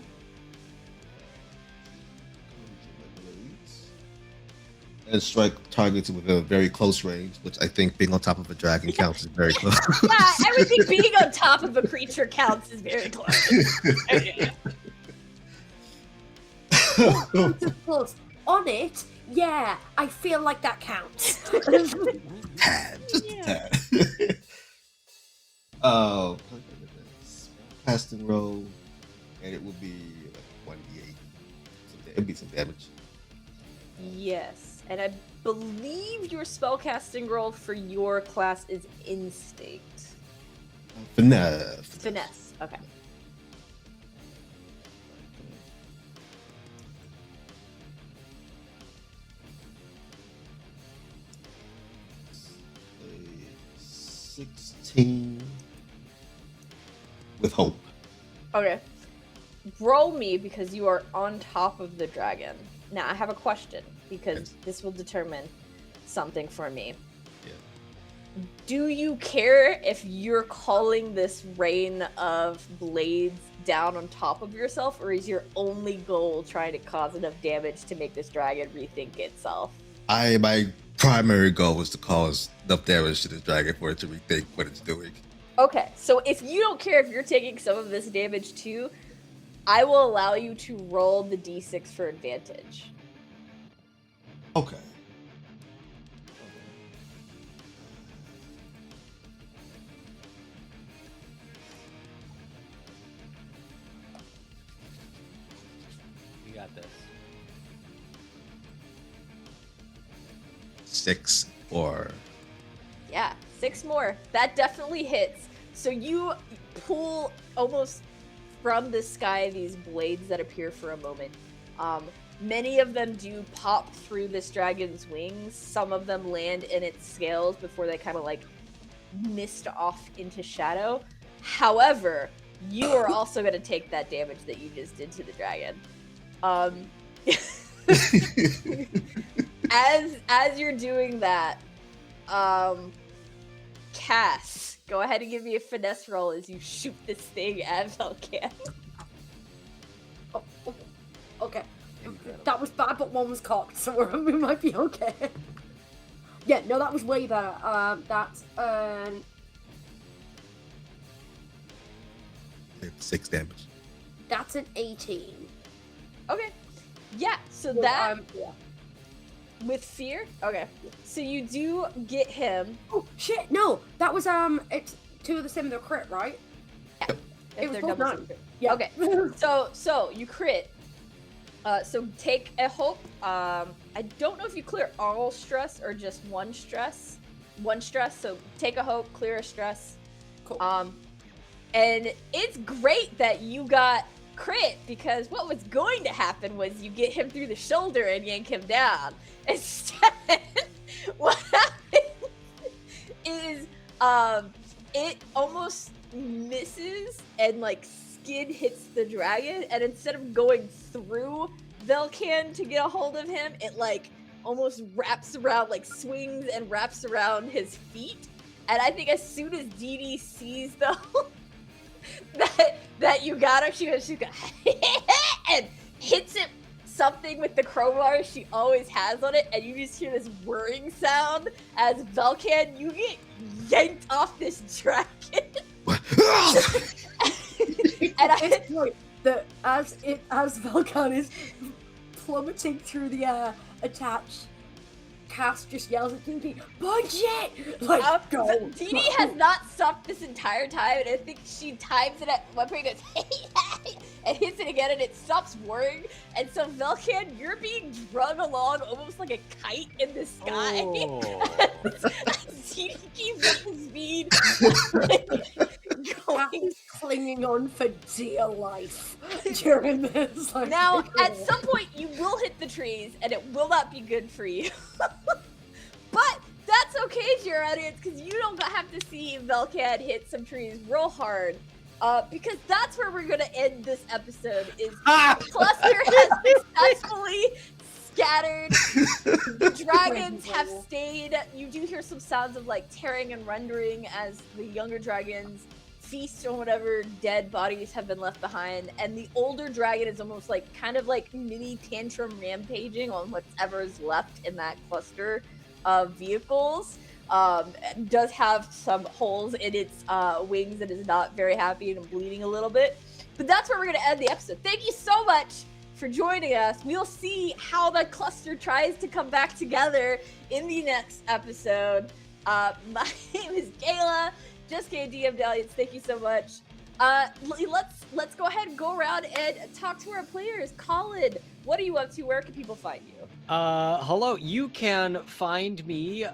Speaker 5: And strike targets within a very close range, which I think being on top of a dragon counts as very close.
Speaker 1: Yeah, I would think being on top of a creature counts as very close. Okay.
Speaker 3: Close. On it, yeah, I feel like that counts.
Speaker 5: Tad, just a tad. Casting roll, and it will be like 1d8. It'll be some damage.
Speaker 1: Yes, and I believe your spellcasting roll for your class is Instinct. Finesse. Okay.
Speaker 5: A 16 with hope.
Speaker 1: Okay. Roll me because you are on top of the dragon. Now, I have a question because this will determine something for me.
Speaker 5: Yeah.
Speaker 1: Do you care if you're calling this rain of blades down on top of yourself, or is your only goal trying to cause enough damage to make this dragon rethink itself?
Speaker 5: My primary goal was to cause enough damage to this dragon for it to rethink what it's doing.
Speaker 1: Okay, so if you don't care if you're taking some of this damage too, I will allow you to roll the d6 for advantage.
Speaker 5: Okay.
Speaker 2: You got this.
Speaker 5: 6 or...
Speaker 1: Yeah, 6 more. That definitely hits. So you pull almost from the sky these blades that appear for a moment. Many of them do pop through this dragon's wings. Some of them land in its scales before they kind of like mist off into shadow. However, you are also going to take that damage that you just did to the dragon. As you're doing that, Cass, go ahead and give me a finesse roll as you shoot this thing at Vel'khan.
Speaker 3: Oh, okay. That was bad, but one was cocked, so we might be okay. Yeah, no, that was way better. That's
Speaker 5: 6 damage.
Speaker 3: That's an 18.
Speaker 1: Okay. Yeah, so
Speaker 3: Well,
Speaker 1: that
Speaker 3: yeah.
Speaker 1: with fear? Okay. So you do get him.
Speaker 3: Oh shit! No, that was it's 2 of the same. They're crit, right?
Speaker 1: If
Speaker 3: It was
Speaker 1: they're
Speaker 3: both
Speaker 1: double
Speaker 3: 9.
Speaker 1: secret.
Speaker 3: Yeah.
Speaker 1: Okay. So you crit. So take a hope. I don't know if you clear all stress or just one stress. One stress. So take a hope, clear a stress.
Speaker 3: Cool.
Speaker 1: And it's great that you got crit because what was going to happen was you get him through the shoulder and yank him down. Instead, what happens is it almost misses and like skin hits the dragon, and instead of going through Vel'khan to get a hold of him, it like almost wraps around, like swings and wraps around his feet. And I think as soon as Dee sees though that you got her, she goes and hits it something with the crowbar she always has on it, and you just hear this whirring sound as Vel'khan, you get yanked off this dragon. And
Speaker 3: It's like that as Vel'khan is plummeting through the air, attached, Cass just yells at Dee, "Punch it!" Like, go.
Speaker 1: Dee has not stopped this entire time, and I think she times it at one point, goes, and hits it again, and it stops whirring. And so, Vel'khan, you're being drug along almost like a kite in the sky. Dee keeps up the speed.
Speaker 3: Cass is clinging on for dear life during this. Like,
Speaker 1: Now, at some point, you will hit the trees, and it will not be good for you. But that's okay, dear audience, because you don't have to see Vel'khan hit some trees real hard. Because that's where we're gonna end this episode. Is the cluster has successfully scattered. The dragons have stayed. You do hear some sounds of like tearing and rendering as the younger dragons feast on whatever dead bodies have been left behind, and the older dragon is almost like kind of like mini tantrum rampaging on whatever is left in that cluster of vehicles. Does have some holes in its wings and is not very happy and bleeding a little bit. But that's where we're going to end the episode. Thank you so much for joining us. We'll see how the cluster tries to come back together in the next episode. My name is Kayla, just KDM Dalliance. Thank you so much. Let's go ahead and go around and talk to our players. Colin, what are you up to? Where can people find you?
Speaker 2: Hello. You can find me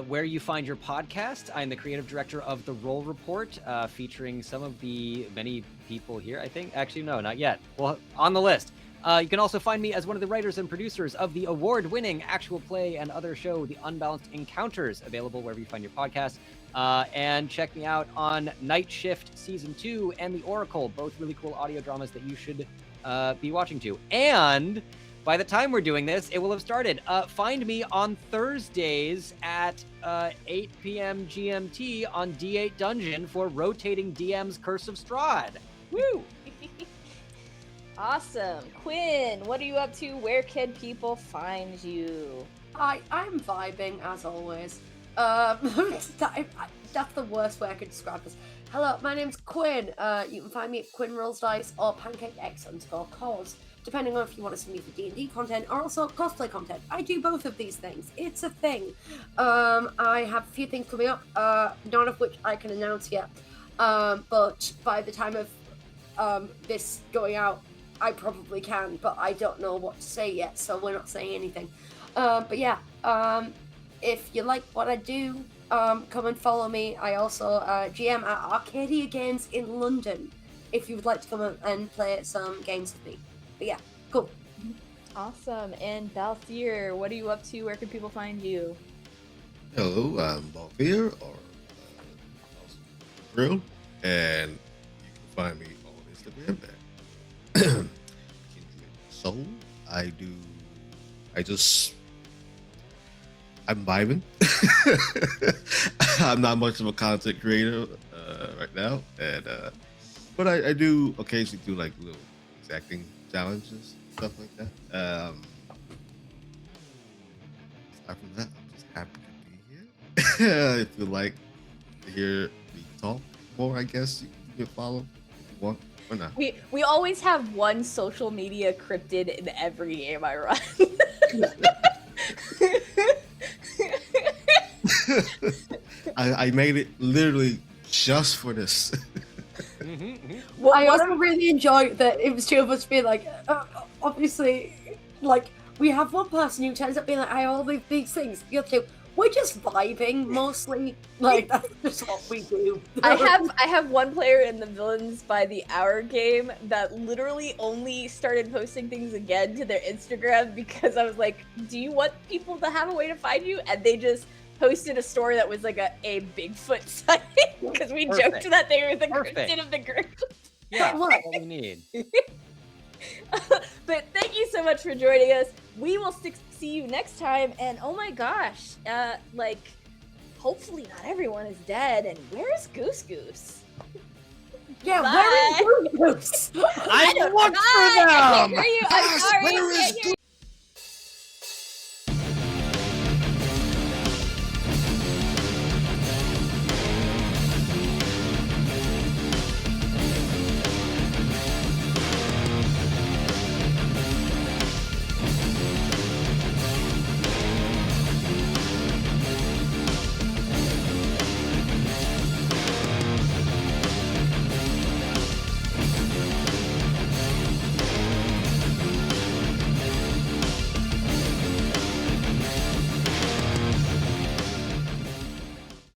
Speaker 2: where you find your podcast. I'm the creative director of The Roll Report, featuring some of the many people here, I think. Actually, no, not yet. Well, on the list. You can also find me as one of the writers and producers of the award-winning actual play and other show, The Unbalanced Encounters, available wherever you find your podcast. And check me out on Night Shift Season 2 and The Oracle, both really cool audio dramas that you should be watching too. And by the time we're doing this, it will have started. Find me on Thursdays at 8 p.m. GMT on D8 Dungeon for Rotating DM's Curse of Strahd. Woo!
Speaker 1: Awesome. Quinn, what are you up to? Where can people find you?
Speaker 3: I'm vibing as always. That's the worst way I could describe this. Hello, my name's Quinn. You can find me at Quinn Rolls Dice or PancakeX_cause, depending on if you want to see me for D&D content or also cosplay content. I do both of these things. It's a thing. I have a few things coming up, none of which I can announce yet. But by the time of this going out, I probably can, but I don't know what to say yet, so we're not saying anything. But yeah, if you like what I do, come and follow me. I also GM at Arcadia Games in London, if you would like to come and play some games with me. But yeah, cool.
Speaker 1: Awesome. And Balthier, what are you up to? Where can people find you?
Speaker 5: Hello, I'm Balthier, or Grill, and you can find me on Instagram at Soul. I'm vibing. I'm not much of a content creator right now, and but I do occasionally do like little acting challenges, stuff like that. Aside from that, I'm just happy to be here. If you like to hear me talk more, I guess you can follow if you want. Or not.
Speaker 1: We always have one social media cryptid in every game I run.
Speaker 3: I
Speaker 5: made it literally just for this.
Speaker 1: Well,
Speaker 3: I also really enjoy that it was two of us being like, obviously, like, we have one person who turns up being like, I all these things. The other two, we're just vibing mostly. Like, that's just what we do.
Speaker 1: I have one player in the Villains by the Hour game that literally only started posting things again to their Instagram because I was like, do you want people to have a way to find you? And they just posted a story that was like a Bigfoot sighting because we joked that they were the cryptid of the group.
Speaker 2: Yeah, that's what we need.
Speaker 1: But thank you so much for joining us. We will see you next time. And oh my gosh, like, hopefully not everyone is dead. And where is Goose Goose?
Speaker 3: Yeah,
Speaker 1: Bye.
Speaker 3: where is Goose Goose?
Speaker 2: I looked for them!
Speaker 1: I can't hear you. I'm sorry.
Speaker 5: Where
Speaker 1: I
Speaker 5: is
Speaker 1: can't hear you.